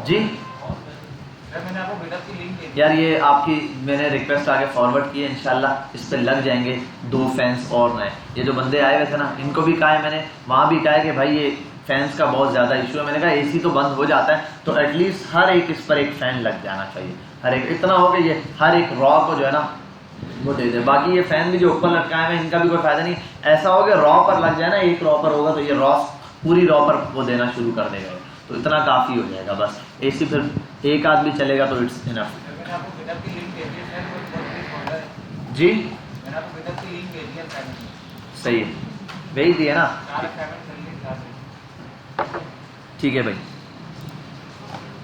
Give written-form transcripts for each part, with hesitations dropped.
जी मैंने आपको मीटअप की लिंक दे दी यार, ये आपकी मैंने रिक्वेस्ट आगे फॉरवर्ड की है, इंशाल्लाह इस पे लग जाएंगे 2 फैंस और नए। ये जो बंदे आए हुए थे ना, इनको भी कहा है मैंने, वहाँ भी कहा है कि भाई ये फैंस का बहुत ज़्यादा इशू है। मैंने कहा एसी तो बंद हो जाता है तो एटलीस्ट हर एक इस पर एक फ़ैन लग जाना चाहिए, हर एक इतना हो कि ये हर एक रॉ को जो है ना वो दे दे। बाकी ये फ़ैन भी जो ऊपर लटकाए हुए हैं इनका भी कोई फ़ायदा नहीं। ऐसा हो कि रॉ पर लग जाए ना, एक रॉ पर होगा तो ये रॉ पूरी रॉ पर वो देना शुरू कर देगा, तो इतना काफ़ी हो जाएगा। बस एसी फिर एक आध भी चलेगा तो इट्स इनफ। मैंने आपको मीटअप की लिंक दे दी है सर, कोई बहुत बड़ी folder है। जी मैंने आपको मीटअप की लिंक दे दी है सर, सही है, भेज दिए ना, सारे पेमेंट कर लिए सारे। ठीक है भाई।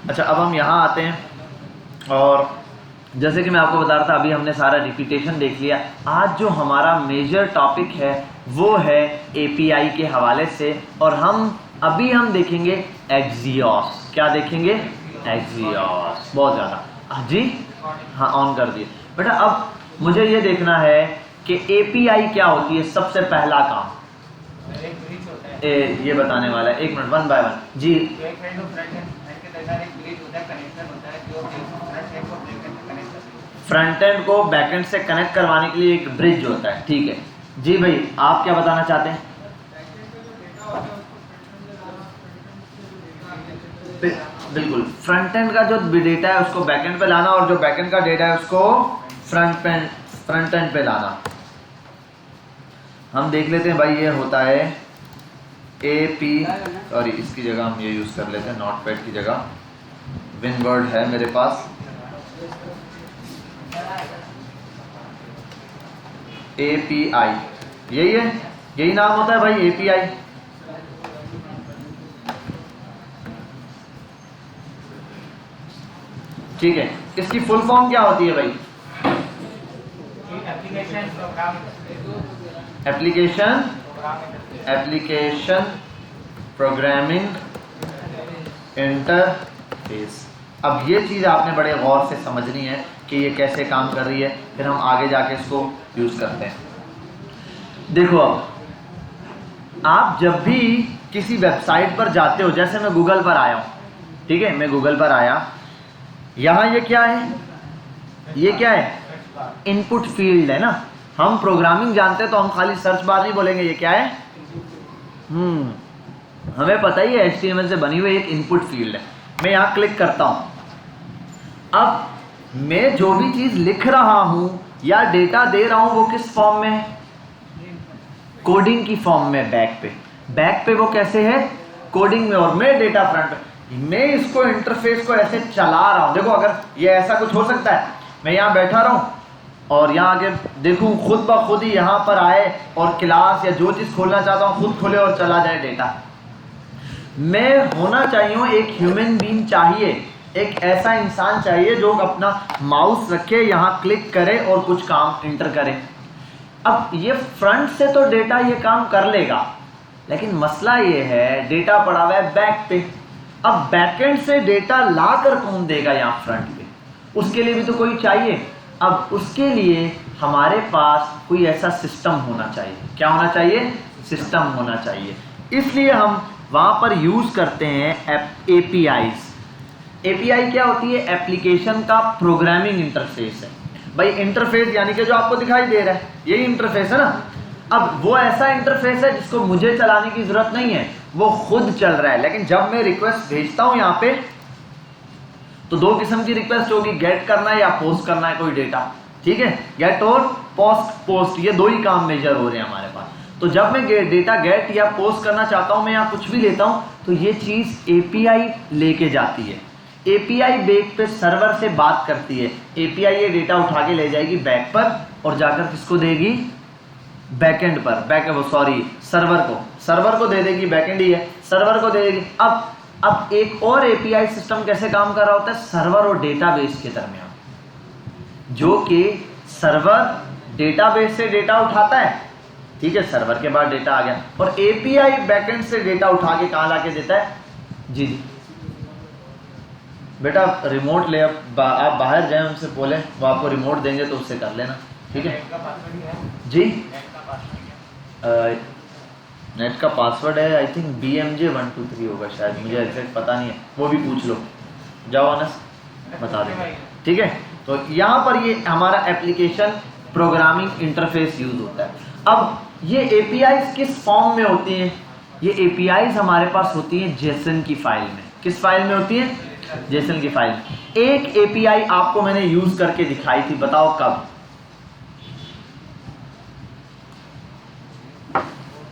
अच्छा, अब हम यहाँ आते हैं और जैसे कि मैं आपको बता रहा था, अभी हमने सारा रिपीटेशन देख लिया। आज जो हमारा मेजर टॉपिक है वो है एपीआई के हवाले से, और हम देखेंगे एक्सियोस। क्या देखेंगे? एक्सियोस। बहुत ज़्यादा जी हाँ, ऑन कर दिए बेटा। अब मुझे ये देखना है कि एपीआई क्या होती है। सबसे पहला काम एक ब्रिज होता है, ये बताने वाला है, 1 मिनट, 1 बाय 1 जी। एक फ्रंट और फ्रंट एंड के दरमियान एक ब्रिज होता है, कनेक्शन होता है जो फ्रंट एंड को बैक एंड से कनेक्ट करता है। फ्रंट एंड को बैक एंड से कनेक्ट करवाने के लिए एक ब्रिज होता है, ठीक है जी भाई। आप क्या बताना चाहते हैं? बिल्कुल, फ्रंट एंड का जो डेटा है उसको बैक एंड पे लाना, और जो बैक एंड का डेटा है उसको फ्रंट एंड पे लाना। हम देख लेते हैं भाई, ये होता है एपी, सॉरी इसकी जगह हम ये यूज कर लेते हैं, नोट पैड की जगह विनवर्ड है मेरे पास। एपीआई यही है, यही नाम होता है भाई, एपीआई। ठीक है, इसकी फुल फॉर्म क्या होती है भाई? Application program application programming interface. अब ये चीज़ आपने बड़े गौर से समझनी है कि ये कैसे काम कर रही है, फिर हम आगे जाके इसको यूज़ करते हैं। देखो, अब आप जब भी किसी वेबसाइट पर जाते हो, जैसे मैं गूगल पर आया हूँ, ठीक है, मैं गूगल पर आया, यहाँ ये क्या है? ये क्या है? इनपुट फील्ड है ना। हम प्रोग्रामिंग जानते हैं तो हम खाली सर्च बार नहीं बोलेंगे, ये क्या है? हमें पता ही है HTML से बनी हुई एक इनपुट फील्ड है। मैं यहाँ क्लिक करता हूँ, अब मैं जो भी चीज़ लिख रहा हूँ या डेटा दे रहा हूँ वो किस फॉर्म में है? कोडिंग की फॉर्म में। बैक पे वो कैसे है? कोडिंग में। और मैं डेटा फ्रंट पे, मैं इसको इंटरफेस को ऐसे चला रहा हूँ। देखो, अगर ये ऐसा कुछ हो सकता है, मैं यहाँ बैठा रहूँ और यहाँ आगे देखूँ खुद ब खुद ही यहाँ पर आए और क्लास या जो चीज़ खोलना चाहता हूँ खुद खोले और चला जाए डेटा। मैं होना चाहिए एक ह्यूमन बीइंग चाहिए, एक ऐसा इंसान चाहिए जो अपना माउस रखे, यहाँ क्लिक करे और कुछ काम इंटर करे। अब ये फ्रंट से तो डेटा ये काम कर लेगा, लेकिन मसला ये है डेटा पड़ा हुआ है बैक पे। अब बैकएंड से डेटा ला कर कौन देगा यहाँ फ्रंट पे? उसके लिए भी तो कोई चाहिए। अब उसके लिए हमारे पास कोई ऐसा सिस्टम होना चाहिए। क्या होना चाहिए? सिस्टम होना चाहिए। इसलिए हम वहाँ पर यूज़ करते हैं एपीआईज। एपीआई क्या होती है? एप्लीकेशन का प्रोग्रामिंग इंटरफेस है भाई। इंटरफेस यानी कि जो आपको दिखाई दे रहा है यही इंटरफेस है ना। अब वो ऐसा इंटरफेस है जिसको मुझे चलाने की जरूरत नहीं है, वो खुद चल रहा है। लेकिन जब मैं रिक्वेस्ट भेजता हूं यहाँ पे, तो 2 किस्म की रिक्वेस्ट होगी, गेट करना है या पोस्ट करना है कोई डेटा, ठीक है। गेट और पोस्ट ये 2 ही काम मेजर हो रहे हैं हमारे पास। तो जब मैं डेटा गेट या पोस्ट करना चाहता हूं, मैं यहाँ कुछ भी लेता हूं, तो ये चीज़ एपीआई लेके जाती है। एपीआई बैक पे सर्वर से बात करती है। एपीआई ये डेटा उठा के ले जाएगी बैक पर और जाकर किसको देगी? बैकएंड पर, सर्वर को दे देगी। बैकएंड ही है, सर्वर को दे देगी। अब एक और एपीआई सिस्टम कैसे काम कर रहा होता है? सर्वर और डेटाबेस के दरमियान, जो कि सर्वर डेटाबेस से डेटा उठाता है, ठीक है, सर्वर के बाद डेटा आ गया, और एपीआई बैकएंड से डेटा उठा के कहाँ ला के देता है? जी बेटा, रिमोट ले, आप बाहर जाएं, उनसे बोलें, वो आपको रिमोट देंगे तो उससे कर लेना, ठीक है जी। नेट का पासवर्ड है आई थिंक BMJ123 होगा शायद, मुझे एग्जैक्ट पता नहीं है, वो भी पूछ लो। जाओ अनस बता देंगे, ठीक है। तो यहाँ पर ये हमारा एप्लीकेशन प्रोग्रामिंग इंटरफेस यूज होता है। अब ये एपीआईज किस फॉर्म में होती हैं? ये एपीआईज हमारे पास होती हैं जेसन की फाइल में। किस फाइल में होती है? जेसन की फाइल में। एक एपीआई आपको मैंने यूज करके दिखाई थी, बताओ कब?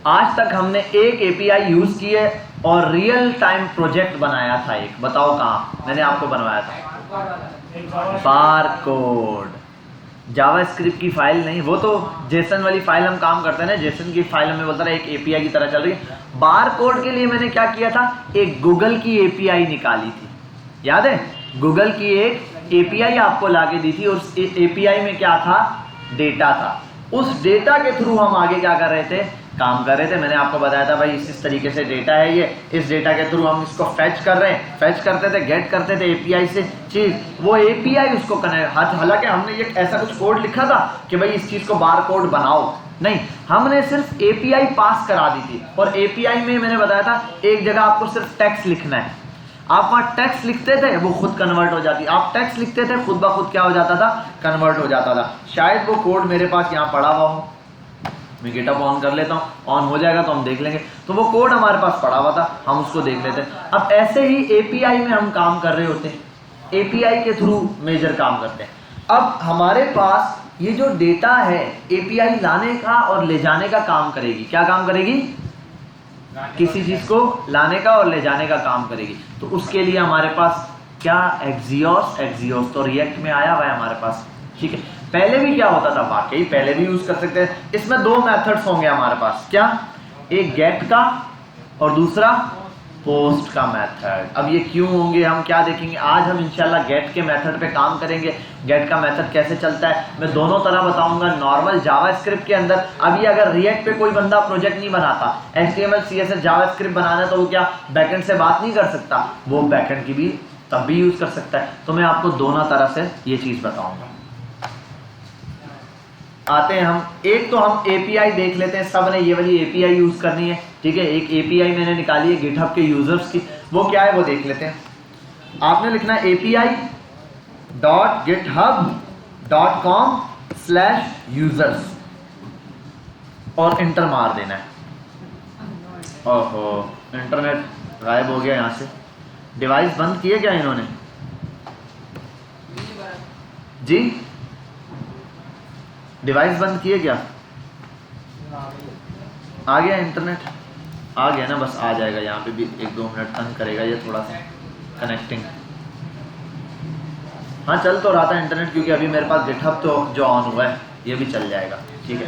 आज तक हमने एक एपीआई यूज की है और रियल टाइम प्रोजेक्ट बनाया था एक, बताओ कहाँ मैंने आपको बनवाया था? बारकोड। जावास्क्रिप्ट की फाइल नहीं, वो तो जेसन वाली फाइल हम काम करते हैं ना, जेसन की फाइल हमें बोलता है एक एपीआई की तरह चल रही है। बारकोड के लिए मैंने क्या किया था? एक गूगल की एपीआई निकाली थी, याद है? गूगल की एक एपीआई आपको लाके दी थी और उस एपीआई में क्या था? डेटा था। उस डेटा के थ्रू हम आगे क्या कर रहे थे? काम कर रहे थे। मैंने आपको बताया था भाई इस तरीके से डेटा है ये, इस डेटा के थ्रू हम इसको फेच कर रहे हैं, फेच करते थे, गेट करते थे एपीआई से चीज, वो एपीआई उसको कनेक्ट। हालांकि हमने ये ऐसा कुछ कोड लिखा था कि भाई इस चीज को बार कोड बनाओ, नहीं, हमने सिर्फ एपीआई पास करा दी थी। और एपीआई में मैंने बताया था एक जगह आपको सिर्फ टेक्स्ट लिखना है, आप वहाँ टेक्स्ट लिखते थे वो खुद कन्वर्ट हो जाती, आप टेक्स्ट लिखते थे खुद ब खुद क्या हो जाता था? कन्वर्ट हो जाता था। शायद वो कोड मेरे पास यहाँ पड़ा हुआ हो, मैं गिटअप ऑन कर लेता हूँ, ऑन हो जाएगा तो हम देख लेंगे। तो वो कोड हमारे पास पड़ा हुआ था, हम उसको देख लेते हैं। अब ऐसे ही एपीआई में हम काम कर रहे होते हैं, एपीआई के थ्रू मेजर काम करते हैं। अब हमारे पास ये जो डेटा है एपीआई लाने का और ले जाने का काम करेगी। क्या काम करेगी? किसी चीज को लाने का और ले जाने का काम करेगी। तो उसके लिए हमारे पास क्या? एक्सियोस तो रिएक्ट में आया हुआ है हमारे पास, ठीक है। पहले भी क्या होता था? वाकई पहले भी यूज कर सकते हैं। इसमें दो मेथड्स होंगे हमारे पास, क्या? एक गेट का और दूसरा पोस्ट का मेथड। अब ये क्यों होंगे हम क्या देखेंगे आज। हम इंशाल्लाह गेट के मेथड पे काम करेंगे। गेट का मेथड कैसे चलता है मैं दोनों तरह बताऊंगा। नॉर्मल जावास्क्रिप्ट के अंदर अभी अगर रिएक्ट पे कोई बंदा प्रोजेक्ट नहीं बनाता, HTML CSS जावास्क्रिप्ट बनाना है, तो वो क्या बैकएंड से बात नहीं कर सकता? वो बैकएंड की भी तब भी यूज कर सकता है। तो मैं आपको दोनों तरह से ये चीज बताऊंगा। आते हैं हम, एक तो हम एपीआई देख लेते हैं। सब ने ये वाली एपीआई यूज करनी है, ठीक है। एक एपीआई मैंने निकाली है गिटहब के यूजर्स की, वो क्या है वो देख लेते हैं। आपने लिखना है api.github.com/users और इंटर मार देना है। ओहो, इंटरनेट गायब हो गया यहाँ से। डिवाइस बंद किए क्या इन्होंने? जी, डिवाइस बंद किए क्या? आ गया इंटरनेट, आ गया ना, बस आ जाएगा। यहाँ पे भी 1-2 मिनट तंग करेगा ये थोड़ा सा कनेक्टिंग। हाँ चल तो रहा था इंटरनेट, क्योंकि अभी मेरे पास गिटहब तो जो ऑन हुआ है ये भी चल जाएगा, ठीक है।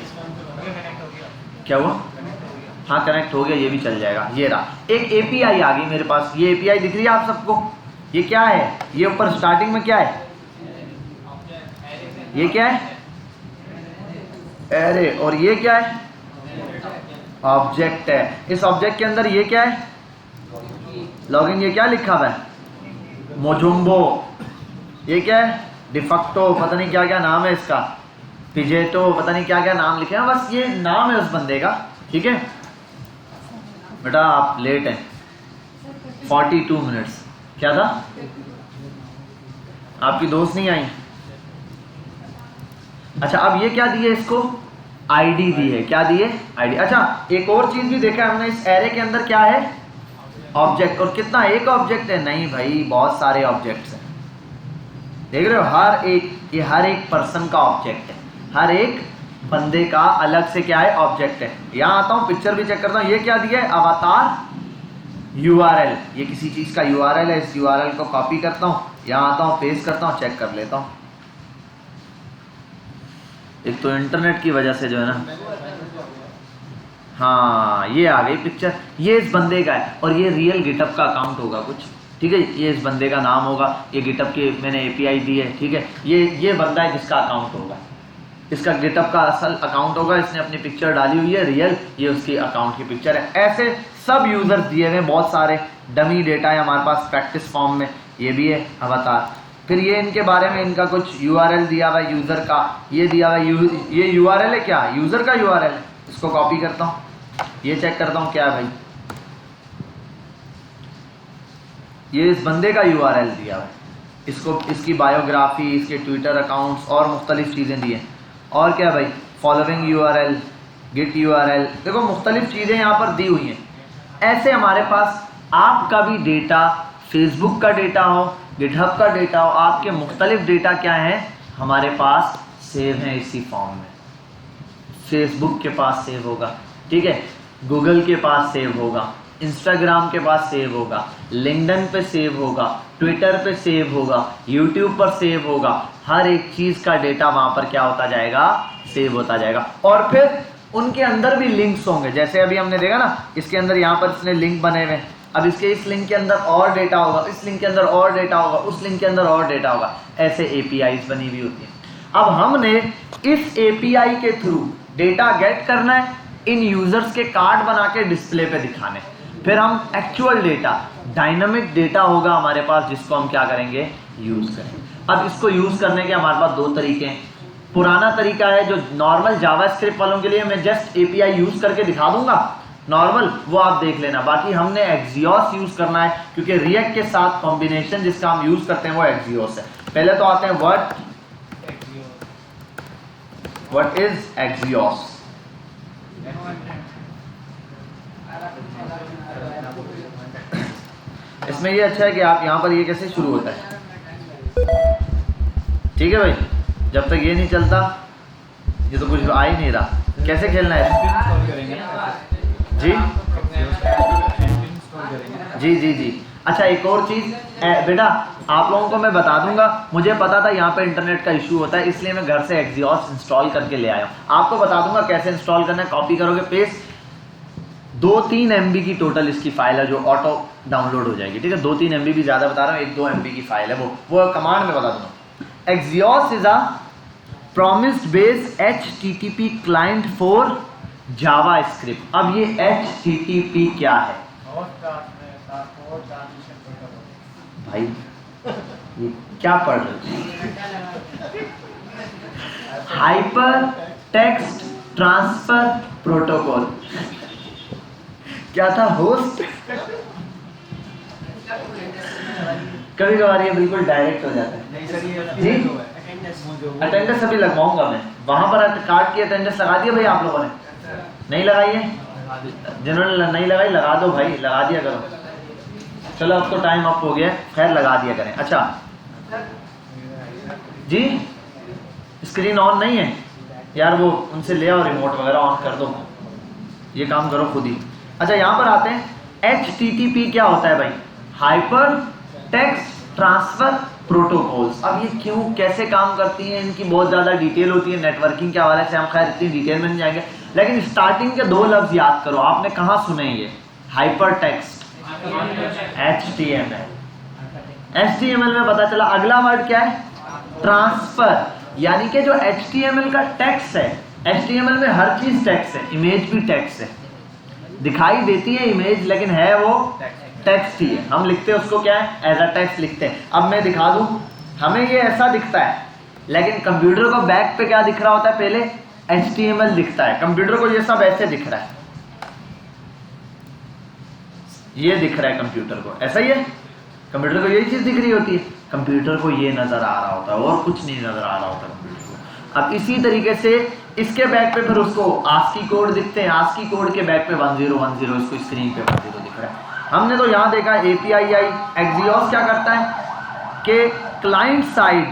क्या हुआ? हाँ कनेक्ट हो गया, ये भी चल जाएगा। ये रहा, एक एपीआई आ गई मेरे पास। ये एपीआई दिख रही है आप सबको? ये क्या है? ये ऊपर स्टार्टिंग में क्या है? ये क्या है? एरे। और ये क्या है? ऑब्जेक्ट है। इस ऑब्जेक्ट के अंदर ये क्या है? लॉगिन। ये क्या लिखा हुआ है? मोजुम्बो। ये क्या है? डिफेक्टो, पता नहीं क्या क्या नाम है इसका, पिजेटो, पता नहीं क्या क्या नाम लिखे हैं। बस ये नाम है उस बंदे का, ठीक है। बेटा आप लेट हैं 42 मिनट्स। क्या था? आपकी दोस्त नहीं आई? अच्छा, अब ये क्या दिए इसको? आईडी दी है। क्या दिए? आईडी। अच्छा, एक और चीज भी देखा हमने, इस एरे के अंदर क्या है? ऑब्जेक्ट। और कितना? एक ऑब्जेक्ट है? नहीं भाई, बहुत सारे ऑब्जेक्ट्स हैं। देख रहे हो, हर एक, ये हर एक पर्सन का ऑब्जेक्ट है, हर एक बंदे का अलग से क्या है? ऑब्जेक्ट है। यहां आता हूं, पिक्चर भी चेक करता हूं। ये क्या दिया है? अवतार URL। ये किसी चीज का URL है। इस URL को कॉपी करता हूं, यहां आता हूं, पेस्ट करता हूं, चेक कर लेता हूं। एक तो इंटरनेट की वजह से जो है ना, हाँ ये आ गई पिक्चर। ये इस बंदे का है और ये रियल गिटहब का अकाउंट होगा कुछ, ठीक है। ये इस बंदे का नाम होगा, ये गिटहब के मैंने एपीआई दी है, ठीक है। ये बंदा है जिसका अकाउंट होगा, इसका गिटहब का असल अकाउंट होगा। इसने अपनी पिक्चर डाली हुई है रियल, ये उसकी अकाउंट की पिक्चर है। ऐसे सब यूजर्स दिए हुए, बहुत सारे डमी डेटा है हमारे पास प्रैक्टिस फॉर्म में। ये भी है अवतार। फिर ये इनके बारे में इनका कुछ URL दिया हुआ है यूज़र का, ये दिया हुआ है। ये URL है क्या? यूज़र का URL है। इसको कॉपी करता हूँ, ये चेक करता हूँ क्या है भाई। ये इस बंदे का URL दिया हुआ है, इसको इसकी बायोग्राफी, इसके ट्विटर अकाउंट्स और मुख्तलिफ चीज़ें दी हैं। और क्या भाई, फॉलोइंग URL, गिट URL, देखो मुख्तलिफ चीज़ें यहाँ पर दी हुई हैं। ऐसे हमारे पास आपका भी डेटा, फेसबुक का डेटा हो, गिटहब का डेटा हो, आपके मुख्तलिफ डेटा क्या हैं हमारे पास सेव हैं इसी फॉर्म में। फेसबुक के पास सेव होगा, ठीक है, गूगल के पास सेव होगा, इंस्टाग्राम के पास सेव होगा, लिंक्डइन पे सेव होगा, ट्विटर पे सेव होगा, यूट्यूब पर सेव होगा। हर एक चीज़ का डेटा वहाँ पर क्या होता जाएगा, सेव होता जाएगा। और फिर उनके अंदर भी लिंक्स होंगे, जैसे अभी हमने देखा ना, इसके अंदर यहाँ पर इसने लिंक बने हुए हैं। अब इसके इस लिंक के अंदर और डेटा होगा, इस लिंक के अंदर और डेटा होगा, उस लिंक के अंदर और डेटा होगा। ऐसे APIs बनी हुई होती हैं। अब हमने इस API के थ्रू डेटा गेट करना है, इन यूजर्स के कार्ड बना के डिस्प्ले पे दिखाने, फिर हम एक्चुअल डेटा, डायनामिक डेटा होगा हमारे पास, जिसको हम क्या करेंगे, यूज करेंगे। अब इसको यूज करने के हमारे पास दो तरीके हैं। पुराना तरीका है जो नॉर्मल जावास्क्रिप्ट वालों के लिए मैं जस्ट API यूज करके दिखा दूंगा नॉर्मल, वो आप देख लेना। बाकी हमने एक्सियोस यूज करना है, क्योंकि रिएक्ट के साथ कॉम्बिनेशन जिसका हम यूज करते हैं वो एक्सियोस है। पहले तो आते हैं व्हाट इज एक्सियोस। इसमें ये अच्छा है कि आप यहाँ पर ये कैसे शुरू होता है, ठीक है भाई, जब तक ये नहीं चलता, ये तो कुछ आ ही नहीं रहा, कैसे खेलना है जी जी जी जी। अच्छा एक और चीज़ बेटा, आप लोगों को मैं बता दूंगा, मुझे पता था यहाँ पे इंटरनेट का इशू होता है, इसलिए मैं घर से एक्सियोस इंस्टॉल करके ले आया हूँ। आपको बता दूंगा कैसे इंस्टॉल करना है। कॉपी करोगे पेस्ट, 2-3 MB की टोटल इसकी फाइल है जो ऑटो डाउनलोड हो जाएगी, ठीक है। 2-3 MB भी ज़्यादा बता रहा हूँ, 1-2 MB की फाइल है, वो कमांड में बता दूंगा। Axios is a promised based HTTP client for JavaScript. अब ये HTTP क्या है भाई, ये क्या पढ़ रहे हो? Hyper text transfer protocol. क्या था होस्ट? कभी कभार ये बिल्कुल डायरेक्ट हो जाता है जी। अटेंडेंस अभी लगवाऊंगा मैं, वहां पर कार्ड की अटेंडेंस लगा दिया भाई आप लोगों ने? नहीं लगाई है? जिन्होंने नहीं लगाई लगा दो भाई, लगा दिया करो। चलो अब तो टाइम अप हो गया, खैर लगा दिया करें। अच्छा जी, स्क्रीन ऑन नहीं है यार, वो उनसे ले आओ रिमोट वगैरह ऑन कर दो, ये काम करो खुद ही। अच्छा यहाँ पर आते हैं, HTTP क्या होता है भाई? Hyper text transfer protocols. अब ये क्यों, कैसे काम करती हैं, इनकी बहुत ज़्यादा डिटेल होती है नेटवर्किंग के हवाले से, हम खैर इतनी डिटेल में नहीं जाएंगे, लेकिन स्टार्टिंग के 2 लफ्ज़ याद करो। आपने कहाँ सुने ये? Hyper text, HTML। HTML में पता चला। अगला वर्ड क्या है? ट्रांसफर, यानी कि जो HTML का टेक्स्ट है, HTML में हर चीज़ टेक्स्ट है, इमेज भी टेक्स्ट है, दिखाई देती है इमेज लेकिन है वो टेक्स्ट ही है। हम लिखते हैं उसको क्या है? एज अ टेक्स्ट लिखते हैं। अब मैं दिखा दूं, हमें ये ऐसा दिखता है, लेकिन कंप्यूटर को बैक पे क्या दिख रहा होता है? पहले HTML दिखता है, कंप्यूटर को ये सब ऐसे दिख रहा है, ये दिख रहा है कंप्यूटर को, ऐसा ही है। कंप्यूटर को यही चीज़ दिख रही होती है, कंप्यूटर को ये नज़र आ रहा होता है और कुछ नहीं नज़र आ रहा होता कंप्यूटर को। अब इसी तरीके से इसके बैक पे फिर उसको ASCII कोड दिखते हैं, ASCII कोड के बैक पे 1010, इसको स्क्रीन पे 10 दिख रहा है। हमने तो यहाँ देखा API एक्सियोस क्या करता है कि client side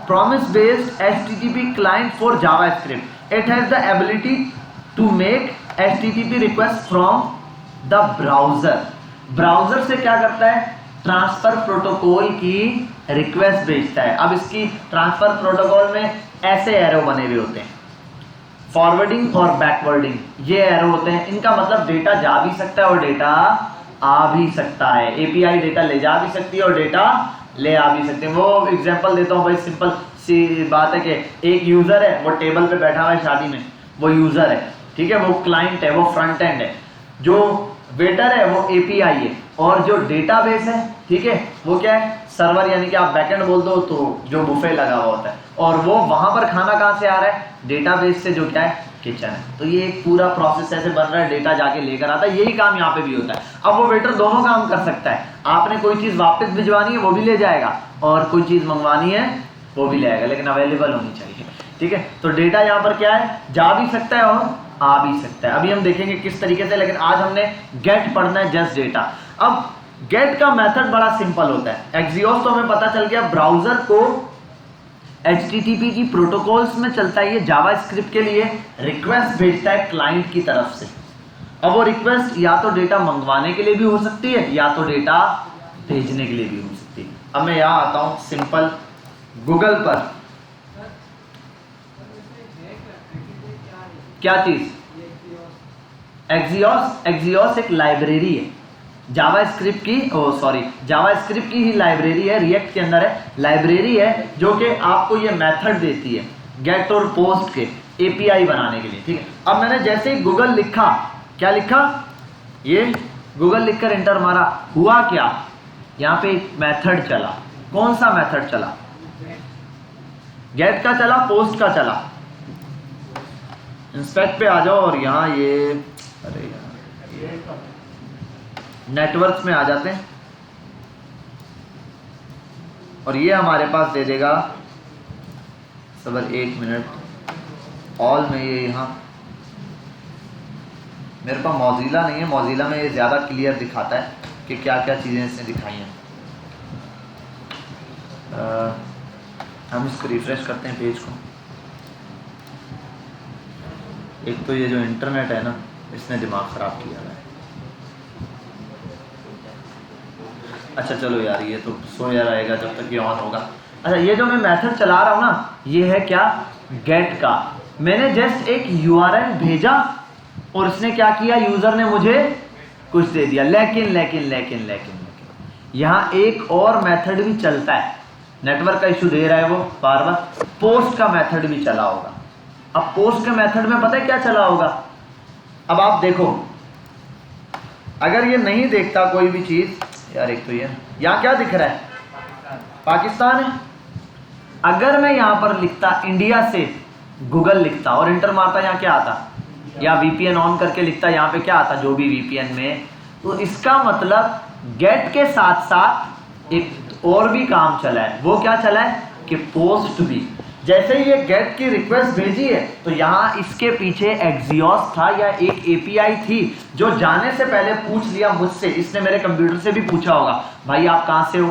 promise based HTTP client for JavaScript, it has the ability to make HTTP request from the browser. Browser से क्या करता है? ट्रांसफ़र प्रोटोकॉल की रिक्वेस्ट भेजता है। अब इसकी ट्रांसफ़र प्रोटोकॉल में ऐसे एरो बने हुए होते हैं, फॉरवर्डिंग और बैकवर्डिंग, ये एरो होते हैं। इनका मतलब डेटा जा भी सकता है और डेटा आ भी सकता है। API डेटा ले जा भी सकती है और डेटा ले आ भी सकते हैं। वो एग्जांपल देता हूँ भाई, सिंपल सी बात है कि एक यूज़र है, वो टेबल पे बैठा हुआ है शादी में, वो यूज़र है, ठीक है, वो क्लाइंट है, वो फ्रंट एंड है, जो वेटर है वो API है, और जो डेटाबेस है, ठीक है, वो क्या है? सर्वर, यानी कि आप बैकएंड बोल दो तो जो बुफे लगा हुआ होता है। और वो वहाँ पर खाना कहाँ से आ रहा है? डेटाबेस से, जो क्या है? किचन है। तो ये एक पूरा प्रोसेस ऐसे बन रहा है, डेटा जाके लेकर आता है, यही काम यहाँ पे भी होता है। अब वो वेटर दोनों काम कर सकता है, आपने कोई चीज़ वापस भिजवानी है वो भी ले जाएगा, और कोई चीज़ मंगवानी है वो भी ले आएगा, लेकिन अवेलेबल होनी चाहिए, ठीक है। तो डेटा यहाँ पर क्या है, जा भी सकता है और आ भी सकता है। अभी हम देखेंगे किस तरीके से, लेकिन आज हमने गेट पढ़ना है, जस्ट डेटा। अब गेट का मेथड बड़ा सिंपल होता है। एक्सियोस तो हमें पता चल गया, ब्राउजर को HTTP की प्रोटोकॉल्स में चलता है, ये जावास्क्रिप्ट के लिए रिक्वेस्ट भेजता है क्लाइंट की तरफ से। अब वो रिक्वेस्ट या तो डेटा मंगवाने के लिए भी हो सकती है या तो डेटा भेजने के लिए भी हो सकती है। अब मैं यहाँ आता हूँ सिंपल गूगल पर, क्या चीज, एक्सियोस एक लाइब्रेरी है जावास्क्रिप्ट की, जावास्क्रिप्ट की ही लाइब्रेरी है, रिएक्ट के अंदर है, लाइब्रेरी है जो कि आपको ये मेथड देती है गेट और पोस्ट के API बनाने के लिए, ठीक है। अब मैंने जैसे ही गूगल लिखा, क्या लिखा, ये गूगल लिखकर एंटर मारा, हुआ क्या, यहाँ पे एक मेथड चला। कौन सा मेथड चला, गेट का चला, पोस्ट का चला। इंस्पेक्ट पे आ जाओ और यहाँ ये, अरे यार, नेटवर्क्स में आ जाते हैं और ये हमारे पास दे देगा सबर 1 मिनट ऑल में, ये यहाँ मेरे पास मौजिला नहीं है, मौजिला में ये ज़्यादा क्लियर दिखाता है कि क्या क्या चीज़ें इसने दिखाई हैं। हम इसको रिफ्रेश करते हैं पेज को। एक तो ये जो इंटरनेट है ना, इसने दिमाग ख़राब किया है। अच्छा चलो यार, ये तो सोया रहेगा जब तक ये ऑन होगा। अच्छा, ये जो मैं मेथड चला रहा हूँ ना, ये है क्या, गेट का। मैंने जस्ट एक URL भेजा और इसने क्या किया, यूज़र ने मुझे कुछ दे दिया। लेकिन यहाँ एक और मेथड भी चलता है, नेटवर्क का इशू दे रहा है वो बार बार, पोस्ट का मेथड भी चला होगा। अब पोस्ट के मेथड में पता है क्या चला होगा, अब आप देखो, अगर ये नहीं देखता कोई भी चीज़, यार एक तो ये यहाँ क्या दिख रहा है, पाकिस्तान है। अगर मैं यहाँ पर लिखता इंडिया से गूगल लिखता और इंटर मारता, यहाँ क्या आता, या VPN ऑन करके लिखता, यहाँ पे क्या आता, जो भी VPN में, तो इसका मतलब गेट के साथ साथ एक और भी काम चला है। वो क्या चला है कि पोस्ट भी। जैसे ही ये गेट की रिक्वेस्ट भेजी है तो यहाँ इसके पीछे एक्सियोस था या एक API थी जो जाने से पहले पूछ लिया मुझसे। इसने मेरे कंप्यूटर से भी पूछा होगा, भाई आप कहाँ से हो,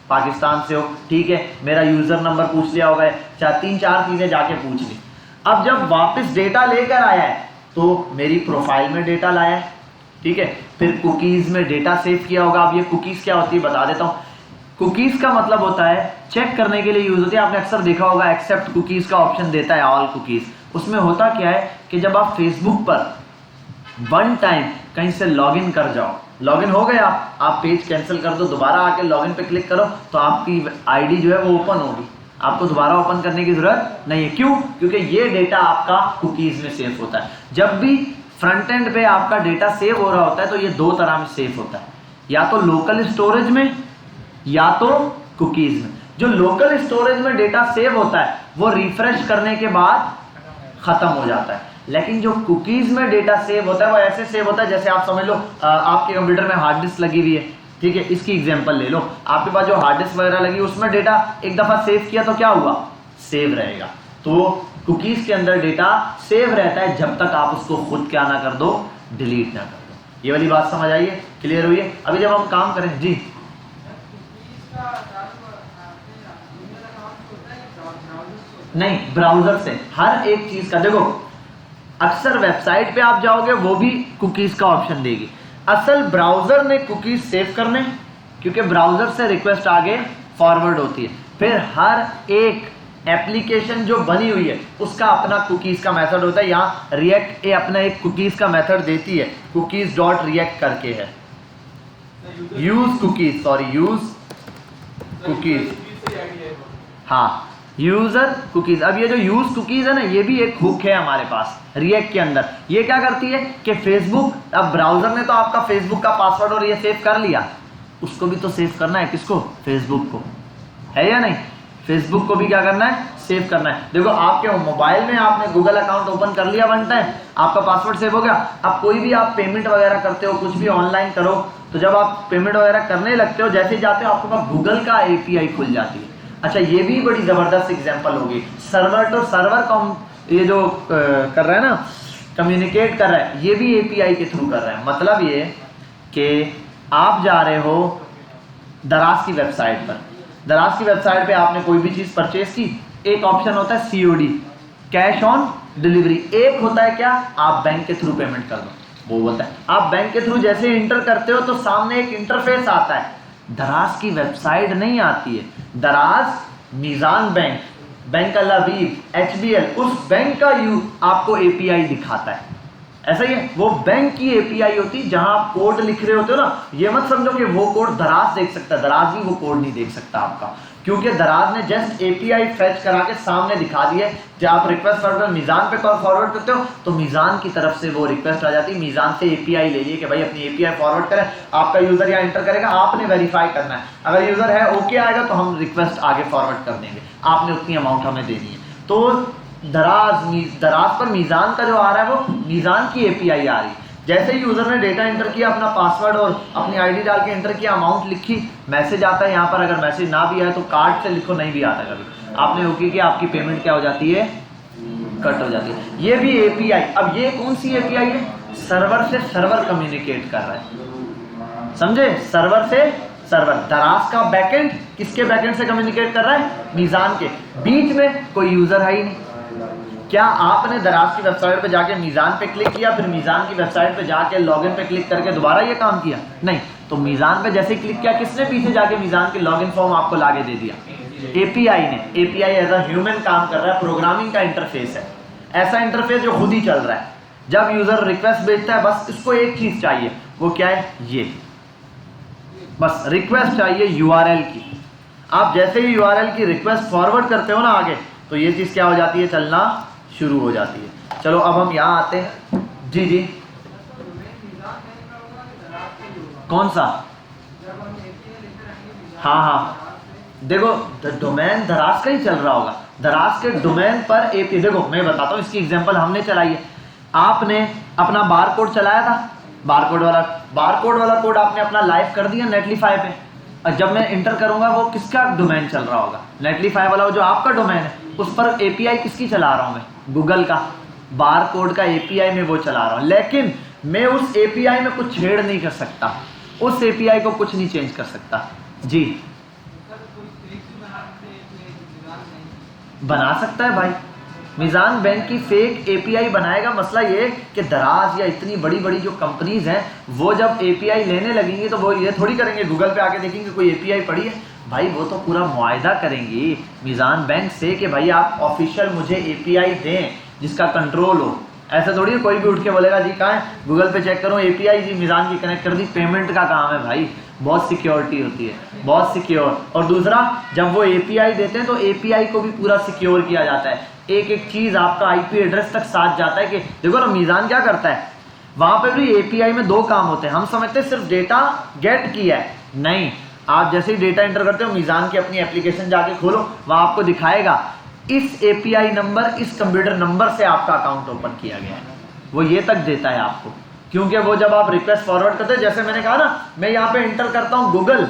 पाकिस्तान से हो, ठीक है, मेरा यूज़र नंबर पूछ लिया होगा, 3-4 चीज़ें जाके पूछ ली। अब जब वापस डेटा लेकर आया है तो मेरी प्रोफाइल में डेटा लाया है, ठीक है, फिर कुकीज़ में डेटा सेव किया होगा। अब ये कुकीज़ क्या होती है बता देता हूँ। कुकीज़ का मतलब होता है चेक करने के लिए यूज़ होती है। आपने अक्सर देखा होगा एक्सेप्ट कुकीज़ का ऑप्शन देता है ऑल कुकीज़। उसमें होता क्या है कि जब आप फेसबुक पर वन टाइम कहीं से लॉगिन कर जाओ, लॉगिन हो गया, आप पेज कैंसिल कर दो, दोबारा आके लॉगिन पे क्लिक करो तो आपकी आईडी जो है वो ओपन होगी, आपको दोबारा ओपन करने की ज़रूरत नहीं है। क्यों? क्योंकि ये डेटा आपका कुकीज़ में सेव होता है। जब भी फ्रंट एंड पे आपका डेटा सेव हो रहा होता है तो ये दो तरह में सेव होता है, या तो लोकल स्टोरेज में या तो कुकीज़ में। जो लोकल स्टोरेज में डेटा सेव होता है वो रिफ्रेश करने के बाद ख़त्म हो जाता है, लेकिन जो कुकीज़ में डेटा सेव होता है वो ऐसे सेव होता है जैसे आप समझ लो आपके कंप्यूटर में हार्ड डिस्क लगी हुई है, ठीक है, इसकी एग्जांपल ले लो, आपके पास जो हार्ड डिस्क वगैरह लगी उसमें डेटा एक दफ़ा सेव किया तो क्या हुआ, सेव रहेगा। तो कुकीज़ के अंदर डेटा सेव रहता है जब तक आप उसको खुद क्या ना कर दो, डिलीट ना कर दो। ये वाली बात समझ आइए, क्लियर हुई है? अभी जब हम काम करें जी, नहीं, ब्राउजर से हर एक चीज़ का देखो, अक्सर वेबसाइट पे आप जाओगे वो भी कुकीज़ का ऑप्शन देगी। असल ब्राउज़र ने कुकीज़ सेव करने, क्योंकि ब्राउज़र से रिक्वेस्ट आगे फॉरवर्ड होती है। फिर हर एक एप्लीकेशन जो बनी हुई है उसका अपना कुकीज़ का मेथड होता है। यहाँ रिएक्ट अपना एक कुकीज़ का मेथड देती है, कुकीज़ डॉट रिएक्ट करके है, use cookies, sorry use cookies, हाँ यूज़र कुकीज़। अब ये जो यूज़ कुकीज़ है ना, ये भी एक हुक है हमारे पास रिएक्ट के अंदर। ये क्या करती है कि फेसबुक, अब ब्राउज़र ने तो आपका फेसबुक का पासवर्ड और ये सेव कर लिया, उसको भी तो सेव करना है, किसको, फेसबुक को, है या नहीं। फेसबुक को भी क्या करना है, सेव करना है। देखो आपके मोबाइल में आपने गूगल अकाउंट ओपन कर लिया वन टाइम, आपका पासवर्ड सेव हो गया। अब कोई भी आप पेमेंट वगैरह करते हो, कुछ भी ऑनलाइन करो, तो जब आप पेमेंट वगैरह करने लगते हो, जैसे ही जाते हो आपके पास गूगल का API खुल जाती है। अच्छा, ये भी बड़ी ज़बरदस्त एग्जाम्पल होगी। सर्वर टू सर्वर ये जो कर रहा है ना, कम्युनिकेट कर रहा है, ये भी API के थ्रू कर रहा है। मतलब ये कि आप जा रहे हो दराज की वेबसाइट पर, दराज की वेबसाइट पे आपने कोई भी चीज़ परचेज की, एक ऑप्शन होता है COD, कैश ऑन डिलीवरी। एक होता है क्या, आप बैंक के थ्रू पेमेंट कर दो, वो बोलता है। आप बैंक के थ्रू जैसे इंटर करते हो तो सामने एक इंटरफेस आता है, दराज की वेबसाइट नहीं आती है। दराज, मीज़ान बैंक, बैंक अल हबीब, HBL, उस बैंक का आपको API दिखाता है। ऐसा ही है, वो बैंक की API होती है। जहां आप कोड लिख रहे होते हो ना, ये मत समझो कि वो कोड दराज देख सकता है, दराज भी वो कोड नहीं देख सकता आपका, क्योंकि दराज ने जस्ट API फेच करा के सामने दिखा दिया। जब आप रिक्वेस्ट फॉरवर्ड मीज़ान पे फॉरवर्ड करते हो तो मीज़ान की तरफ से वो रिक्वेस्ट आ जाती है, मीज़ान से API ले लिए कि भाई अपनी API फॉरवर्ड करें, आपका यूज़र यहाँ इंटर करेगा, आपने वेरीफाई करना है। अगर यूज़र है ओके आएगा तो हम रिक्वेस्ट आगे फॉरवर्ड कर देंगे, आपने उतनी अमाउंट हमें देनी है। तो दराज पर मीज़ान का जो आ रहा है वो मीज़ान की API आ रही है। जैसे ही यूज़र ने डेटा इंटर किया, अपना पासवर्ड और अपनी ID डाल के इंटर किया, अमाउंट लिखी, मैसेज आता है यहाँ पर। अगर मैसेज ना भी आए तो कार्ड से लिखो, नहीं भी आता कभी, आपने ओके किया, आपकी पेमेंट क्या हो जाती है, कट हो जाती है। ये भी API। अब ये कौन सी API है, सर्वर से सर्वर कम्युनिकेट कर रहा है, समझे, सर्वर से सर्वर। दराज का बैकएंड किसके बैकएंड से कम्युनिकेट कर रहा है, मीज़ान के। बीच में कोई यूज़र है ही नहीं। क्या आपने दराज की वेबसाइट पे जाके मीज़ान पे क्लिक किया, फिर मीज़ान की वेबसाइट पे जाके लॉगिन पे क्लिक करके दोबारा ये काम किया? नहीं। तो मीज़ान पे जैसे क्लिक किया, किसने पीछे जाके मीज़ान के लॉगिन फॉर्म आपको लाके दे दिया, API ने। API एज अ ह्यूमन काम कर रहा है, प्रोग्रामिंग का इंटरफेस है, ऐसा इंटरफेस जो खुद ही चल रहा है। जब यूज़र रिक्वेस्ट भेजता है, बस इसको एक चीज़ चाहिए, वो क्या है, ये बस रिक्वेस्ट चाहिए URL की। आप जैसे ही URL की रिक्वेस्ट फॉरवर्ड करते हो ना आगे, तो ये चीज़ क्या हो जाती है, चलना शुरू हो जाती है। चलो अब हम यहाँ आते हैं। जी जी, कौन सा? हाँ हाँ, देखो डोमेन दराज का ही चल रहा होगा। दराज के डोमेन पर API, देखो मैं बताता हूँ, इसकी एग्जांपल हमने चलाई है। आपने अपना बार कोड चलाया था, बार कोड वाला कोड आपने अपना लाइव कर दिया नेटलीफाई पे। और जब मैं इंटर करूंगा, वो किसका डोमेन चल रहा होगा, नेटलीफाई वाला, जो आपका डोमेन है, उस पर API किसकी चला रहा हूँ मैं, गूगल का। बार कोड का API में वो चला रहा हूँ, लेकिन मैं उस API में कुछ छेड़ नहीं कर सकता, उस API को कुछ नहीं चेंज कर सकता। जी, बना सकता है भाई, मीज़ान बैंक की फेक API बनाएगा। मसला ये कि दराज या इतनी बड़ी बड़ी जो कंपनीज हैं, वो जब API लेने लगेंगी तो वो ये थोड़ी करेंगे, गूगल पे आके देखेंगे कोई API पड़ी है भाई, वो तो पूरा मुआयदा करेंगी मीज़ान बैंक से कि भाई आप ऑफिशियल मुझे API दें जिसका कंट्रोल हो। ऐसा थोड़ी है कोई भी उठ के बोलेगा जी कहाँ है, गूगल पे चेक करो API जी मीज़ान की कनेक्ट कर दी, पेमेंट का काम है भाई, बहुत सिक्योरिटी होती है, बहुत सिक्योर। और दूसरा, जब वो API देते हैं तो API को भी पूरा सिक्योर किया जाता है, एक एक चीज़ आपका IP एड्रेस तक साथ जाता है। कि देखो ना मीज़ान क्या करता है, वहाँ पे भी API में दो काम होते हैं। हम समझते हैं सिर्फ डेटा गेट किया है, नहीं, आप जैसे ही डेटा एंटर करते हो, मीज़ान की अपनी एप्लीकेशन जाके खोलो, वहाँ आपको दिखाएगा इस API नंबर, इस कंप्यूटर नंबर से आपका अकाउंट ओपन किया गया है, वो ये तक देता है आपको। क्योंकि वो जब आप रिक्वेस्ट फॉरवर्ड करते हैं, जैसे मैंने कहा ना, मैं यहाँ पे इंटर करता हूँ गूगल,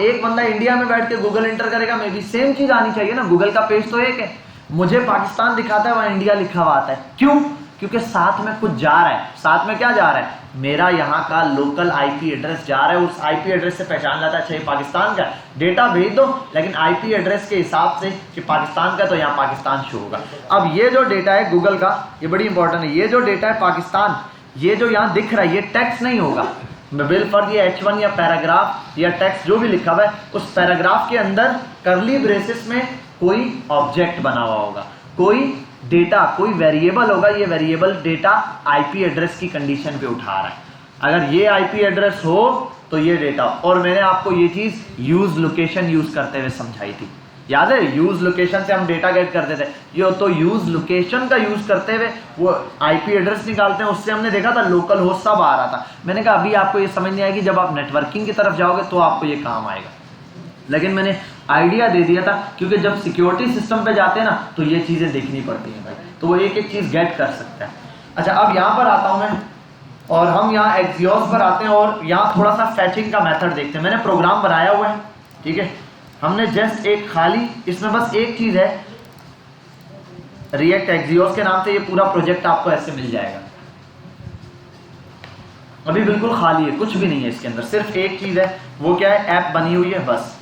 एक बंदा इंडिया में बैठ के गूगल इंटर करेगा, मे भी सेम चीज़ आनी चाहिए ना, गूगल का पेज तो एक है, मुझे पाकिस्तान दिखाता है, वहाँ इंडिया लिखा हुआ आता है। क्यों? क्योंकि साथ में कुछ जा रहा है। साथ में क्या जा रहा है, मेरा यहाँ का लोकल IP एड्रेस जा रहा है, उस IP एड्रेस से पहचान लाता है, अच्छा ये पाकिस्तान का, डेटा भेज दो, लेकिन IP एड्रेस के हिसाब से कि पाकिस्तान का, तो यहाँ पाकिस्तान शो होगा। अब ये जो डेटा है गूगल का, ये बड़ी इंपॉर्टेंट है, ये जो डेटा है पाकिस्तान, ये जो यहाँ दिख रहा है, ये टेक्स्ट नहीं होगा, बिलफर्ज ये H1 या पैराग्राफ या टेक्स्ट जो भी लिखा हुआ है, उस पैराग्राफ के अंदर करली ब्रेसेस में कोई ऑब्जेक्ट बना हुआ होगा, कोई डेटा, कोई वेरिएबल होगा, ये वेरिएबल डेटा IP एड्रेस की कंडीशन पे उठा रहा है। अगर ये IP एड्रेस हो तो ये डेटा। और मैंने आपको ये चीज़ यूज़ लोकेशन यूज़ करते हुए समझाई थी, याद है, यूज़ लोकेशन से हम डेटा गेट करते थे। ये तो यूज़ लोकेशन का यूज़ करते हुए वो IP एड्रेस निकालते हैं, उससे हमने देखा था लोकल होस्ट सब आ रहा था। मैंने कहा अभी आपको ये समझ नहीं आएगी, जब आप नेटवर्किंग की तरफ जाओगे तो आपको ये काम आएगा। लेकिन मैंने आइडिया दे दिया था, क्योंकि जब सिक्योरिटी सिस्टम पे जाते हैं ना तो ये चीज़ें देखनी पड़ती हैं भाई, तो वो एक एक चीज़ गेट कर सकता है। अच्छा, अब यहाँ पर आता हूँ मैं, और हम यहाँ एक्सियोस पर आते हैं और यहाँ थोड़ा सा फैचिंग का मेथड देखते हैं। मैंने प्रोग्राम बनाया हुआ है, ठीक है, हमने जस्ट एक खाली, इसमें बस एक चीज़ है, रिएक्ट एक्सियोस के नाम से ये पूरा प्रोजेक्ट आपको ऐसे मिल जाएगा। अभी बिल्कुल खाली है, कुछ भी नहीं है इसके अंदर, सिर्फ एक चीज़ है, वो क्या है, ऐप बनी हुई है बस।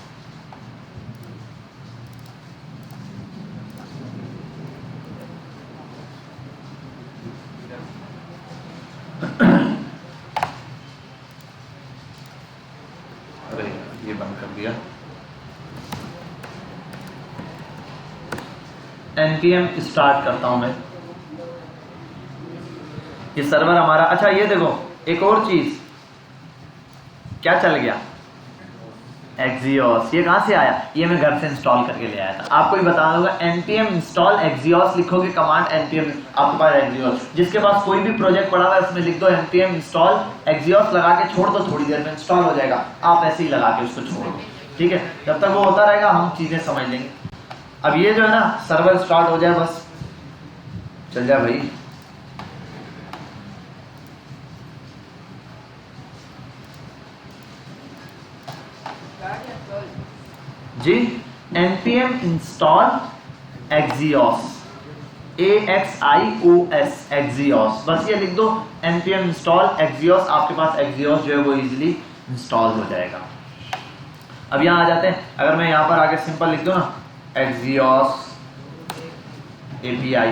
अरे ये बंद कर दिया। npm स्टार्ट करता हूं मैं, ये सर्वर हमारा। अच्छा ये देखो, एक और चीज क्या चल गया, एक्सियोस। ये कहां से आया, ये मैं घर से इंस्टॉल करके ले आया था। आपको ही बता दूंगा, npm इंस्टॉल एक्सियोस लिखोगे कमांड, npm आपके पास एक्सियोस, जिसके पास कोई भी प्रोजेक्ट पड़ा हुआ है उसमें लिख दो npm इंस्टॉल एक्सियोस, लगा के छोड़ दो, थोड़ी देर में इंस्टॉल हो जाएगा। आप ऐसे ही लगा के उसको छोड़ दो, ठीक है, जब तक वो होता रहेगा हम चीजें समझ लेंगे। अब ये जो है ना, सर्वर स्टार्ट हो जाए बस, चल जाए भाई। जी, npm install Axios, AXIOS Axios, बस ये लिख दो npm इंस्टॉल एक्सियोस, आपके पास एक्सियोस जो है वो इजीली इंस्टॉल हो जाएगा। अब यहाँ आ जाते हैं, अगर मैं यहाँ पर आगे सिंपल लिख दूँ ना, एक्सियोस API,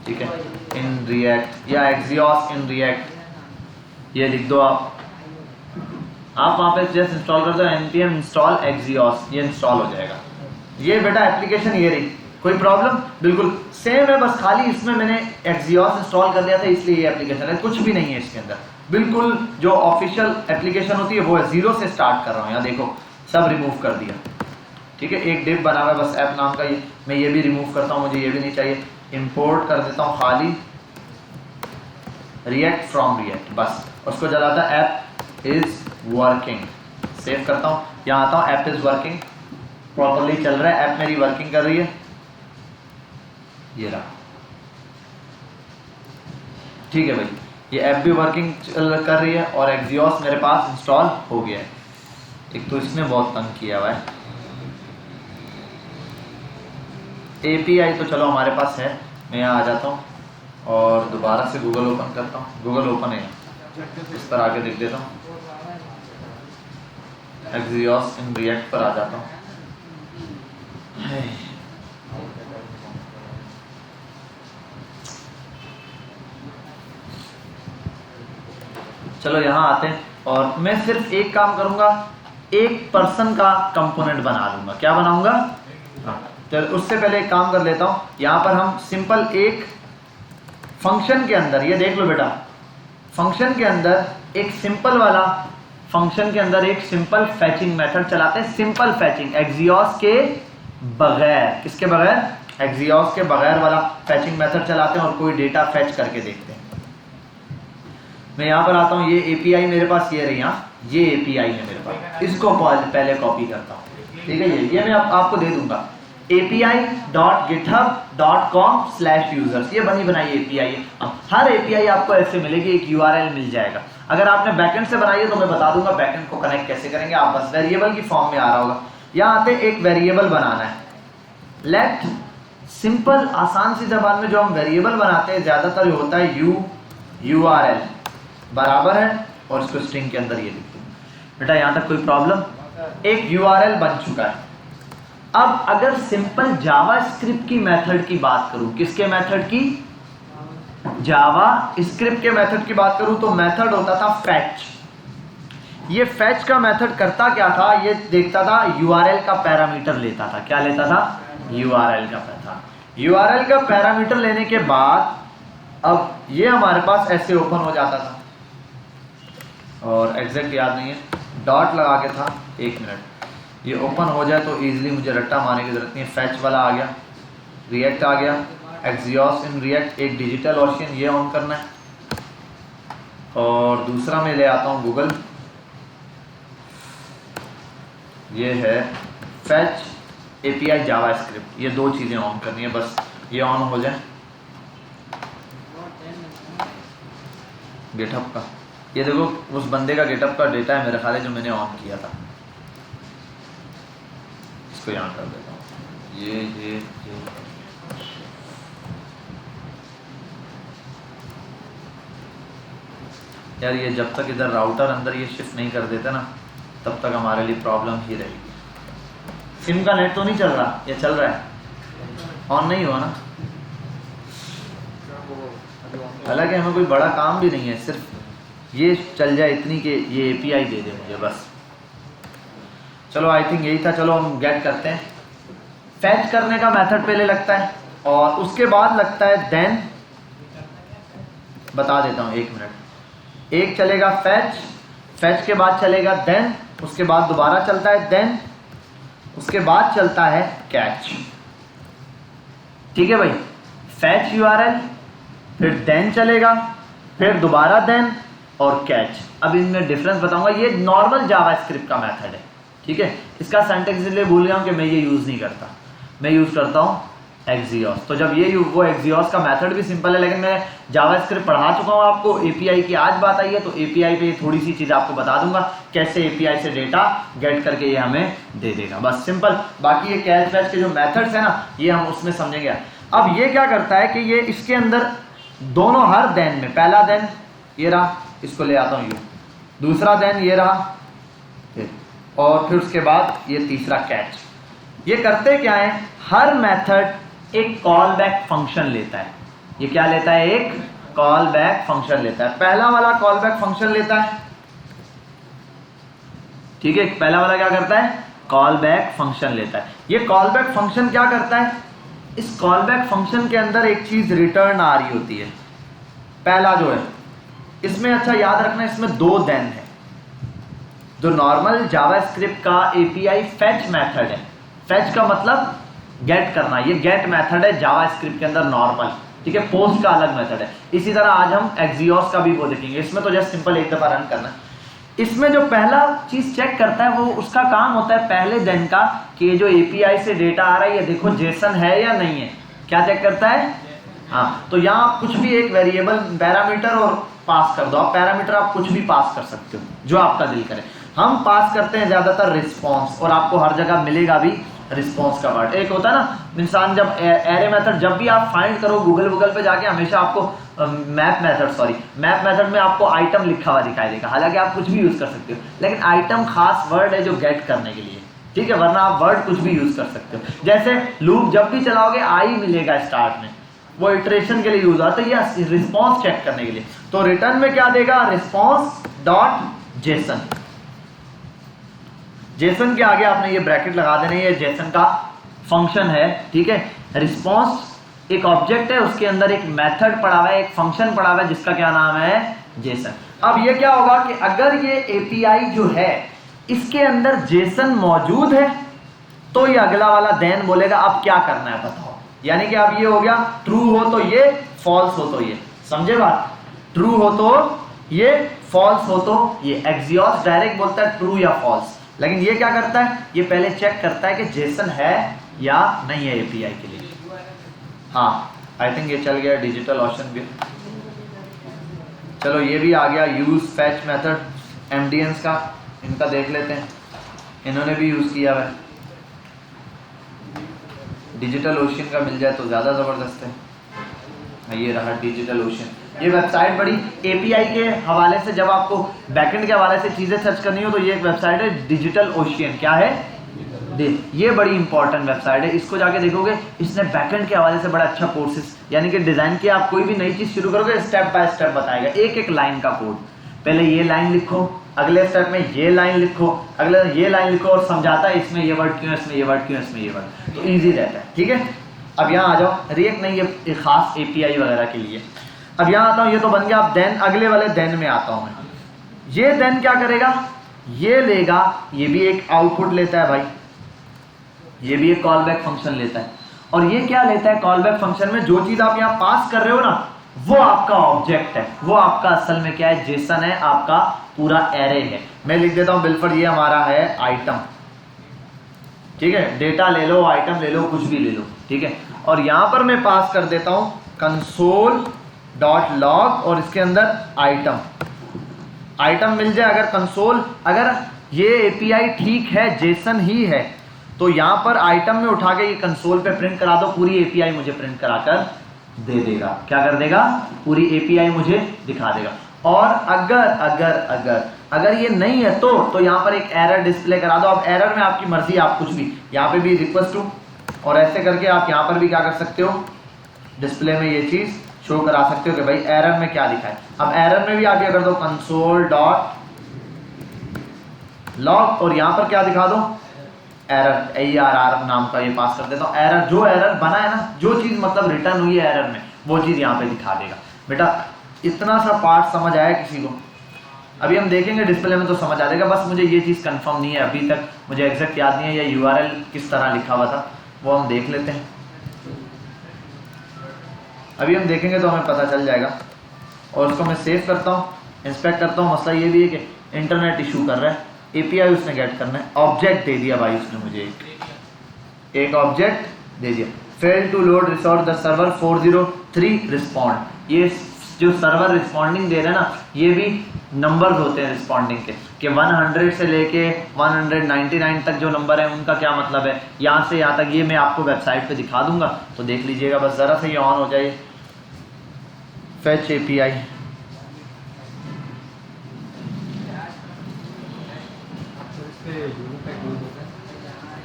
ठीक है, इन रिएक्ट, या एक्सियोस इन रिएक्ट, ये लिख दो आप वहाँ पे जस्ट इंस्टॉल कर दो npm इंस्टॉल एक्सियोस, ये इंस्टॉल हो जाएगा। ये बेटा एप्लीकेशन ये रही, कोई प्रॉब्लम, बिल्कुल सेम है, बस खाली इसमें मैंने एक्सियोस इंस्टॉल कर लिया था इसलिए ये एप्लीकेशन है, कुछ भी नहीं है इसके अंदर। बिल्कुल जो ऑफिशियल एप्लीकेशन होती है वो है, जीरो से स्टार्ट कर रहा हूँ। यहाँ देखो सब रिमूव कर दिया, ठीक है, एक डिव बना हुआ है बस ऐप नाम का, ये मैं ये भी रिमूव करता हूँ, मुझे ये भी नहीं चाहिए, इंपोर्ट कर देता हूँ खाली रिएक्ट फ्रॉम रिएक्ट, बस उसको जलाता ऐप इज वर्किंग, सेव करता हूँ, यहाँ आता हूँ, ऐप इज वर्किंग, प्रॉपरली चल रहा है, ऐप मेरी वर्किंग कर रही है, ये रहा, ठीक है भाई, ये ऐप भी वर्किंग कर रही है और एक्सियोस मेरे पास इंस्टॉल हो गया है। एक तो इसने बहुत तंग किया हुआ है, API तो चलो हमारे पास है, मैं यहाँ आ जाता हूँ और दोबारा से गूगल ओपन करता हूँ, गूगल ओपन है, इस पर आके देख देता हूँ, एक्सियोस इन रिएक्ट पर आ जाता हूँ। चलो यहाँ आते हैं और मैं सिर्फ एक काम करूंगा, एक पर्सन का कंपोनेंट बना दूंगा। क्या बनाऊंगा, हाँ, चलो उससे पहले एक काम कर लेता हूँ, यहाँ पर हम सिंपल एक फंक्शन के अंदर, ये देख लो बेटा, फंक्शन के अंदर एक सिंपल वाला, फंक्शन के अंदर एक सिंपल फैचिंग मेथड चलाते हैं, सिंपल फैचिंग, एक्सियोस के बगैर, किसके बगैर, एक्सियोस के बगैर वाला फैचिंग मेथड चलाते हैं और कोई डेटा फैच करके देखते हैं। मैं यहाँ पर आता हूँ, ये API मेरे पास ये रही, यहाँ ये API है मेरे पास, इसको पहले कॉपी करता हूँ, ठीक है, ये मैं आपको दे दूंगा, api.github.com/users, ये बनी बनाई API है। हर API आपको ऐसे मिलेगी, एक URL मिल जाएगा। अगर आपने बैकएंड से बनाई है तो मैं बता दूंगा बैकएंड को कनेक्ट कैसे करेंगे, आप बस वेरिएबल की फॉर्म में आ रहा होगा। यहाँ आते एक वेरिएबल बनाना है, लेट सिंपल, आसान सी जबान में जो हम वेरिएबल बनाते हैं ज्यादातर होता है URL बराबर है और इसको स्ट्रिंग के अंदर ये लिख दूँ। बेटा यहाँ तक कोई प्रॉब्लम, एक URL बन चुका है। अब अगर सिंपल जावा स्क्रिप्ट की मेथड की बात करूं, किसके मेथड की, जावा स्क्रिप्ट के मेथड की बात करूं, तो मेथड होता था फैच। ये फैच का मेथड करता क्या था, ये देखता था URL का पैरामीटर लेता था। क्या लेता था, URL का था। URL का पैरामीटर लेने के बाद अब ये हमारे पास ऐसे ओपन हो जाता था, और एग्जैक्ट याद नहीं है, डॉट लगा के था, एक मिनट, ये ओपन हो जाए तो इजीली मुझे रट्टा मारने की जरूरत नहीं है। फैच वाला आ गया, रिएक्ट आ गया, एक्सियोस इन रिएक्ट, एक डिजिटल ओशियन ये ऑन करना है, और दूसरा मैं ले आता हूँ गूगल, ये है फैच एपीआई जावास्क्रिप्ट, ये दो चीज़ें ऑन करनी है, बस ये ऑन हो जाए। गेटअप का ये देखो, उस बंदे का गेटअप का डेटा है मेरे ख्याल है जो मैंने ऑन किया था। इसको यहाँ कर देता हूँ, ये यार ये जब तक इधर राउटर अंदर ये शिफ्ट नहीं कर देता ना, तब तक हमारे लिए प्रॉब्लम ही रहेगी। सिम का नेट तो नहीं चल रहा, ये चल रहा है, ऑन नहीं हुआ ना। हालांकि हमें कोई बड़ा काम भी नहीं है, सिर्फ ये चल जाए इतनी कि ये एपीआई दे दे मुझे बस। चलो आई थिंक यही था, चलो हम गेट करते हैं। फैच करने का मेथड पहले लगता है और उसके बाद लगता है देन, बता देता हूँ 1 मिनट। एक चलेगा फैच, फैच के बाद चलेगा देन, उसके बाद दोबारा चलता है देन, उसके बाद चलता है कैच। ठीक है भाई, फैच यूआरएल, फिर देन चलेगा, फिर दोबारा देन और कैच। अब इनमें डिफरेंस बताऊंगा। ये नॉर्मल जावास्क्रिप्ट का मेथड है, ठीक है। इसका सिंटैक्स इसलिए भूल गया हूं कि मैं ये यूज़ नहीं करता, मैं यूज़ करता हूँ एक्सियोस। तो जब ये वो एक्सियोस का मेथड भी सिंपल है, लेकिन मैं जावास्क्रिप्ट पढ़ा चुका हूँ आपको। एपीआई की आज बात आई है तो एपीआई पे थोड़ी सी चीज़ आपको बता दूंगा, कैसे एपीआई से डेटा गेट करके ये हमें दे देगा, बस सिंपल। बाकी ये कैच वैच के जो मेथड्स है ना, ये हम उसमें समझेंगे। अब ये क्या करता है कि ये इसके अंदर दोनों हर देन में, पहला देन ये रहा, इसको ले आता हूँ यू, दूसरा देन ये रहा, और फिर उसके बाद ये तीसरा कैच। ये करते क्या है, हर मेथड एक कॉल बैक फंक्शन लेता है। ये क्या लेता है, एक कॉल बैक फंक्शन लेता है। पहला वाला कॉल बैक फंक्शन लेता है, ठीक है। पहला वाला क्या करता है, कॉल बैक फंक्शन लेता है। ये कॉल बैक फंक्शन क्या करता है, इस कॉल बैक फंक्शन के अंदर एक चीज रिटर्न आ रही होती है। पहला जो है इसमें, अच्छा याद रखना, इसमें 2 देन है। जो नॉर्मल जावास्क्रिप्ट का एपीआई फैच मेथड है, फैच का मतलब गेट करना, ये गेट मेथड है जावास्क्रिप्ट के अंदर नॉर्मल, ठीक है। पोस्ट का अलग मेथड है। इसी तरह आज हम एक्सियोस का भी वो देखेंगे। इसमें तो जस्ट सिंपल एक दफा रन करना। इसमें जो पहला चीज चेक करता है, वो उसका काम होता है पहले दिन का, कि जो एपीआई से डेटा आ रहा है ये देखो जेसन है या नहीं है। क्या चेक करता है, हाँ। तो यहाँ आप कुछ भी एक वेरिएबल पैरामीटर और पास कर दो। आप पैरामीटर आप कुछ भी पास कर सकते हो जो आपका दिल करे। हम पास करते हैं ज्यादातर रिस्पॉन्स, और आपको हर जगह मिलेगा भी रिस्पॉन्स का वर्ड। एक होता है ना, इंसान जब एरे मेथड, जब भी आप फाइंड करो गूगल पे जाके, हमेशा आपको मैप मेथड में आपको आइटम लिखा हुआ दिखाई देगा। हालांकि आप कुछ भी यूज कर सकते हो, लेकिन आइटम खास वर्ड है जो गेट करने के लिए, ठीक है। वरना आप वर्ड कुछ भी यूज कर सकते हो। जैसे लूप जब भी चलाओगे आई मिलेगा स्टार्ट में, वो इटरेशन के लिए यूज होता है, या रिस्पॉन्स चेक करने के लिए। तो रिटर्न में क्या देगा, रिस्पॉन्स डॉट जेसन। जेसन के आगे आपने ये ब्रैकेट लगा देने, ये जेसन का फंक्शन है, ठीक है। रिस्पॉन्स एक ऑब्जेक्ट है, उसके अंदर एक मेथड पड़ा हुआ है, एक फंक्शन पड़ा हुआ है जिसका क्या नाम है, जेसन। अब ये क्या होगा कि अगर ये एपीआई जो है इसके अंदर जेसन मौजूद है तो ये अगला वाला देन बोलेगा अब क्या करना है बताओ। यानी कि अब ये हो गया, ट्रू हो तो ये, फॉल्स हो तो ये, समझे बात। ट्रू हो तो ये, फॉल्स हो तो ये। एक्सियोस डायरेक्ट बोलता है ट्रू या फॉल्स, लेकिन ये क्या करता है, ये पहले चेक करता है कि जेसन है या नहीं है एपीआई के लिए। हाँ आई थिंक ये चल गया डिजिटल ओशन भी। चलो ये भी आ गया, यूज फैच मेथड एमडीएंस का, इनका देख लेते हैं। इन्होंने भी यूज किया है, डिजिटल ओशन का मिल जाए तो ज़्यादा ज़बरदस्त है। ये रहा डिजिटल ओशन। ये वेबसाइट बड़ी एपीआई के हवाले से, जब आपको बैकएंड के हवाले से चीज़ें सर्च करनी हो तो ये एक वेबसाइट है डिजिटल ओशियन। क्या है, ये बड़ी इंपॉर्टेंट वेबसाइट है। इसको जाके देखोगे, इसने बैकएंड के हवाले से बड़ा अच्छा कोर्सेज यानी कि डिज़ाइन किया। आप कोई भी नई चीज़ शुरू करोगे स्टेप बाय स्टेप बताएगा, एक एक लाइन का कोड। पहले ये लाइन लिखो, अगले स्टेप में ये लाइन लिखो, अगले ये लाइन लिखो, और समझाता है इसमें ये वर्ड क्यों, इसमें ये वर्ड क्यों, इसमें ये वर्ड, तो ईजी रहता है, ठीक है। अब यहाँ आ जाओ, रिएक्ट नहीं, ये खास एपीआई वगैरह के लिए। अब यहाँ आता हूँ, ये तो बन गया। अब देन, अगले वाले देन में आता हूँ मैं। ये देन क्या करेगा, ये लेगा, ये भी एक आउटपुट लेता है भाई, ये भी एक कॉल बैक फंक्शन लेता है। और ये क्या लेता है, कॉल बैक फंक्शन में जो चीज़ आप यहाँ पास कर रहे हो ना, वो आपका ऑब्जेक्ट है, वो आपका असल में क्या है, जेसन है, आपका पूरा एरे है। मैं लिख देता हूँ बिलफर, ये हमारा है आइटम, ठीक है, डेटा ले लो, आइटम ले लो, कुछ भी ले लो, ठीक है। और यहाँ पर मैं पास कर देता हूँ कंसोल डॉट लॉग और इसके अंदर आइटम मिल जाए। अगर कंसोल, अगर ये एपीआई ठीक है, जेसन ही है, तो यहाँ पर आइटम में उठा के ये कंसोल पे प्रिंट करा दो, पूरी एपीआई मुझे प्रिंट कराकर दे देगा। क्या कर देगा? पूरी एपीआई मुझे दिखा देगा। और अगर अगर अगर अगर ये नहीं है तो यहाँ पर एक एरर डिस्प्ले करा दो। अब एरर में आपकी मर्जी, आप कुछ भी, यहाँ पे भी रिक्वेस्ट टू, और ऐसे करके आप यहाँ पर भी क्या कर सकते हो, डिस्प्ले में ये चीज़ शो करा सकते हो कि भाई एरर में क्या लिखा है। अब एरर में भी आप ये कर दो कंसोल डॉट लॉग और यहाँ पर क्या दिखा दो, एरर, ARR नाम का ये पास कर देता हूँ। एरर, जो एरर बना है ना, जो चीज़ मतलब रिटर्न हुई है एरर में, वो चीज़ यहाँ पे दिखा देगा। बेटा इतना सा पार्ट समझ आया किसी को? अभी हम देखेंगे डिस्प्ले में तो समझ आ जाएगा, बस मुझे ये चीज़ कंफर्म नहीं है अभी तक, मुझे एग्जैक्ट याद नहीं है या URL किस तरह लिखा हुआ था, वो हम देख लेते हैं। अभी हम देखेंगे तो हमें पता चल जाएगा। और उसको मैं सेव करता हूँ, इंस्पेक्ट करता हूँ। मसला ये भी है कि इंटरनेट इशू कर रहा है, एपीआई उसने गेट करना है। ऑब्जेक्ट दे दिया भाई उसने मुझे, एक ऑब्जेक्ट दे दिया, fail to load resource the server 403 respond. ये जो सर्वर रिस्पॉन्डिंग दे रहे हैं ना, ये भी नंबर्स होते हैं रिस्पॉन्डिंग के, कि 100 से लेके 199 तक जो नंबर है उनका क्या मतलब है, यहाँ से यहाँ तक। ये मैं आपको वेबसाइट पे दिखा दूंगा, तो देख लीजिएगा। बस ज़रा से ये ऑन हो जाए, फेच एपीआई।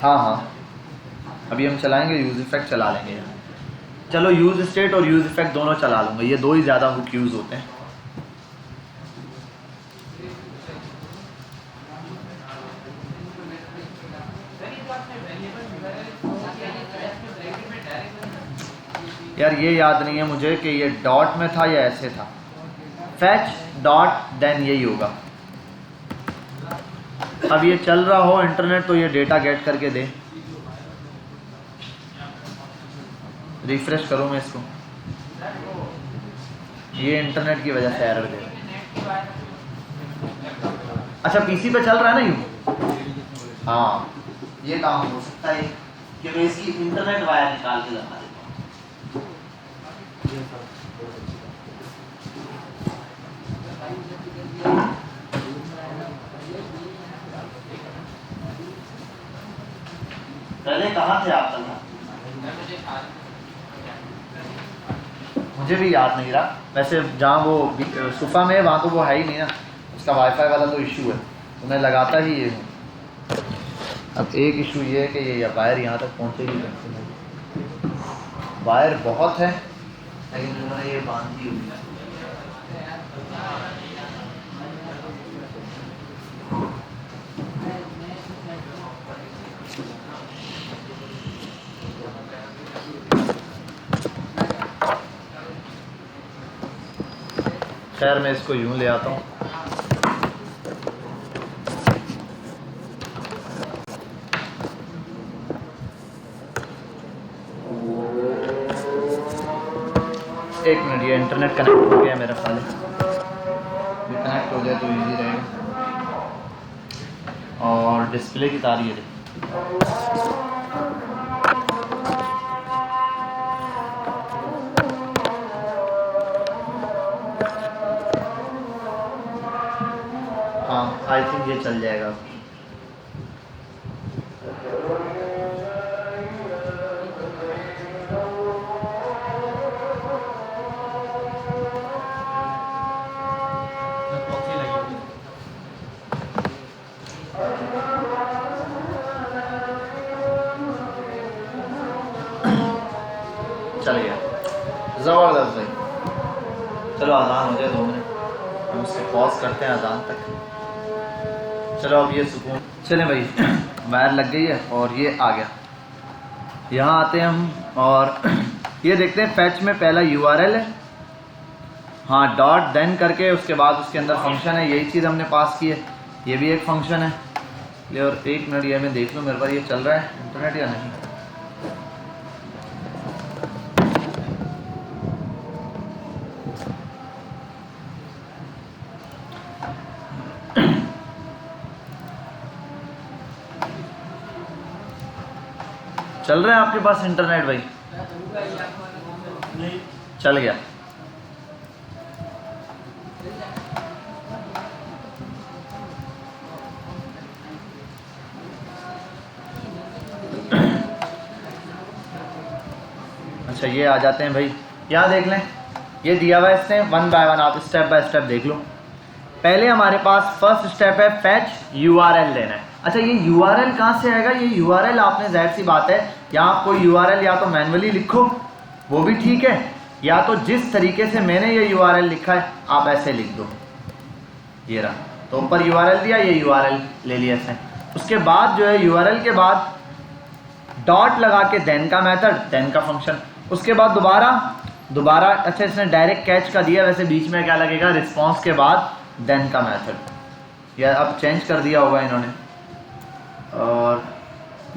हाँ हाँ, अभी हम चलाएंगे, यूज इफेक्ट चला लेंगे यार। चलो यूज स्टेट और यूज इफेक्ट दोनों चला लूँगा, ये दो ही ज़्यादा हुक यूज़ होते हैं। यार ये याद नहीं है मुझे कि ये डॉट में था या ऐसे था, फैच डॉट देन यही होगा। अब ये चल रहा हो इंटरनेट तो ये डेटा गेट करके दे। रिफ्रेश करूँ मैं इसको, ये इंटरनेट की वजह से एरर दे। अच्छा पीसी पे चल रहा है ना यूँ? हाँ, ये काम हो सकता है कि मैं इसकी इंटरनेट वायर निकाल के लगा देता हूँ। पहले कहाँ थे आप कल? मुझे भी याद नहीं रहा वैसे, जहाँ वो सुफा में है वहाँ तो वो है ही नहीं ना, उसका वाईफाई वाला तो इशू है, तो मैं लगाता ही ये हूँ। अब एक इशू ये है कि ये वायर यहाँ तक पहुँचेगी कैसे नहीं, वायर बहुत है लेकिन उन्होंने ये बांधी हुई है। खैर मैं इसको यूं ले आता हूँ। एक मिनट, ये इंटरनेट कनेक्ट हो गया मेरा ख्याल है, ये कनेक्ट हो जाए तो इजी रहेगा। और डिस्प्ले की तार ये हाँ, आई थिंक ये चल जाएगा। चलिए ज़बरदस्त भाई, चलो अजान हो जाए 2 मिनट, हम उसको पॉज करते हैं अजान तक। चलो अब ये सुकून, चलें भाई वायर लग गई है और ये आ गया। यहाँ आते हैं हम और ये देखते हैं फैच में पहला URL है, हाँ डॉट देन करके, उसके बाद उसके अंदर फंक्शन है, यही चीज़ हमने पास की है, ये भी एक फंक्शन है। ले और एक मिनट ये मैं देख लूँ मेरे पास ये चल रहा है इंटरनेट या नहीं। चल रहा है आपके पास इंटरनेट भाई? चल गया। अच्छा ये आ जाते हैं भाई, यहाँ देख लें, ये दिया हुआ है इसने, वन बाय वन आप स्टेप बाय स्टेप देख लो। पहले हमारे पास फर्स्ट स्टेप है फैच URL लेना है। अच्छा ये URL कहाँ से आएगा? ये URL आपने जाहिर सी बात है, या आप कोई URL या तो मैनुअली लिखो वो भी ठीक है, या तो जिस तरीके से मैंने ये URL लिखा है आप ऐसे लिख दो, ये रहा, तो ऊपर URL दिया, ये URL ले लिया इसने। उसके बाद जो है URL के बाद डॉट लगा के देन का मेथड, देन का फंक्शन, उसके बाद दोबारा अच्छा इसने डायरेक्ट कैच का दिया, वैसे बीच में क्या लगेगा, रिस्पॉन्स के बाद देन का मेथड, या अब चेंज कर दिया होगा इन्होंने। और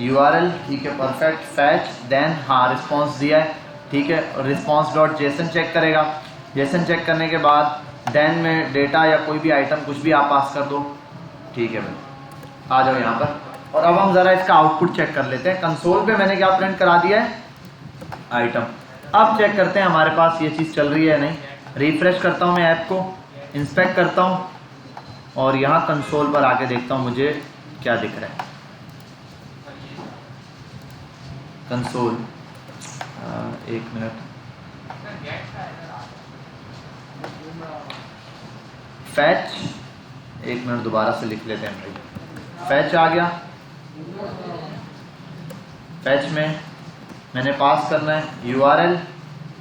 URL ठीक है, परफेक्ट, फैच देन, हाँ रिस्पॉन्स दिया है ठीक है, और रिस्पॉन्स डॉट जेसन चेक करेगा, जेसन चेक करने के बाद देन में डेटा या कोई भी आइटम कुछ भी आप पास कर दो, ठीक है भाई। आ जाओ यहाँ पर, और अब हम ज़रा इसका आउटपुट चेक कर लेते हैं। कंसोल पे मैंने क्या प्रिंट करा दिया है, आइटम। अब चेक करते हैं हमारे पास ये चीज़ चल रही है नहीं। रिफ्रेश करता हूँ मैं ऐप को, इंस्पेक्ट करता हूँ, और यहाँ कंसोल पर आके देखता हूँ मुझे क्या दिख रहा है। कंसोल, एक मिनट, फैच, एक मिनट दोबारा से लिख लेते हैं भाई। फैच आ गया, फैच में मैंने पास करना है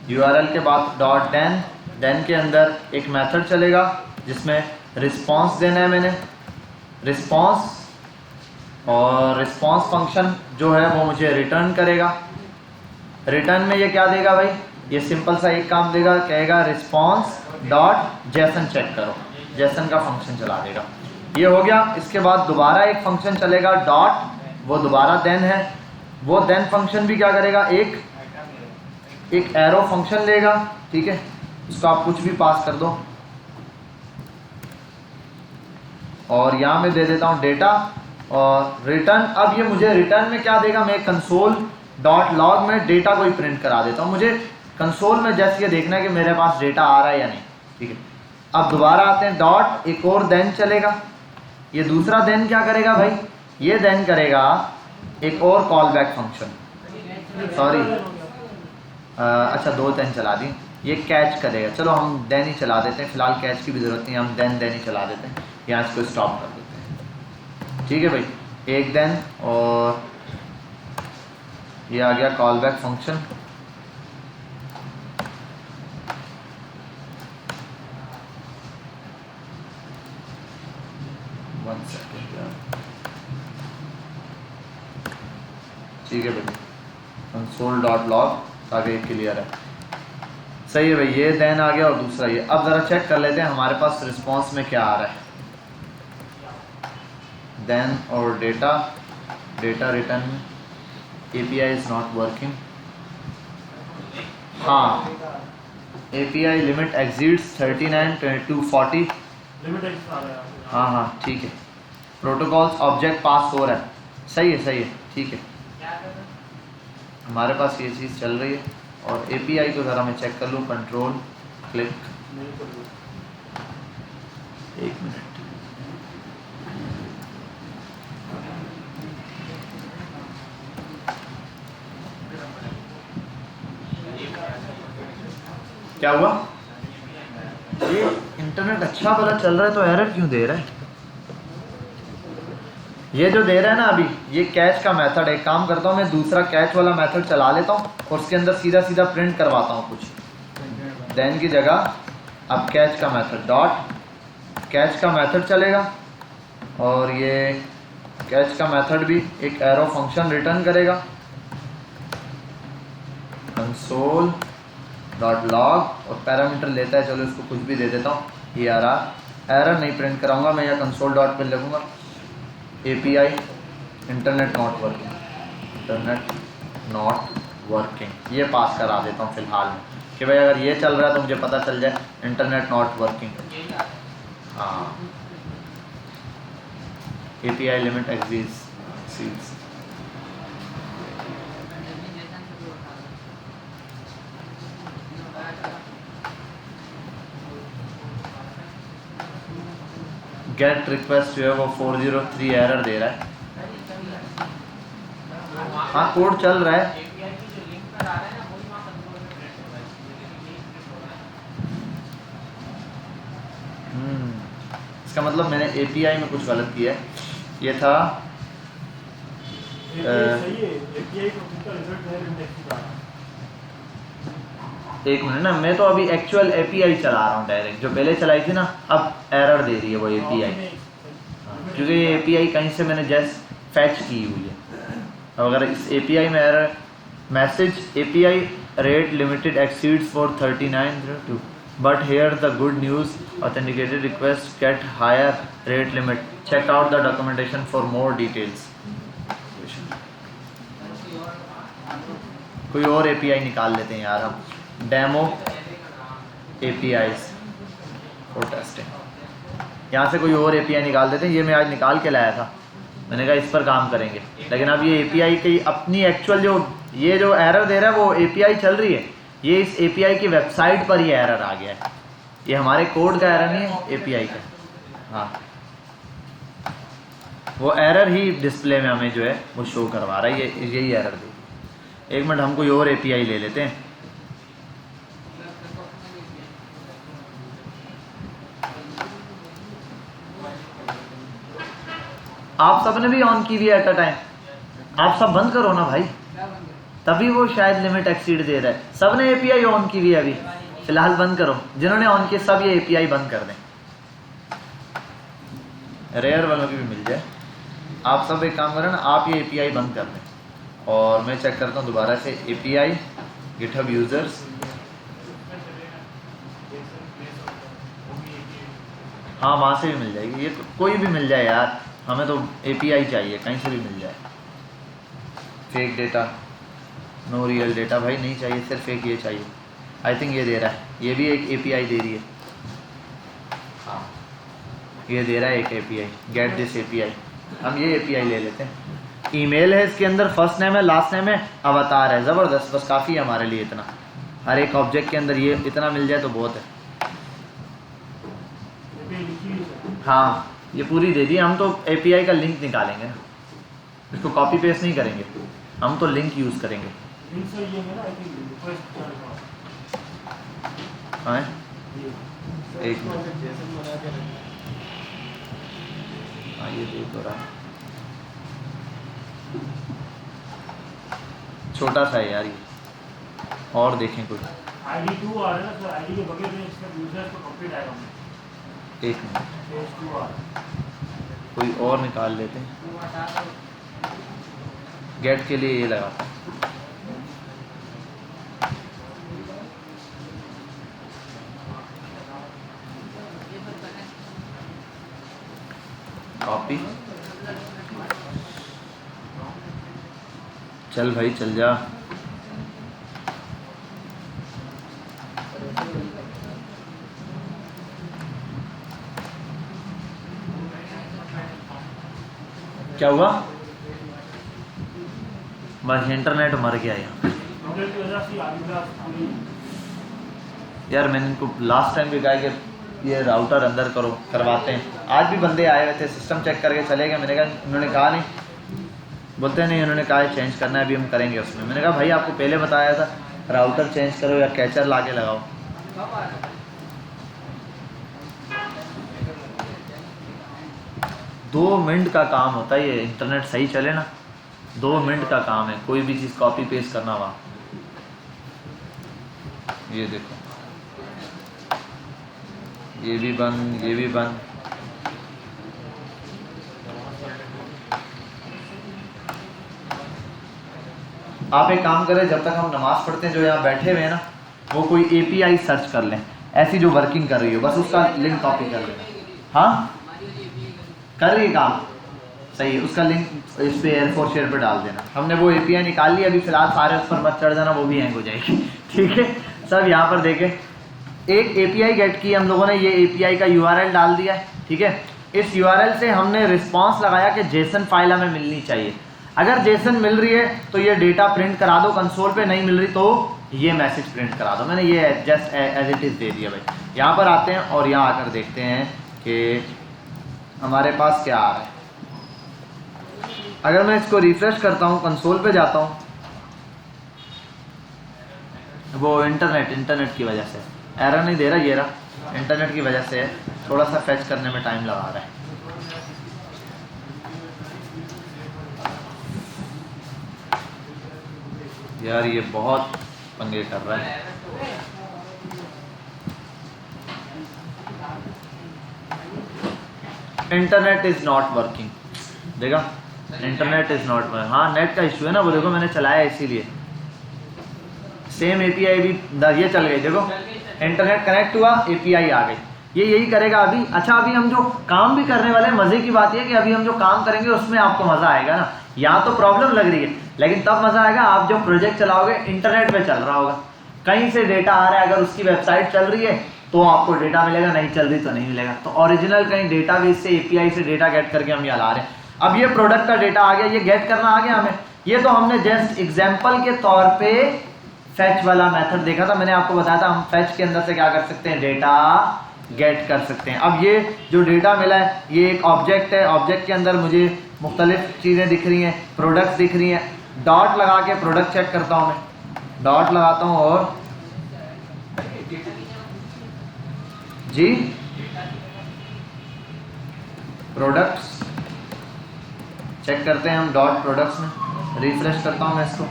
URL के बाद डॉट देन के अंदर एक मेथड चलेगा जिसमें रिस्पॉन्स देना है मैंने, रिस्पॉन्स, और रिस्पॉन्स फंक्शन जो है वो मुझे रिटर्न करेगा। रिटर्न में ये क्या देगा भाई, ये सिंपल सा एक काम देगा, कहेगा रिस्पॉन्स डॉट जेसन चेक करो, जेसन का फंक्शन चला देगा। ये हो गया। इसके बाद दोबारा एक फंक्शन चलेगा डॉट, वो दोबारा देन है, वो देन फंक्शन भी क्या करेगा, एक एरो फंक्शन लेगा, ठीक है, उसको आप कुछ भी पास कर दो, और यहाँ मैं दे देता हूँ डेटा और रिटर्न। अब ये मुझे रिटर्न में क्या देगा, मैं कंसोल डॉट लॉग में डेटा को ही प्रिंट करा देता हूँ। मुझे कंसोल में जैसे ये देखना है कि मेरे पास डेटा आ रहा है या नहीं, ठीक है। अब दोबारा आते हैं डॉट, एक और देन चलेगा। ये दूसरा देन क्या करेगा भाई, ये देन करेगा एक और कॉल बैक फंक्शन, सॉरी अच्छा दो देन चला दी, ये कैच करेगा। चलो हम देन ही चला देते हैं, फिलहाल कैच की भी ज़रूरत नहीं, हम देन ही चला देते हैं, यहाँ इसको स्टॉप कर देते हैं, ठीक है भाई। एक देन, और ये आ गया कॉल बैक फंक्शन, ठीक है भाई, कंसोल डॉट लॉग, ताकि क्लियर है, सही है भाई। ये देन आ गया और दूसरा ये। अब ज़रा चेक कर लेते हैं हमारे पास रिस्पॉन्स में क्या आ रहा है। देन और data return, API is not working, हाँ API लिमिट एक्सीड्स 39 22 40, हाँ ठीक है। प्रोटोकॉल्स ऑब्जेक्ट पास हो रहा है, सही है ठीक है, हमारे पास ये चीज़ चल रही है। और API को ज़रा मैं चेक कर लूँ, कंट्रोल क्लिक, एक मिनट, क्या हुआ, ये इंटरनेट अच्छा भला चल रहा है तो एरर क्यों दे रहा है। ये जो दे रहा है ना अभी, ये कैच का मेथड है। एक काम करता हूँ मैं, दूसरा कैच वाला मेथड चला लेता हूँ और उसके अंदर सीधा प्रिंट करवाता हूँ कुछ, देन की जगह अब कैच का मेथड, डॉट कैच का मेथड चलेगा, और ये कैच का मेथड भी एक एरो फंक्शन रिटर्न करेगा, कंसोल डॉट लॉग, और पैरामीटर लेता है, चलो इसको कुछ भी दे देता हूँ, ये आ रहा, एरर नहीं प्रिंट कराऊंगा मैं, या कंसोल डॉट पे लिखूँगा API इंटरनेट नॉट वर्किंग, ये पास करा देता हूँ फिलहाल में, कि भाई अगर ये चल रहा है तो मुझे पता चल जाए इंटरनेट नॉट वर्किंग, हाँ API limit exceeds, gate request जो है वो 403 एरर दे रहा है। हाँ कोड चल रहा है। इसका मतलब मैंने API में कुछ गलत किया है। ये था एक मिनट ना, मैं तो अभी एक्चुअल API चला रहा हूँ डायरेक्ट, जो पहले चलाई थी ना अब एरर दे रही है वो API, क्योंकि ये API कहीं से मैंने जस्ट फैच की हुई है। अब अगर इस API में error message API rate limited exceeds for 3902, but here the good news, authenticated requests get higher rate limit, check out the documentation for more details। कोई और API निकाल लेते हैं यार हम, डेमो APIs फॉर टेस्टिंग। यहाँ से कोई और API निकाल देते हैं। ये मैं आज निकाल के लाया था, मैंने कहा इस पर काम करेंगे, लेकिन अब ये API की अपनी एक्चुअल जो ये जो एरर दे रहा है वो API चल रही है, ये इस API की वेबसाइट पर ये एरर आ गया है। ये हमारे कोड का एरर नहीं है, API का। हाँ वो एरर ही डिस्प्ले में हमें जो है वो शो करवा रहा है, ये यही एरर दे। एक मिनट हम कोई और API ले लेते हैं। आप सबने भी ऑन की हुई है एट अ टाइम, आप सब बंद करो ना भाई, तभी वो शायद लिमिट एक्सीड दे रहा है। सबने API ऑन की हुई है, अभी फिलहाल बंद करो, जिन्होंने ऑन किया सब ये API बंद कर दें, रेयर वालों की भी मिल जाए। आप सब एक काम करें ना, आप ये API बंद कर दें और मैं चेक करता हूँ दोबारा से API GitHub यूजर्स। हाँ वहाँ से भी मिल जाएगी, ये कोई भी मिल जाए यार, हमें तो API चाहिए, कहीं से भी मिल जाए। Fake data, no real data भाई नहीं चाहिए, सिर्फ एक ये चाहिए। आई थिंक ये दे रहा है, ये भी एक API दे रही है। हाँ ये दे रहा है एक API, गेट दिस API। हम ये API ले लेते हैं। ईमेल है इसके अंदर, फर्स्ट नेम है, लास्ट नेम है, अवतार है, ज़बरदस्त, बस काफ़ी है हमारे लिए इतना। हर एक ऑब्जेक्ट के अंदर ये इतना मिल जाए तो बहुत है। हाँ ये पूरी दे दी। हम तो API का लिंक निकालेंगे ना, इसको कॉपी पेस्ट नहीं करेंगे, हम तो लिंक यूज़ करेंगे। हाँ एक हाँ ये देख तो रहा, छोटा सा है यार ये, और देखें कोई ID2 आ रहा है ना सर, ID के बगल में इसका यूजर को कंप्लीट आएगा। एक मिनट कोई और निकाल लेते हैं। गेट के लिए ये लगा, कॉपी, चल भाई चल जा। क्या हुआ? बस इंटरनेट मर गया यहाँ यार। मैंने इनको लास्ट टाइम भी कहा कि ये राउटर अंदर करो, करवाते हैं। आज भी बंदे आए हुए थे, सिस्टम चेक करके चले गए। मैंने कहा, उन्होंने कहा नहीं, बोलते नहीं, उन्होंने कहा चेंज करना है, अभी हम करेंगे उसमें। मैंने कहा भाई आपको पहले बताया था राउटर चेंज करो या कैचर ला के लगाओ। दो मिनट का काम होता है ये, इंटरनेट सही चले ना, 2 मिनट का काम है कोई भी चीज़ कॉपी पेस्ट करना। वहाँ ये देखो, ये भी बंद, ये भी बंद। आप एक काम करें, जब तक हम नमाज पढ़ते हैं, जो यहाँ बैठे हुए हैं ना, वो कोई API सर्च कर लें ऐसी जो वर्किंग कर रही हो, बस उसका लिंक कॉपी कर लें। हाँ कर रही है काम सही है, उसका लिंक इस पे एयर4 शेयर पे डाल देना। हमने वो API निकाल ली, अभी फिलहाल सारे उस पर मत चढ़ जाना, वो भी हैंग हो जाएगी। ठीक है सब यहाँ पर देखें, एक API गेट की हम लोगों ने, ये API का URL डाल दिया है। ठीक है, इस URL से हमने रिस्पॉन्स लगाया कि जेसन फाइल हमें मिलनी चाहिए। अगर जेसन मिल रही है तो ये डेटा प्रिंट करा दो कंसोल पे, नहीं मिल रही तो ये मैसेज प्रिंट करा दो। मैंने ये जस्ट एज इट इज़ दे दिया भाई। यहाँ पर आते हैं और यहाँ आकर देखते हैं कि हमारे पास क्या आ रहा है। अगर मैं इसको रिफ्रेश करता हूँ, कंसोल पे जाता हूँ, वो इंटरनेट की वजह से एरर नहीं दे रहा, ये रहा इंटरनेट की वजह से थोड़ा सा फैच करने में टाइम लगा रहा है। यार ये बहुत पंगे कर रहा है। इंटरनेट इज नॉट वर्किंग, देखा इंटरनेट इज नॉट वर्किंग। हाँ नेट का इशू है ना, वो देखो मैंने चलाया इसीलिए। सेम एपीआई भी ये चल गई, देखो इंटरनेट कनेक्ट हुआ, एपीआई आ गई। ये यही करेगा अभी। अच्छा अभी हम जो काम भी करने वाले, मजे की बात है कि अभी हम जो काम करेंगे उसमें आपको मजा आएगा ना। यहाँ तो प्रॉब्लम लग रही है, लेकिन तब मजा आएगा आप जो प्रोजेक्ट चलाओगे इंटरनेट पे चल रहा होगा, कहीं से डेटा आ रहा है, अगर उसकी वेबसाइट चल रही है तो आपको डेटा मिलेगा, नहीं चल रही तो नहीं मिलेगा। तो ओरिजिनल कहीं डेटाबेस से एपीआई से डेटा गेट करके हम यहाँ ला रहे हैं। अब ये प्रोडक्ट का डेटा आ गया, ये गेट करना आ गया हमें। ये तो हमने जस्ट एग्जाम्पल के तौर पे फैच वाला मेथड देखा था, मैंने आपको बताया था हम फैच के अंदर से क्या कर सकते हैं, डेटा गेट कर सकते हैं। अब ये जो डेटा मिला है ये एक ऑब्जेक्ट है, ऑब्जेक्ट के अंदर मुझे मुख्तलिफ चीज़ें दिख रही हैं, प्रोडक्ट्स दिख रही हैं। डॉट लगा के प्रोडक्ट चेक करता हूँ, मैं डॉट लगाता हूँ और जी प्रोडक्ट्स चेक करते हैं हम डॉट प्रोडक्ट्स में। रिफ्रेश करता हूँ मैं इसको।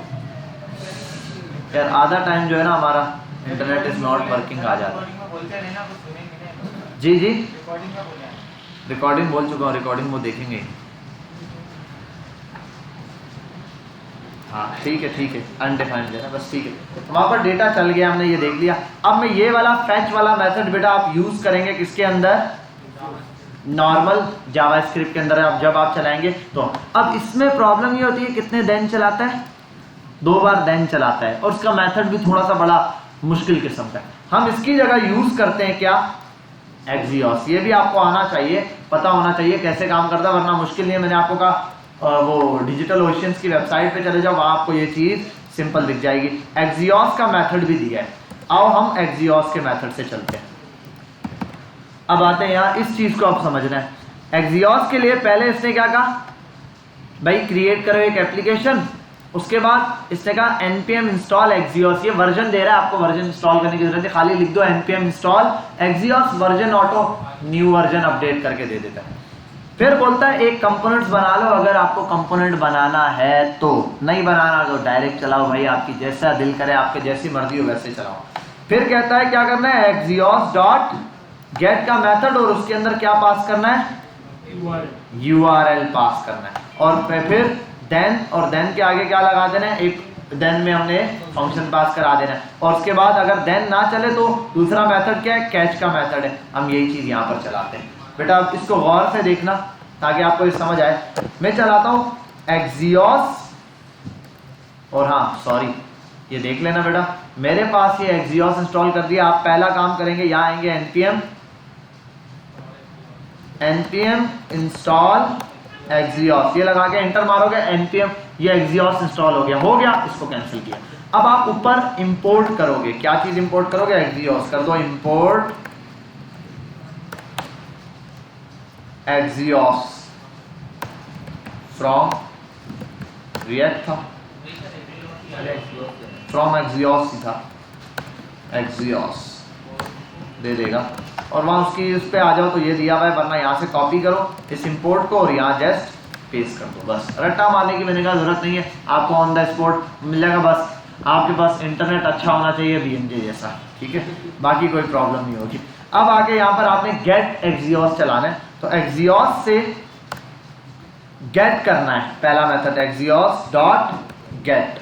यार आधा टाइम जो है ना हमारा इंटरनेट इज नॉट वर्किंग आ जाता है। बोलते रहना, कुछ सुनेंगे। जी जी रिकॉर्डिंग का बोला है। रिकॉर्डिंग बोल चुका हूँ, रिकॉर्डिंग वो देखेंगे। हाँ ठीक है अनडिफाइंड देना बस, ठीक है। वहाँ पर डेटा चल गया, हमने ये देख लिया। अब मैं ये वाला फैच वाला मेथड बेटा आप यूज करेंगे किसके अंदर, नॉर्मल जावास्क्रिप्ट के अंदर आप जब आप चलाएंगे तो। अब इसमें प्रॉब्लम ये होती है कितने दिन चलाता है, 2 बार दिन चलाता है, और उसका मेथड भी थोड़ा सा बड़ा मुश्किल किस्म का है। हम इसकी जगह यूज करते हैं क्या, एक्सियोस। ये भी आपको आना चाहिए, पता होना चाहिए कैसे काम करता है, वरना मुश्किल नहीं है। मैंने आपको कहा वो डिजिटल ओशियंस की वेबसाइट पे चले जाओ, वहाँ आपको ये चीज़ सिंपल दिख जाएगी। एक्सियोस का मेथड भी दिया है। आओ हम एक्सियोस के मेथड से चलते हैं। अब आते हैं यहाँ, इस चीज़ को आप समझना है। एक्सियोस के लिए पहले इसने क्या कहा, भाई क्रिएट करो एक एप्लीकेशन। उसके बाद इसने कहा npm इंस्टॉल एक्सियोस। ये वर्जन दे रहा है, आपको वर्जन इंस्टॉल करने की जरूरत है, खाली लिख दो npm install Axios version, auto new version update करके दे देता है। फिर बोलता है एक कंपोनेंट्स बना लो, अगर आपको कंपोनेंट बनाना है तो, नहीं बनाना तो डायरेक्ट चलाओ भाई, आपकी जैसा दिल करे, आपके जैसी मर्जी हो वैसे चलाओ। फिर कहता है क्या करना है, एक्सियोस डॉट गेट का मेथड, और उसके अंदर क्या पास करना है, URL पास करना है। और फिर देन, और देन के आगे क्या लगा देना है, एक देन में हमने फंक्शन पास करा देना है। और उसके बाद अगर देन ना चले तो दूसरा मेथड क्या है, कैच का मेथड है। हम यही चीज यहाँ पर चलाते हैं बेटा, आप इसको गौर से देखना ताकि आपको ये समझ आए। मैं चलाता हूँ एक्सियोस, और हाँ सॉरी ये देख लेना बेटा, मेरे पास ये एक्सियोस इंस्टॉल कर दिया। आप पहला काम करेंगे, यहाँ आएंगे npm इंस्टॉल एक्सियोस, ये लगा के एंटर मारोगे, npm ये एक्सियोस इंस्टॉल हो गया, इसको कैंसिल किया। अब आप ऊपर इंपोर्ट करोगे, क्या चीज इंपोर्ट करोगे, एक्सियोस। कर दो इंपोर्ट एक्सियोस फ्रॉम रिएक्ट था, फ्रॉम एक्सियोस ही था, एक्सियोस दे देगा। और वहाँ उसकी उस पर आ जाओ तो ये दिया हुआ है, वरना यहाँ से कॉपी करो इस इंपोर्ट को और यहाँ जस्ट पेस्ट कर दो। बस रट्टा मारने की मैंने कहा जरूरत नहीं है, आपको ऑन द स्पॉट मिल जाएगा। बस आपके पास इंटरनेट अच्छा होना चाहिए BMJ जैसा, ठीक है, बाकी कोई प्रॉब्लम नहीं होगी। अब आगे यहाँ पर आपने गेट एक्सियोस चलाना है, तो एक्सियोस से गेट करना है, पहला मेथड एक्सियोस डॉट गेट।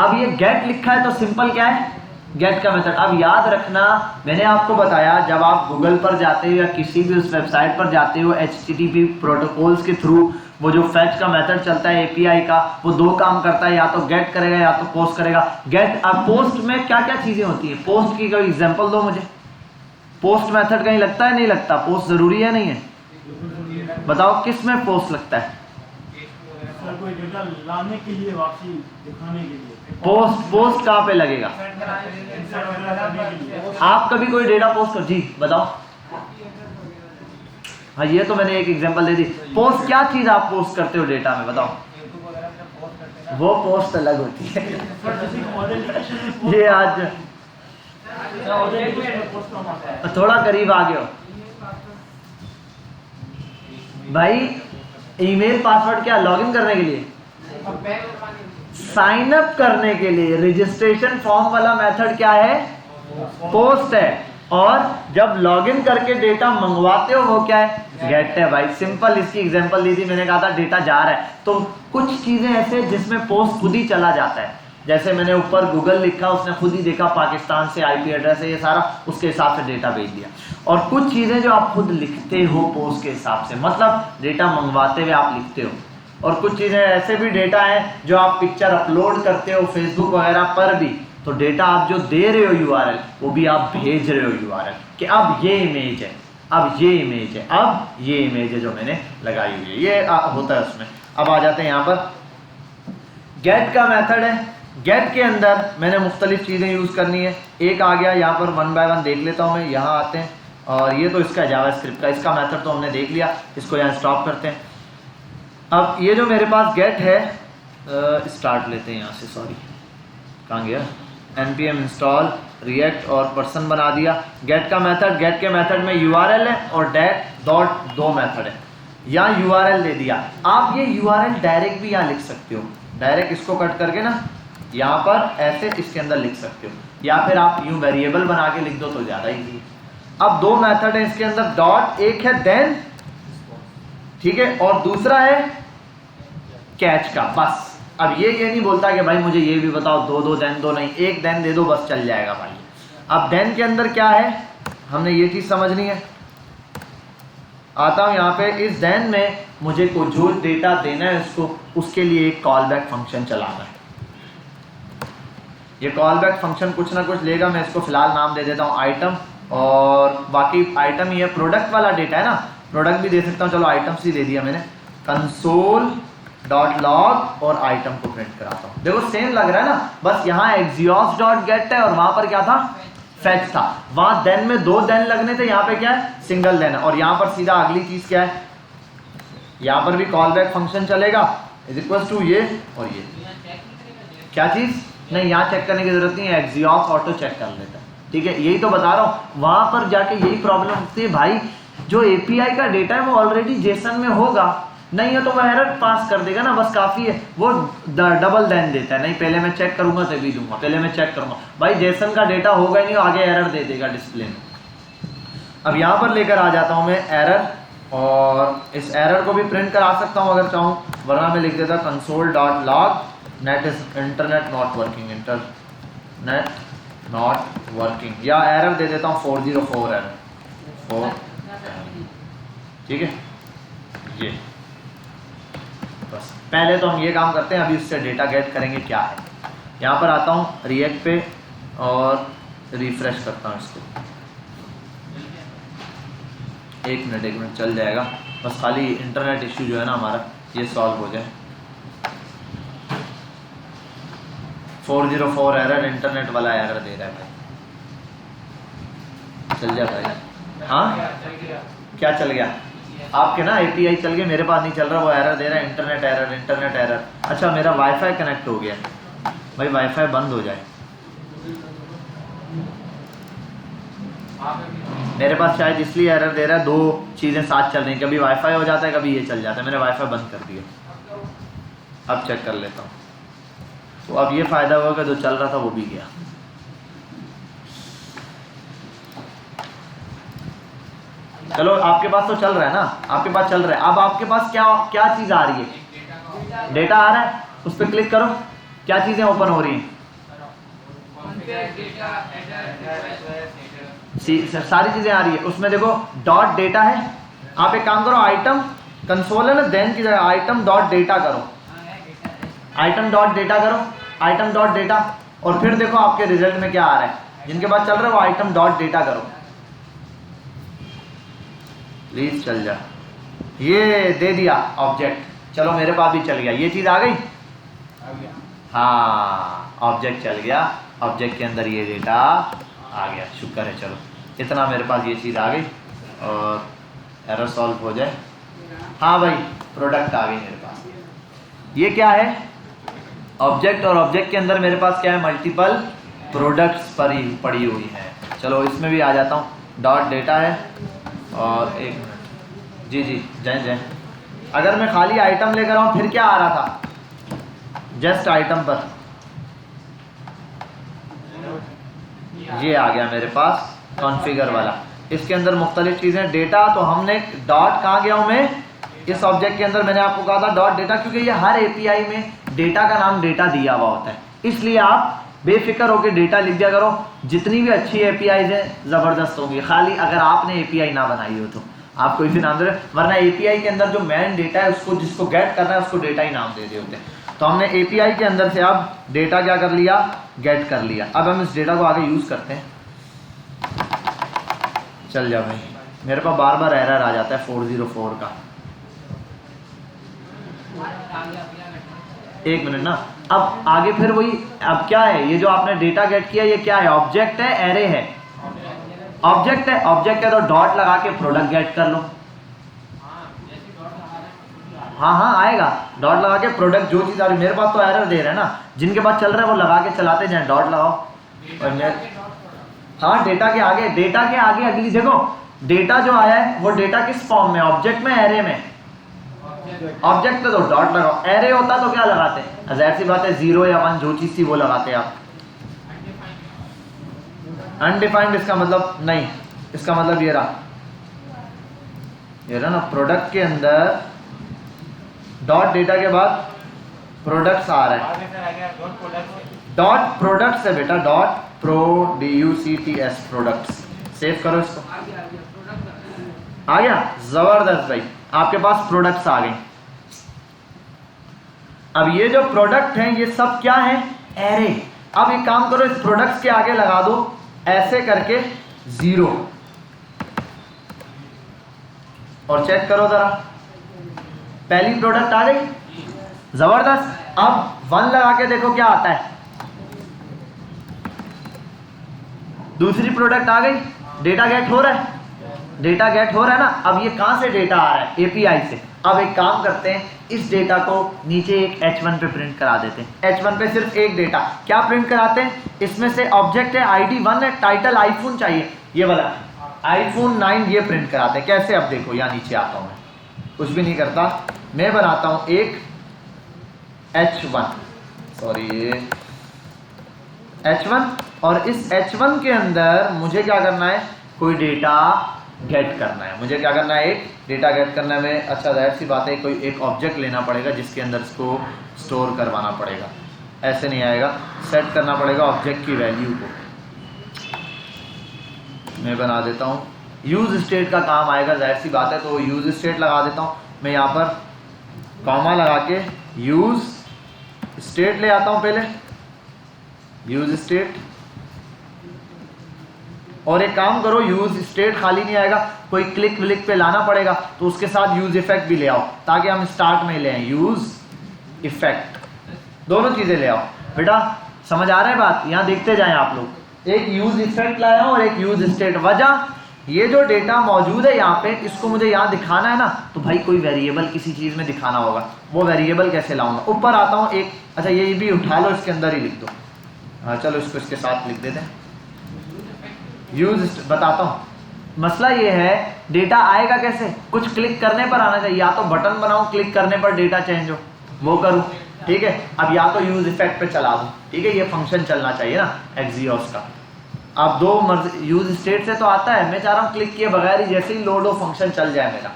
अब ये गेट लिखा है तो सिंपल क्या है, गेट का मेथड। अब याद रखना, मैंने आपको बताया जब आप गूगल पर जाते हो या किसी भी उस वेबसाइट पर जाते हो, HTTP प्रोटोकॉल्स के थ्रू वो जो फैच का मेथड चलता है API का, वो 2 काम करता है, या तो गेट करेगा या तो पोस्ट करेगा। गेट, अब पोस्ट में क्या क्या चीजें होती है, पोस्ट की कोई एग्जांपल दो मुझे। पोस्ट मेथड कहीं लगता है, नहीं लगता, पोस्ट जरूरी है नहीं है, बताओ किस में पोस्ट लगता है, कोई डेटा लाने के लिए, वापसी दिखाने के लिए। पोस्ट कहाँ पे लगेगा, आप कभी कोई डेटा पोस्ट कर, जी बताओ। हाँ ये तो मैंने एक एग्जांपल दे दी। पोस्ट, क्या चीज़ आप पोस्ट करते हो डेटा में, बताओ। यूट्यूब वगैरह पे पोस्ट करते हैं वो पोस्ट अलग होती है। सर जैसे कि ऑथेंटिकेशन में पोस्ट, ये आज ऑथेंटिकेशन में पोस्ट कम आता है। थोड़ा करीब आ गए हो भाई। ईमेल पासवर्ड क्या, लॉगिन करने के लिए, साइन अप करने के लिए। रजिस्ट्रेशन फॉर्म वाला मेथड क्या है, पोस्ट है। और जब लॉगिन करके डेटा मंगवाते हो वो क्या है, गेट है भाई। सिंपल इसकी एग्जांपल दी थी मैंने, कहा था डेटा जा रहा है तो कुछ चीजें ऐसे जिसमें पोस्ट खुद ही चला जाता है। जैसे मैंने ऊपर गूगल लिखा, उसने खुद ही देखा पाकिस्तान से आईपी एड्रेस है ये सारा, उसके हिसाब से डेटा भेज दिया। और कुछ चीजें जो आप खुद लिखते हो पोस्ट के हिसाब से, मतलब डेटा मंगवाते हुए आप लिखते हो। और कुछ चीजें ऐसे भी डेटा है जो आप पिक्चर अपलोड करते हो फेसबुक वगैरह पर भी, तो डेटा आप जो दे रहे हो यूआरएल, वो भी आप भेज रहे हो यूआरएल कि अब ये इमेज है, अब ये इमेज है, अब ये इमेज है जो मैंने लगाई हुई है, ये होता है उसमें। अब आ जाते हैं यहाँ पर, गेट का मेथड है। गेट के अंदर मैंने मुख्तलिफ चीज़ें यूज़ करनी है। एक आ गया यहाँ पर, वन बाय वन देख लेता हूँ मैं। यहाँ आते हैं और ये तो इसका जावास्क्रिप्ट का, इसका मेथड तो हमने देख लिया, इसको यहाँ स्टॉप करते हैं। अब ये जो मेरे पास गेट है, स्टार्ट लेते हैं यहाँ से, सॉरी कहाँ गया, npm इंस्टॉल रिएक्ट और पर्सन बना दिया। गेट का मेथड, गेट के मेथड में यूआरएल है और डेट डॉट दो मेथड है। यहाँ यूआरएल दे दिया। आप ये यूआरएल डायरेक्ट भी यहाँ लिख सकते हो, डायरेक्ट इसको कट करके ना यहाँ पर ऐसे इसके अंदर लिख सकते हो, या फिर आप यूँ वेरिएबल बना के लिख दो तो ज़्यादा ईजी है। अब दो मेथड है इसके अंदर, डॉट एक है देन, ठीक है, और दूसरा है कैच का, बस। अब ये नहीं बोलता कि भाई मुझे ये भी बताओ, दो देन दो नहीं, एक देन दे दो बस चल जाएगा भाई। अब देन के अंदर क्या है, हमने ये चीज़ समझनी है। आता हूँ यहाँ पे, इस देन में मुझे को जो डेटा देना है उसको, उसके लिए एक कॉल बैक फंक्शन चलाना है। ये कॉल बैक फंक्शन कुछ ना कुछ लेगा, मैं इसको फिलहाल नाम दे देता हूँ आइटम, और बाकी आइटम ये प्रोडक्ट वाला डेटा है ना, प्रोडक्ट भी दे सकता हूँ, चलो आइटम्स ही दे दिया मैंने। कंसोल डॉट लॉग और आइटम को प्रिंट कराता हूँ। देखो सेम लग रहा है ना, बस यहाँ एग्जियोस डॉट गेट है और वहाँ पर क्या था, फेच था। वहाँ देन में दो देन लगने थे, यहाँ पे क्या है, सिंगल देन है। और यहाँ पर सीधा अगली चीज़ क्या है, यहाँ पर भी कॉल बैक फंक्शन चलेगा, इज इक्वल टू ये और ये। क्या चीज़, नहीं यहाँ चेक करने की जरूरत नहीं है, एग्जियोस ऑटो चेक कर लेता है, ठीक है। यही तो बता रहा हूँ, वहाँ पर जाके यही प्रॉब्लम होती है भाई, जो एपीआई का डेटा है वो ऑलरेडी जेसन में होगा, नहीं है तो वह एरर पास कर देगा ना, बस काफ़ी है। वो डबल देन देता है, नहीं पहले मैं चेक करूँगा तभी दूंगा, पहले मैं चेक करूँगा, भाई जेसन का डेटा होगा ही नहीं, आगे एरर दे देगा डिस्प्ले में। अब यहाँ पर लेकर आ जाता हूँ मैं एरर, और इस एरर को भी प्रिंट करा सकता हूँ अगर चाहूँ, वरना मैं लिख देता console dot log net is internet not working, internet not working, या एरर दे देता हूँ 404 एरर 4, ठीक है। ये बस पहले तो हम ये काम करते हैं, अभी उससे डेटा गेट करेंगे क्या है। यहाँ पर आता हूँ रिएक्ट पे और रिफ्रेश करता हूँ इसको, एक मिनट चल जाएगा, बस खाली इंटरनेट इश्यू जो है ना हमारा ये सॉल्व हो जाए। 404 एरर, इंटरनेट वाला एरर दे रहा है भाई, चल जाए भाई। हाँ क्या चल गया, आपके ना एपीआई चल गया, मेरे पास नहीं चल रहा, वो एरर दे रहा है, इंटरनेट एरर, इंटरनेट एरर। अच्छा मेरा वाईफाई कनेक्ट हो गया भाई, वाईफाई बंद हो जाए, मेरे पास शायद इसलिए एरर दे रहा है, दो चीज़ें साथ चल रही हैं, कभी वाईफाई हो जाता है कभी ये चल जाता है, मैंने वाईफाई बंद कर दिया। अब चेक कर लेता हूँ, तो अब ये फ़ायदा हुआ कि जो चल रहा था वो भी गया। चलो आपके पास तो चल रहा है ना, आपके पास चल रहा है। अब आपके पास क्या क्या चीज़ आ रही है, डेटा आ रहा है, उस पर क्लिक करो, क्या चीज़ें ओपन हो रही हैं, सारी चीज़ें आ रही है। उसमें देखो डॉट डेटा है, आप एक काम करो, आइटम कंसोल है ना, देन की जगह आइटम डॉट डेटा करो, आइटम डॉट डेटा करो, आइटम डॉट डेटा, और फिर देखो आपके रिजल्ट में क्या आ रहा है। जिनके पास चल रहा है वो आइटम डॉट डेटा करो, प्लीज चल जा, ये दे दिया ऑब्जेक्ट, चलो मेरे पास भी चल गया, ये चीज़ आ गई, हाँ ऑब्जेक्ट चल गया, ऑब्जेक्ट के अंदर ये डेटा आ गया, शुक्र है। चलो इतना मेरे पास ये चीज़ आ गई, और एरर सॉल्व हो जाए। हाँ भाई, प्रोडक्ट आ गई मेरे पास। ये क्या है? ऑब्जेक्ट, और ऑब्जेक्ट के अंदर मेरे पास क्या है? मल्टीपल प्रोडक्ट्स पड़ी हुई है। चलो इसमें भी आ जाता हूँ। डॉट डेटा है, और एक मिनट, जी जय। अगर मैं खाली आइटम लेकर आऊँ फिर क्या आ रहा था? जस्ट आइटम पर ये आ गया मेरे पास कॉन्फ़िगर वाला। इसके अंदर मुख्तलिफ चीज़ें, डेटा, तो हमने डॉट कहाँ गया हूँ मैं? इस ऑब्जेक्ट के अंदर मैंने आपको कहा था डॉट डेटा, क्योंकि ये हर एपीआई में डेटा का नाम डेटा दिया हुआ होता है, इसलिए आप बेफिक्र होकर डेटा लिख दिया करो। जितनी भी अच्छी एपीआईज हैं ज़बरदस्त होंगी, खाली अगर आपने एपीआई ना बनाई हो तो आप कोई भी नाम दे रहे, वरना एपीआई के अंदर जो मेन डेटा है उसको, जिसको गेट करना है उसको डेटा ही नाम दे दिए होते हैं। तो हमने एपीआई के अंदर से अब डेटा क्या कर लिया? गेट कर लिया। अब हम इस डेटा को आगे यूज़ करते हैं। चल जा भाई, मेरे पास बार बार एरर आ जाता है 404 का। एक मिनट ना, अब आगे फिर वही, अब क्या है ये जो आपने डेटा गेट किया, ये क्या है? ऑब्जेक्ट है, एरे है? ऑब्जेक्ट है, तो डॉट लगा के प्रोडक्ट गेट कर लो। हाँ आएगा, डॉट लगा के प्रोडक्ट, जो चीज़ आ रही। मेरे पास तो एरर दे रहे हैं ना, जिनके पास चल रहा है वो लगा के चलाते जाएं, डॉट लगाओ। और मैं हाँ, डेटा के आगे अगली देखो, डेटा जो आया है वो डेटा किस फॉर्म में? ऑब्जेक्ट में, एरे में? ऑब्जेक्ट तो डॉट लगाओ, एरे होता तो क्या लगाते? जाहिर सी बात है 0 या 1 जो चीज़ थी वो लगाते आप। अनडिफाइंड इसका मतलब नहीं, इसका मतलब ये रहा ना, प्रोडक्ट के अंदर डॉट डेटा के बाद प्रोडक्ट्स आ रहा है। डॉट प्रोडक्ट्स है बेटा, डॉट PRODUCTS प्रोडक्ट्स। सेव करो इसको। आ गया? जबरदस्त भाई, आपके पास प्रोडक्ट्स आ गए। अब ये जो प्रोडक्ट हैं ये सब क्या है? एरे। अब एक काम करो, इस प्रोडक्ट्स के आगे लगा दो ऐसे करके 0 और चेक करो जरा, पहली प्रोडक्ट आ गई, जबरदस्त। अब 1 लगा के देखो क्या आता है, दूसरी प्रोडक्ट आ गई, डेटा गेट हो रहा है, ना। अब ये कहां से डेटा आ रहा है? एपीआई से। अब एक काम करते हैं, इस डेटा को नीचे एक H1 पे प्रिंट करा देते हैं। H1 पे सिर्फ एक डेटा क्या प्रिंट कराते हैं? इसमें से ऑब्जेक्ट है, ID 1 है, टाइटल आईफोन चाहिए, ये वाला iPhone 9, ये प्रिंट कराते हैं। कैसे? अब देखो, यहाँ नीचे आता हूँ मैं, कुछ भी नहीं करता, मैं बनाता हूँ एक H1, सॉरी ये H1, और इस H1 के अंदर मुझे क्या करना है? कोई डेटा गेट करना है। मुझे क्या करना है? एक डेटा गेट करना है। मैं, अच्छा जाहिर सी बात है, कोई एक ऑब्जेक्ट लेना पड़ेगा जिसके अंदर इसको स्टोर करवाना पड़ेगा। ऐसे नहीं आएगा, सेट करना पड़ेगा ऑब्जेक्ट की वैल्यू को। मैं बना देता हूँ, यूज स्टेट का काम आएगा, जाहिर सी बात है, तो यूज स्टेट लगा देता हूँ मैं। यहाँ पर कॉमा लगा के यूज स्टेट ले आता हूँ पहले, यूज स्टेट। और एक काम करो, यूज स्टेट खाली नहीं आएगा, कोई क्लिक विलिक पे लाना पड़ेगा, तो उसके साथ यूज इफेक्ट भी ले आओ, ताकि हम स्टार्ट में ले आए यूज इफेक्ट, दोनों चीजें ले आओ। बेटा समझ आ रहा है बात? यहाँ देखते जाएं आप लोग, एक यूज इफेक्ट लाया और एक यूज स्टेट। वजह, ये जो डेटा मौजूद है यहाँ पे, इसको मुझे यहाँ दिखाना है ना, तो भाई कोई वेरिएबल किसी चीज में दिखाना होगा। वो वेरिएबल कैसे लाऊंगा? ऊपर आता हूँ एक, अच्छा ये भी उठा लो, इसके अंदर ही लिख दो। हाँ चलो, इसको इसके साथ लिख देते हैं। यूज बताता हूँ, मसला ये है, डेटा आएगा कैसे? कुछ क्लिक करने पर आना चाहिए, या तो बटन बनाऊं क्लिक करने पर डेटा चेंज हो, वो करूं, ठीक है। अब या तो यूज इफेक्ट पे चला दूं, ठीक है, ये फंक्शन चलना चाहिए ना एक्सियोस का। अब दो मर्जी, यूज स्टेट से तो आता है, मैं चाह रहा हूँ क्लिक किए बगैर ही जैसे ही लोड हो फंक्शन चल जाए मेरा।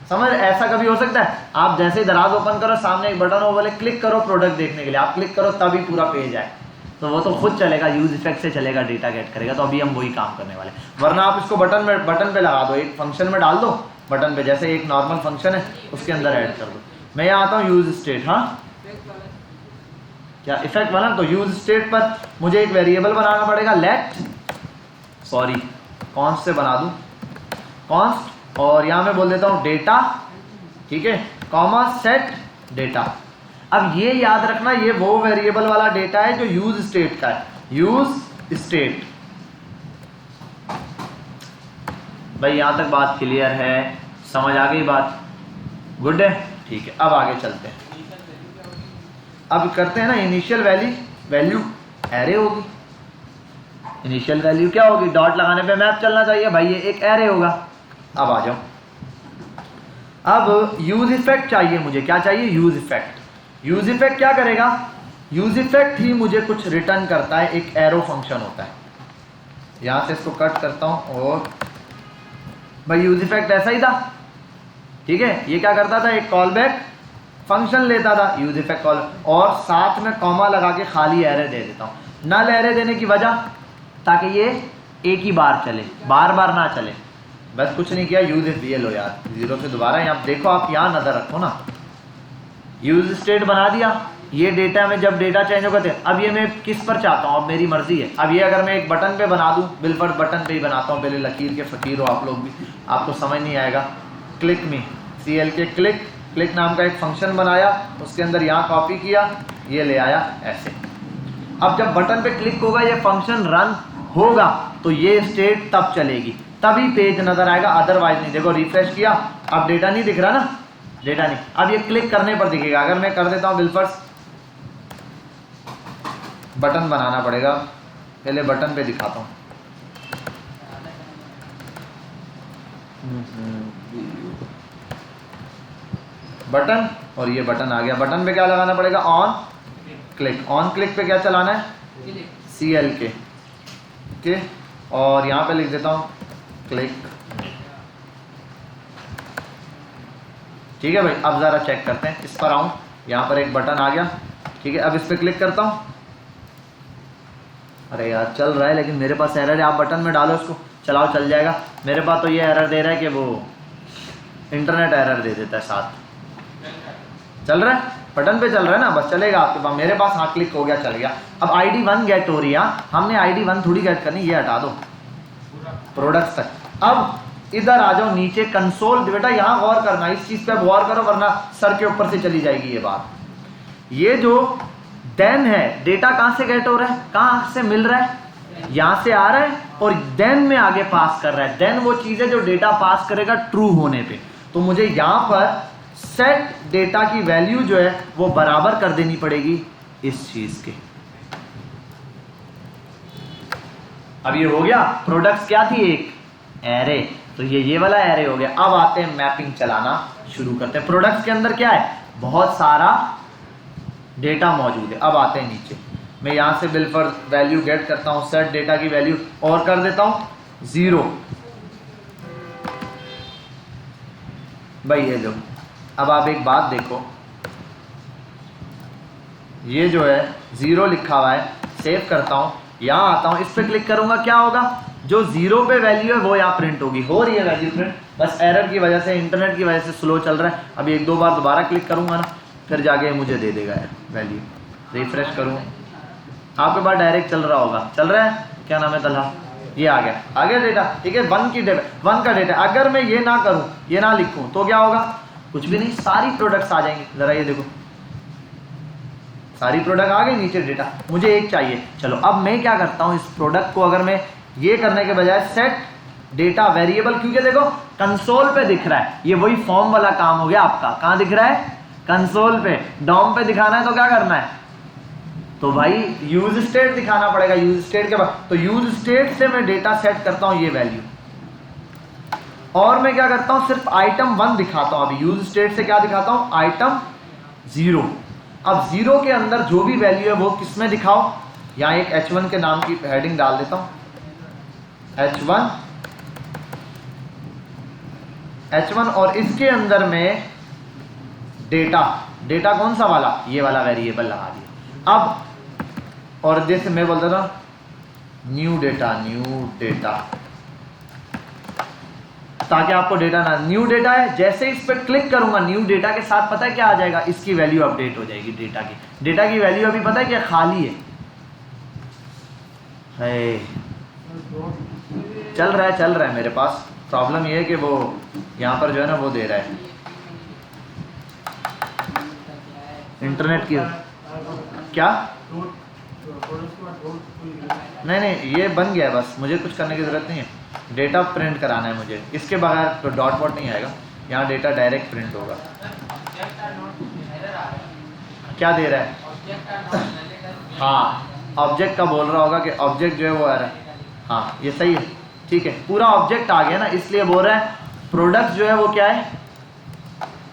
समझ? ऐसा कभी हो सकता है, आप जैसे ही दराज ओपन करो, सामने एक बटन हो, बोले क्लिक करो प्रोडक्ट देखने के लिए, आप क्लिक करो तभी पूरा पेज आए, तो वो तो खुद चलेगा, यूज इफेक्ट से चलेगा, डेटा गेट करेगा। तो अभी हम वही काम करने वाले। वरना आप इसको बटन पे लगा दो, एक फंक्शन में डाल दो, बटन पे, जैसे एक नॉर्मल फंक्शन है उसके अंदर ऐड कर दो। मैं यहाँ आता हूँ यूज स्टेट, हाँ क्या इफेक्ट वाला? तो यूज स्टेट पर मुझे एक वेरिएबल बनाना पड़ेगा, लेट, सॉरी कॉन्स्ट से बना दूँ, कॉन्स्ट, और यहाँ मैं बोल देता हूँ डेटा, ठीक है, कॉमा सेट डेटा। अब ये याद रखना, ये वो वेरिएबल वाला डेटा है जो यूज स्टेट का है, यूज स्टेट। भाई यहां तक बात क्लियर है? समझ आ गई बात? गुड है, ठीक है। अब आगे चलते हैं। अब करते हैं ना इनिशियल वैल्यू एरे होगी। इनिशियल वैल्यू क्या होगी? डॉट लगाने पे मैप चलना चाहिए भाई, ये एक एरे होगा। अब आ जाओ, अब यूज इफेक्ट चाहिए मुझे। क्या चाहिए? Use effect. यूज इफेक्ट क्या करेगा? यूज इफेक्ट ही मुझे कुछ रिटर्न करता है। एक एरो फंक्शन होता है, यहां से इसको कट करता हूं और भाई यूज इफेक्ट ऐसा ही था, ठीक है। ये क्या करता था? एक कॉल बैक फंक्शन लेता था, यूज इफेक्ट कॉल, और साथ में कॉमा लगा के खाली एरे दे देता हूं। नल एरे देने की वजह, ताकि ये एक ही बार चले, बार बार ना चले। बस कुछ नहीं किया, यूज इफ ये लो यार, जीरो से दोबारा यहाँ देखो, आप यहाँ नजर रखो ना। यूज स्टेट बना दिया। ये डेटा में जब डेटा चेंज होगा थे, अब ये मैं किस पर चाहता हूँ, अब मेरी मर्जी है। अब ये अगर मैं एक बटन पे बना दूँ, बिलफर्ज बटन पे ही बनाता हूँ, पहले लकीर के फकीर हो आप लोग भी, आपको समझ नहीं आएगा। क्लिक मी, CL के क्लिक नाम का एक फंक्शन बनाया, उसके अंदर यहाँ कॉपी किया, ये ले आया ऐसे। अब जब बटन पे क्लिक होगा, ये फंक्शन रन होगा, तो ये स्टेट तब चलेगी, तभी पेज नजर आएगा, अदरवाइज नहीं। देखो रिफ्रेश किया, अब डेटा नहीं दिख रहा ना, डेटा नहीं। अब ये क्लिक करने पर दिखेगा। अगर मैं कर देता हूँ बिलफर्ज, बटन बनाना पड़ेगा, पहले बटन पे दिखाता हूँ। बटन, और ये बटन आ गया। बटन पे क्या लगाना पड़ेगा? ऑन क्लिक पे क्या चलाना है? CL के और यहाँ पे लिख देता हूँ क्लिक। ठीक है भाई, अब ज़रा चेक करते हैं। इस पर आऊँ, यहाँ पर एक बटन आ गया, ठीक है। अब इस पर क्लिक करता हूँ। अरे यार चल रहा है, लेकिन मेरे पास एरर है। आप बटन में डालो इसको, चलाओ, चल जाएगा। मेरे पास तो ये एरर दे रहा है कि वो इंटरनेट एरर दे देता है साथ। चल रहा है, बटन पे चल रहा है ना, बस चलेगा आपके पास। मेरे पास हाँ क्लिक हो गया, चल गया। अब ID 1 गेट हो रही है। हमने ID 1 थोड़ी गेट करनी, ये हटा दो प्रोडक्ट्स तक। अब इधर आ जाओ नीचे, कंसोल। बेटा यहाँ गौर करना, इस चीज पे गौर करो, वरना सर के ऊपर से चली जाएगी ये बात। ये जो देन है, डेटा कहाँ से गेट हो रहा है, कहाँ से मिल रहा है? यहाँ से आ रहा है, और देन में आगे पास कर रहा है। देन वो चीज है जो डेटा पास करेगा ट्रू होने पे। तो मुझे यहाँ पर सेट डेटा की वैल्यू जो है वो बराबर कर देनी पड़ेगी इस चीज के। अब ये हो गया। प्रोडक्ट्स क्या थी? एक एरे, तो ये वाला एरे हो गया। अब आते हैं मैपिंग चलाना शुरू करते हैं। प्रोडक्ट्स के अंदर क्या है? बहुत सारा डेटा मौजूद है। अब आते हैं नीचे, मैं यहां से बिलफर्ज वैल्यू गेट करता हूं, सेट डेटा की वैल्यू और कर देता हूं 0। भाई ये लो, अब आप एक बात देखो, ये जो है 0 लिखा हुआ है। सेव करता हूं, यहां आता हूं, इस पर क्लिक करूंगा, क्या होगा? जो 0 पे वैल्यू है वो यहाँ प्रिंट होगी। हो रही है वैल्यू प्रिंट, बस एरर की वजह से, इंटरनेट की वजह से स्लो चल रहा है। अभी 1-2 बार दोबारा क्लिक करूंगा ना, फिर जाके मुझे दे देगा वैल्यू। रिफ्रेश करूँ, आपके पास डायरेक्ट चल रहा होगा। चल रहा है, क्या नाम है? तलहा। ये आ गया डेटा, ठीक है। 1 का डेटा। अगर मैं ये ना करूं, ये ना लिखूं, तो क्या होगा? कुछ भी नहीं, सारी प्रोडक्ट्स आ जाएंगी। जरा ये देखो, सारी प्रोडक्ट आ गई, नीचे डेटा। मुझे एक चाहिए, चलो अब मैं क्या करता हूं, इस प्रोडक्ट को अगर मैं ये करने के बजाय सेट डेटा वेरिएबल, क्योंकि देखो कंसोल पे दिख रहा है, ये वही फॉर्म वाला काम हो गया आपका। कहां दिख रहा है? कंसोल पे। डॉम पे दिखाना है तो क्या करना है? तो भाई यूज स्टेट दिखाना पड़ेगा। यूज स्टेट के बाद, तो यूज स्टेट से मैं डेटा सेट करता हूं ये वैल्यू, और मैं क्या करता हूं, सिर्फ आइटम 1 दिखाता हूं। अभी यूज स्टेट से क्या दिखाता हूं? आइटम 0। अब 0 के अंदर जो भी वैल्यू है वो किस में दिखाओ? यहां एक H1 के नाम की हेडिंग डाल देता हूं, H1, और इसके अंदर में डेटा कौन सा वाला? ये वाला वेरिएबल लगा दिया। अब और जैसे मैं बोलता था न्यू डेटा, ताकि आपको डेटा ना, न्यू डेटा है, जैसे इस पर क्लिक करूंगा न्यू डेटा के साथ, पता है क्या आ जाएगा? इसकी वैल्यू अपडेट हो जाएगी। डेटा की वैल्यू अभी पता है क्या? खाली है। चल रहा है मेरे पास। प्रॉब्लम ये है कि वो यहाँ पर जो है ना वो दे रहा है इंटरनेट की। क्या? नहीं, ये बन गया, बस मुझे कुछ करने की ज़रूरत नहीं है। डेटा प्रिंट कराना है मुझे, इसके बगैर तो डॉट वॉट नहीं आएगा। यहाँ डेटा डायरेक्ट प्रिंट होगा। क्या दे रहा है? हाँ, ऑब्जेक्ट का बोल रहा होगा कि ऑब्जेक्ट जो है वो आ रहा है। हाँ ये सही है, ठीक है, पूरा ऑब्जेक्ट आ गया ना, इसलिए बोल रहा है प्रोडक्ट जो है वो क्या है,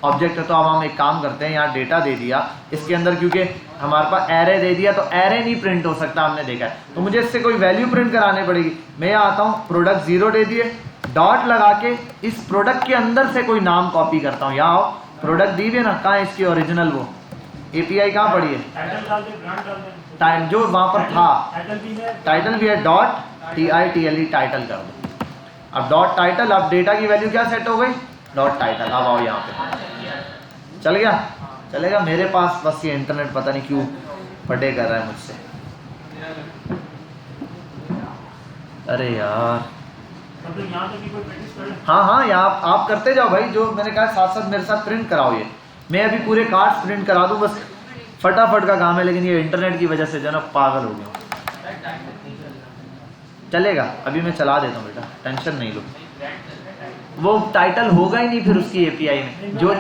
ऑब्जेक्ट है। तो अब हम एक काम करते हैं, यहाँ डेटा दे दिया, इसके अंदर क्योंकि हमारे पास एरे दे दिया तो एरे नहीं प्रिंट हो सकता, हमने देखा है, तो मुझे इससे कोई वैल्यू प्रिंट करानी पड़ेगी। मैं यहाँ आता हूँ, प्रोडक्ट 0 दे दिए, डॉट लगा के इस प्रोडक्ट के अंदर से कोई नाम कॉपी करता हूँ। यहाँ आओ, प्रोडक्ट दी हुई है ना, कहाँ है इसकी ओरिजिनल, वो API कहाँ पड़ी है, टाइटल डाल दे, ब्रांड डाल दे, टाइम जो वहाँ पर था, टाइटल भी है, डॉट TITLE टाइटल कर दो। अब डॉट टाइटल, अब डेटा की वैल्यू क्या सेट हो गई, डॉट टाइटल। अब आओ यहाँ पे, चल गया, चलेगा। मेरे पास बस ये इंटरनेट पता नहीं क्यों फटे कर रहा है मुझसे, अरे यार। मतलब यहाँ तक की कोई प्रैक्टिस कर ले। हाँ हाँ, यहाँ आप करते जाओ भाई, जो मैंने कहा साथ साथ मेरे साथ प्रिंट कराओ। ये मैं अभी पूरे कार्ड्स प्रिंट करा दूँ, बस फटाफट का काम है, लेकिन ये इंटरनेट की वजह से जो है ना पागल हो गया। चलेगा, अभी मैं चला देता हूँ बेटा, टेंशन नहीं लो। वो टाइटल होगा ही नहीं फिर उसकी API में, जो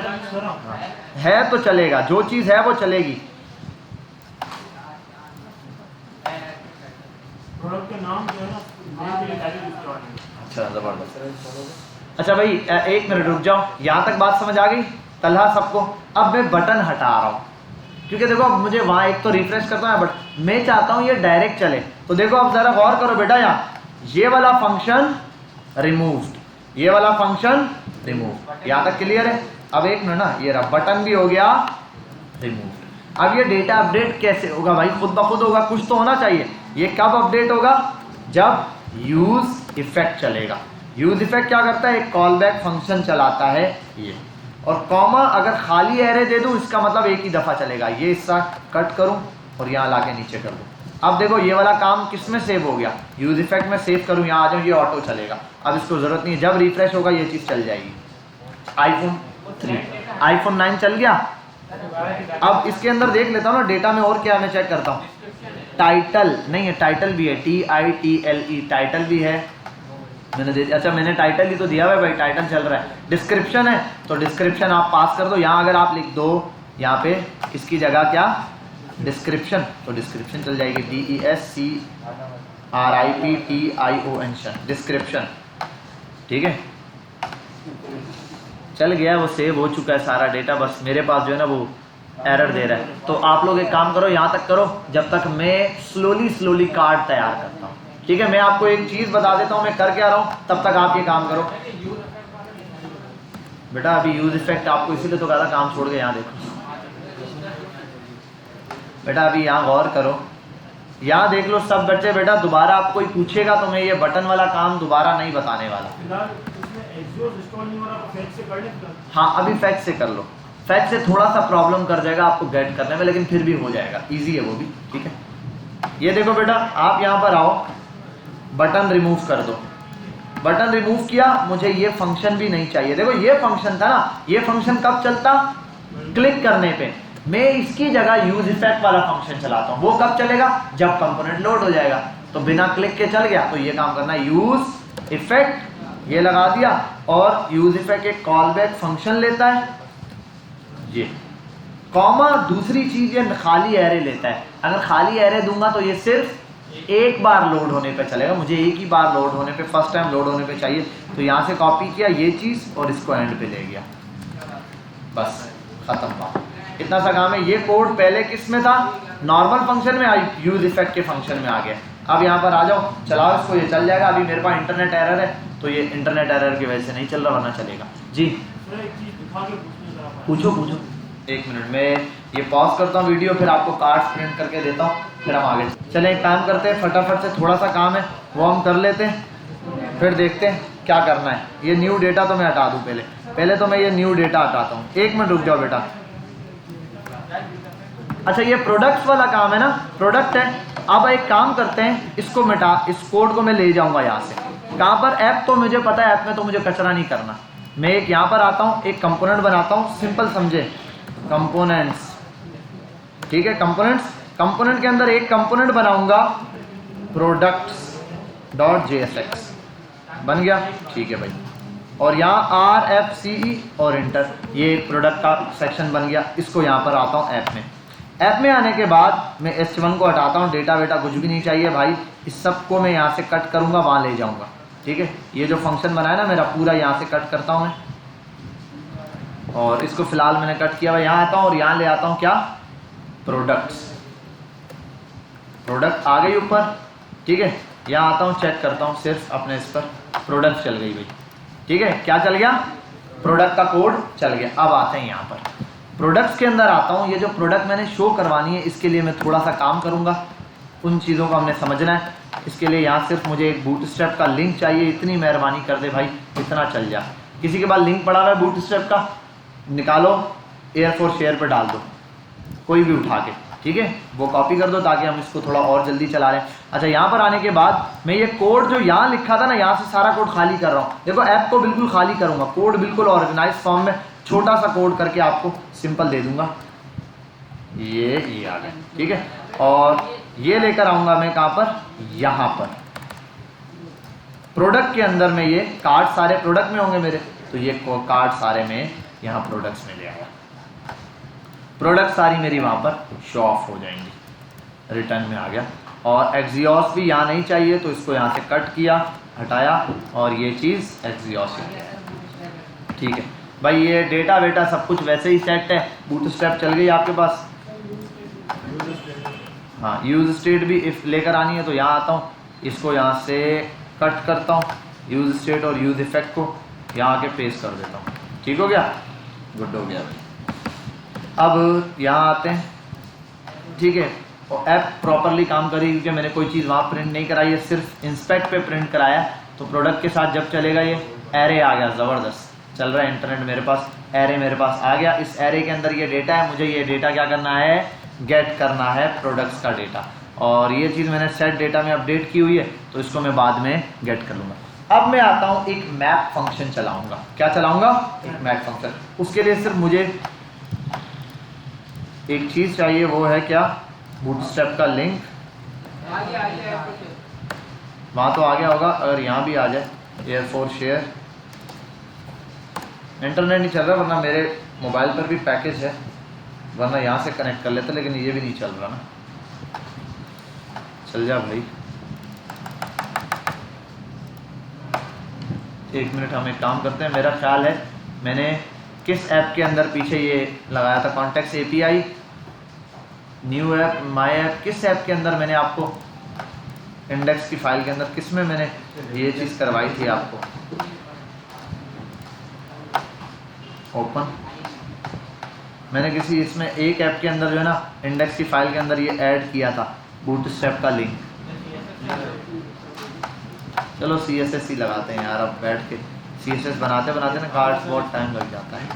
है तो चलेगा, जो चीज़ है वो चलेगी। प्रोडक्ट के नाम जो है ना, नेम के लिए टाइटल लिखा हुआ है। अच्छा ज़बरदस्त। अच्छा भाई एक मिनट रुक जाओ, यहाँ तक बात समझ आ गई तलहा सबको। अब मैं बटन हटा रहा हूँ, क्योंकि देखो अब मुझे वहाँ एक तो रिफ्रेश करता है, बट मैं चाहता हूँ ये डायरेक्ट चले। तो देखो अब ज़रा गौर करो बेटा, यहाँ ये वाला फंक्शन रिमूव्ड, ये वाला फंक्शन रिमूव, यहाँ तक क्लियर है। अब एक मिनट ना, ये रहा बटन भी हो गया रिमूव। अब ये डेटा अपडेट कैसे होगा भाई, खुद ब खुद होगा, कुछ तो होना चाहिए। ये कब अपडेट होगा, जब यूज इफेक्ट चलेगा। यूज इफेक्ट क्या करता है, एक कॉल बैक फंक्शन चलाता है ये, और कॉमा अगर खाली एरे दे दूं, इसका मतलब एक ही दफ़ा चलेगा। ये हिस्सा कट करूं और यहाँ ला के नीचे कर दूं। अब देखो ये वाला काम किस में सेव हो गया, यूज इफेक्ट में सेव करूं, यहाँ आ जाऊँ, ये ऑटो चलेगा। अब इसको ज़रूरत नहीं है, जब रिफ्रेश होगा ये चीज़ चल जाएगी। iPhone 3, iPhone 9 चल गया। अब इसके अंदर देख लेता हूँ ना डेटा में और क्या, मैं चेक करता हूँ। टाइटल नहीं है, टाइटल भी है, TITLE टाइटल भी है, मैंने दे दिया। अच्छा मैंने टाइटल ही तो दिया हुआ है भाई, टाइटल चल रहा है। डिस्क्रिप्शन है तो डिस्क्रिप्शन आप पास कर दो। यहाँ अगर आप लिख दो यहाँ पे इसकी जगह क्या, डिस्क्रिप्शन, तो डिस्क्रिप्शन चल जाएगी, DESCRIPTION डिस्क्रिप्शन, ठीक है। चल गया, वो सेव हो चुका है सारा डेटा, बस मेरे पास जो है ना वो एरर दे रहा है। तो आप लोग एक काम करो, यहाँ तक करो जब तक मैं स्लोली कार्ड तैयार करता हूँ, ठीक है। मैं आपको एक चीज़ बता देता हूँ मैं कर क्या रहा हूँ, तब तक आप ये काम करो बेटा। अभी यूज इफेक्ट आपको इसीलिए तो कहा था काम छोड़ के, यहाँ देखो बेटा, अभी यहाँ गौर करो, यहाँ देख लो सब बच्चे। बेटा दोबारा आप कोई पूछेगा तो मैं ये बटन वाला काम दोबारा नहीं बताने वाला। हाँ अभी फैच से कर लो, फैच से थोड़ा सा प्रॉब्लम कर जाएगा आपको गेट करने में, लेकिन फिर भी हो जाएगा, इजी है वो भी, ठीक है। ये देखो बेटा, आप यहाँ पर आओ, बटन रिमूव कर दो। बटन रिमूव किया, मुझे ये फंक्शन भी नहीं चाहिए। देखो ये फंक्शन था ना, ये फंक्शन कब चलता, क्लिक करने पे। मैं इसकी जगह यूज इफेक्ट वाला फंक्शन चलाता हूँ, वो कब चलेगा, जब कंपोनेंट लोड हो जाएगा। तो बिना क्लिक के चल गया, तो ये काम करना है, यूज इफेक्ट ये लगा दिया, और यूज इफेक्ट एक कॉल बैक फंक्शन लेता है ये, कॉमा दूसरी चीज ये खाली एरे लेता है। अगर खाली एरे दूंगा तो ये सिर्फ एक बार लोड होने पे चलेगा, मुझे एक ही बार लोड होने पे, फर्स्ट टाइम लोड होने पे चाहिए। तो यहाँ से कॉपी किया ये चीज़ और इसको एंड पे ले गया, बस खत्म बात, इतना सा काम है। ये कोड पहले किस में था, नॉर्मल फंक्शन में, आई यूज इफेक्ट के फंक्शन में आ गया। अब यहाँ पर आ जाओ, चलाओ इसको, ये चल जाएगा। अभी मेरे पास इंटरनेट एरर है तो ये इंटरनेट एरर की वजह से नहीं चल रहा, वरना चलेगा जी। पूछो पूछो, एक मिनट में ये पॉज करता हूँ वीडियो, फिर आपको कार्ड्स प्रिंट करके देता हूँ, फिर हम आगे चलें। एक काम करते हैं, फटाफट से थोड़ा सा काम है वो हम कर लेते हैं, फिर देखते हैं क्या करना है। ये न्यू डेटा तो मैं हटा दूँ, पहले तो मैं ये न्यू डेटा हटाता हूँ। एक मिनट रुक जाओ बेटा। अच्छा ये प्रोडक्ट्स वाला काम है ना, प्रोडक्ट है। अब एक काम करते हैं, इसको मिटा, इस कोड को मैं ले जाऊँगा यहाँ से, कहाँ पर, ऐप तो मुझे पता है, ऐप में तो मुझे कचरा नहीं करना। मैं एक यहाँ पर आता हूँ, एक कंपोनेंट बनाता हूँ, सिंपल समझे, कंपोनेंट्स, ठीक है। कंपोनेंट के अंदर एक कंपोनेंट बनाऊंगा, products.jsx बन गया, ठीक है भाई। और यहाँ RFCE और इंटर, ये प्रोडक्ट का सेक्शन बन गया। इसको यहाँ पर आता हूँ ऐप में। ऐप में आने के बाद मैं H1 को हटाता हूँ, डेटा वेटा कुछ भी नहीं चाहिए भाई। इस सब को मैं यहाँ से कट करूँगा, वहाँ ले जाऊँगा, ठीक है। ये जो फंक्शन बनाया ना मेरा, पूरा यहाँ से कट करता हूँ मैं, और इसको फिलहाल मैंने कट किया। यहाँ आता हूँ और यहाँ ले आता हूँ क्या, प्रोडक्ट्स। प्रोडक्ट आ गई ऊपर, ठीक है। यहाँ आता हूँ, चेक करता हूँ सिर्फ अपने इस पर, प्रोडक्ट चल गई भाई, ठीक है। क्या चल गया, प्रोडक्ट का कोड चल गया। अब आते हैं यहाँ पर प्रोडक्ट्स के अंदर आता हूँ। ये जो प्रोडक्ट मैंने शो करवानी है, इसके लिए मैं थोड़ा सा काम करूँगा, उन चीज़ों को हमने समझना है। इसके लिए यहाँ सिर्फ मुझे एक बूटस्ट्रैप का लिंक चाहिए। इतनी मेहरबानी कर दे भाई, इतना चल जा। किसी के पास लिंक पड़ा हुआ है बूटस्ट्रैप का, निकालो, एयर4 शेयर पर डाल दो, कोई भी उठा के, ठीक है। वो कॉपी कर दो ताकि हम इसको थोड़ा और जल्दी चला लें। अच्छा, यहाँ पर आने के बाद मैं ये कोड जो यहाँ लिखा था ना, यहाँ से सारा कोड खाली कर रहा हूँ। देखो ऐप को बिल्कुल खाली करूँगा, कोड बिल्कुल ऑर्गेनाइज फॉर्म में छोटा सा कोड करके आपको सिंपल दे दूंगा। ये आ गया, ठीक है। और ये लेकर आऊँगा मैं कहाँ पर, यहाँ पर प्रोडक्ट के अंदर में। ये कार्ड सारे प्रोडक्ट में होंगे मेरे, तो ये कार्ड सारे में यहाँ प्रोडक्ट्स में ले आया। प्रोडक्ट सारी मेरी वहाँ पर शो ऑफ हो जाएंगी, रिटर्न में आ गया। और एक्सियोस भी यहाँ नहीं चाहिए, तो इसको यहाँ से कट किया, हटाया, और ये चीज़ एक्सियोस, ठीक है भाई। ये डेटा वेटा सब कुछ वैसे ही सेट है। बूटस्ट्रैप चल गई आपके पास, हाँ। यूज स्टेट भी इफ लेकर आनी है, तो यहाँ आता हूँ, इसको यहाँ से कट करता हूँ, यूज स्टेट और यूज इफेक्ट को यहाँ आके पेस्ट कर देता हूँ, ठीक हो गया, गुड हो गया भाई। अब यहाँ आते हैं, ठीक है। और ऐप प्रॉपरली काम करेगी, क्योंकि मैंने कोई चीज़ वहाँ प्रिंट नहीं कराई है, सिर्फ इंस्पेक्ट पे प्रिंट कराया। तो प्रोडक्ट के साथ जब चलेगा, ये एरे आ गया, ज़बरदस्त चल रहा है इंटरनेट मेरे पास। एरे मेरे पास आ गया। इस एरे के अंदर ये डेटा है, मुझे ये डेटा क्या करना है, गेट करना है प्रोडक्ट्स का डेटा। और ये चीज़ मैंने सेट डेटा में अपडेट की हुई है, तो इसको मैं बाद में गेट कर लूँगा। अब मैं आता हूँ, एक मैप फंक्शन चलाऊँगा। क्या चलाऊँगा, एक मैप फंक्शन। उसके लिए सिर्फ मुझे एक चीज़ चाहिए, वो है क्या, बूटस्ट्रैप का लिंक। वहाँ तो आ गया होगा, अगर यहाँ भी आ जाए, एयर4 शेयर। इंटरनेट नहीं चल रहा, वरना मेरे मोबाइल पर भी पैकेज है, वरना यहाँ से कनेक्ट कर लेते, लेकिन ये भी नहीं चल रहा ना। चल जा भाई, एक मिनट, हम एक काम करते हैं। मेरा ख्याल है मैंने किस ऐप के अंदर पीछे ये लगाया था, contacts API, new app, my app, किस ऐप के अंदर मैंने आपको इंडेक्स की फाइल के अंदर, किस में मैंने ये चीज़ करवाई थी आपको, ओपन। मैंने किसी इसमें एक ऐप के अंदर जो है ना, इंडेक्स की फाइल के अंदर ये ऐड किया था बूटस्ट्रैप का लिंक। चलो CSS ही लगाते हैं यार, अब बैठ के CSS बनाते बनाते ना कार्ड्स बहुत टाइम लग जाता है।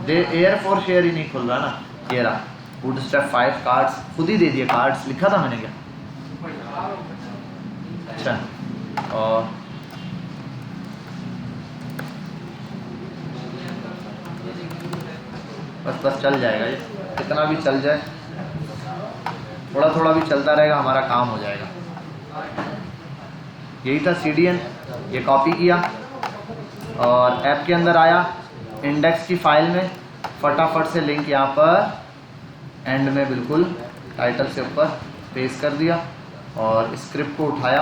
एयर4 शेयर ही नहीं खुल रहा ना, ये रहा बूटस्ट्रैप 5 कार्ड्स, खुद ही दे दिए कार्ड्स, लिखा था मैंने क्या। अच्छा, और बस चल जाएगा ये, कितना भी चल जाए, थोड़ा थोड़ा भी चलता रहेगा, हमारा काम हो जाएगा। यही था CDN, ये कॉपी किया और ऐप के अंदर आया, इंडेक्स की फाइल में फटाफट से लिंक यहाँ पर एंड में बिल्कुल टाइटल से ऊपर पेस्ट कर दिया, और स्क्रिप्ट को उठाया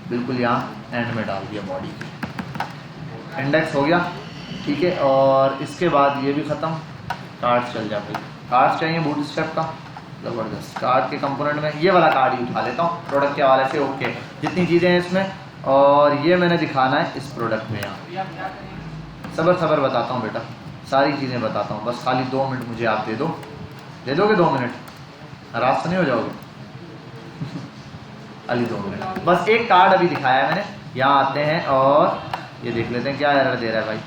बिल्कुल यहाँ एंड में डाल दिया, बॉडी की। इंडेक्स हो गया, ठीक है। और इसके बाद ये भी ख़त्म, कार्ड्स चल जाए भाई। कार्ड्स चाहिए बूटस्ट्रैप का, ज़बरदस्त। कार्ड के कंपोनेंट में ये वाला कार्ड ही उठा लेता हूँ प्रोडक्ट के हवाले से, ओके। जितनी चीज़ें हैं इसमें, और ये मैंने दिखाना है इस प्रोडक्ट में। यहाँ सबर बताता हूँ बेटा, सारी चीज़ें बताता हूँ, बस खाली 2 मिनट मुझे आप दे दोगे 2 मिनट, नाराज तो नहीं हो जाओगे खाली 2 मिनट बस। एक कार्ड अभी दिखाया है मैंने, यहाँ आते हैं और ये देख लेते हैं क्या एरर दे रहा है भाई।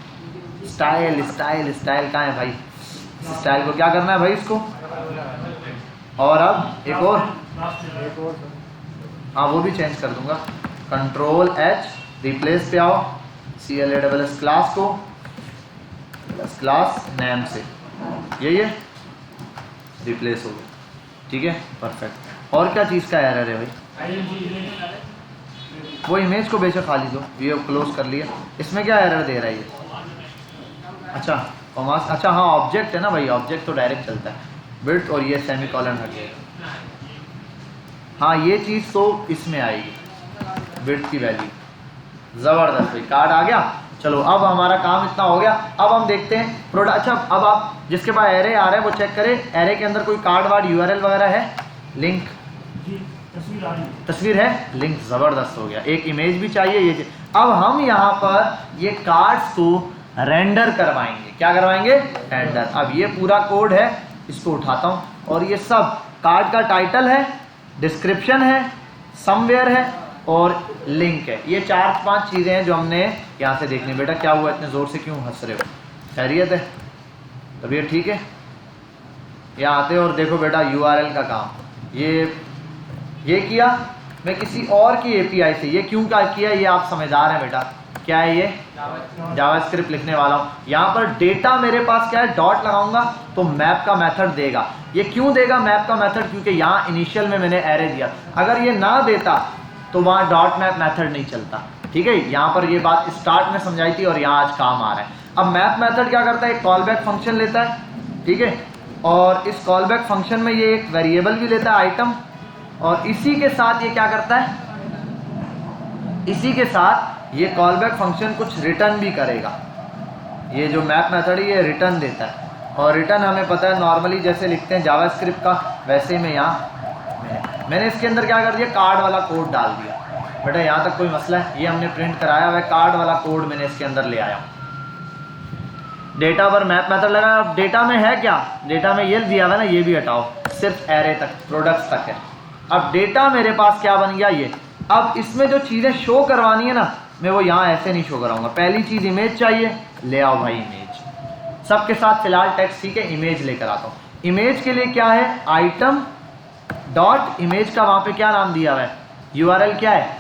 स्टाइल कहाँ है भाई, स्टाइल को क्या करना है भाई इसको, और अब एक और, हाँ वो भी चेंज कर दूंगा। Ctrl+H, रिप्लेस पे आओ, CLASS क्लास को क्लास नेम से, ये रिप्लेस हो गया, ठीक है, परफेक्ट। और क्या चीज़ का एरर है भाई, वो इमेज को बेशक खाली दो, ये क्लोज कर लिया। इसमें क्या एरर दे रहा है ये? अच्छा कॉमास, अच्छा हाँ ऑब्जेक्ट है ना भाई, ऑब्जेक्ट तो डायरेक्ट चलता है। विड्थ और ये सेमीकोलन हट जाएगा। हाँ ये चीज़ तो इसमें आएगी, विड्थ की वैल्यू। ज़बरदस्त भाई, कार्ड आ गया। चलो अब हमारा काम इतना हो गया। अब हम देखते हैं प्रोडक्ट। अच्छा अब आप जिसके पास एरे आ रहा है वो चेक करें, एरे के अंदर कोई कार्ड वार्ड यूआरएल वगैरह है, लिंक जी तस्वीर आ रही है। तस्वीर है, लिंक ज़बरदस्त हो गया। एक इमेज भी चाहिए ये। अब हम यहाँ पर ये कार्ड्स को रेंडर करवाएंगे। क्या करवाएंगे? रेंडर। अब ये पूरा कोड है, इसको उठाता हूँ और ये सब कार्ड का टाइटल है, डिस्क्रिप्शन है, समवेयर है और लिंक है। ये 4-5 चीज़ें हैं जो हमने यहाँ से देखनी। बेटा क्या हुआ, इतने ज़ोर से क्यों हंस रहे हो? खैरियत है? तबीयत ठीक है? यहाँ आते और देखो बेटा यूआरएल का काम ये किया मैं किसी और की एपीआई से। ये क्यों क्या किया ये आप समझदार हैं बेटा। क्या है ये? जावास्क्रिप्ट लिखने वाला हूँ। यहाँ पर डेटा मेरे पास क्या है, डॉट लगाऊंगा तो मैप का मेथड देगा। ये क्यों देगा मैप का मेथड? क्योंकि यहाँ इनिशियल में मैंने एरे दिया। अगर ये ना देता तो वहाँ डॉट मैप मेथड नहीं चलता। ठीक है, यहाँ पर ये बात स्टार्ट में समझाई थी और यहाँ आज काम आ रहा है। अब मैप मेथड क्या करता है, एक कॉल बैक फंक्शन लेता है। ठीक है, और इस कॉल बैक फंक्शन में ये एक वेरिएबल भी लेता है आइटम, और इसी के साथ ये क्या करता है, इसी के साथ ये कॉल बैक फंक्शन कुछ रिटर्न भी करेगा। ये जो मैप मेथड है ये रिटर्न देता है, और रिटर्न हमें पता है नॉर्मली जैसे लिखते हैं जावास्क्रिप्ट का, वैसे में यहाँ मैंने इसके अंदर क्या कर दिया, कार्ड वाला कोड डाल दिया। बेटा यहाँ तक कोई मसला है? ये हमने प्रिंट कराया हुआ है, कार्ड वाला कोड मैंने इसके अंदर ले आया। डेटा पर मैप मेथड लगा। अब डेटा में है क्या, डेटा में ये दिया हुआ है ना, ये भी हटाओ, सिर्फ एरे तक, प्रोडक्ट्स तक है। अब डेटा मेरे पास क्या बन गया ये। अब इसमें जो चीज़ें शो करवानी है ना, मैं वो यहाँ ऐसे नहीं शो कराऊंगा। पहली चीज़ इमेज चाहिए, ले आओ भाई इमेज, सबके साथ फिलहाल टेक्स्ट। ठीक है, इमेज लेकर आता हूँ। इमेज के लिए क्या है, आइटम डॉट इमेज का वहाँ पे क्या नाम दिया हुआ है, यूआरएल क्या है,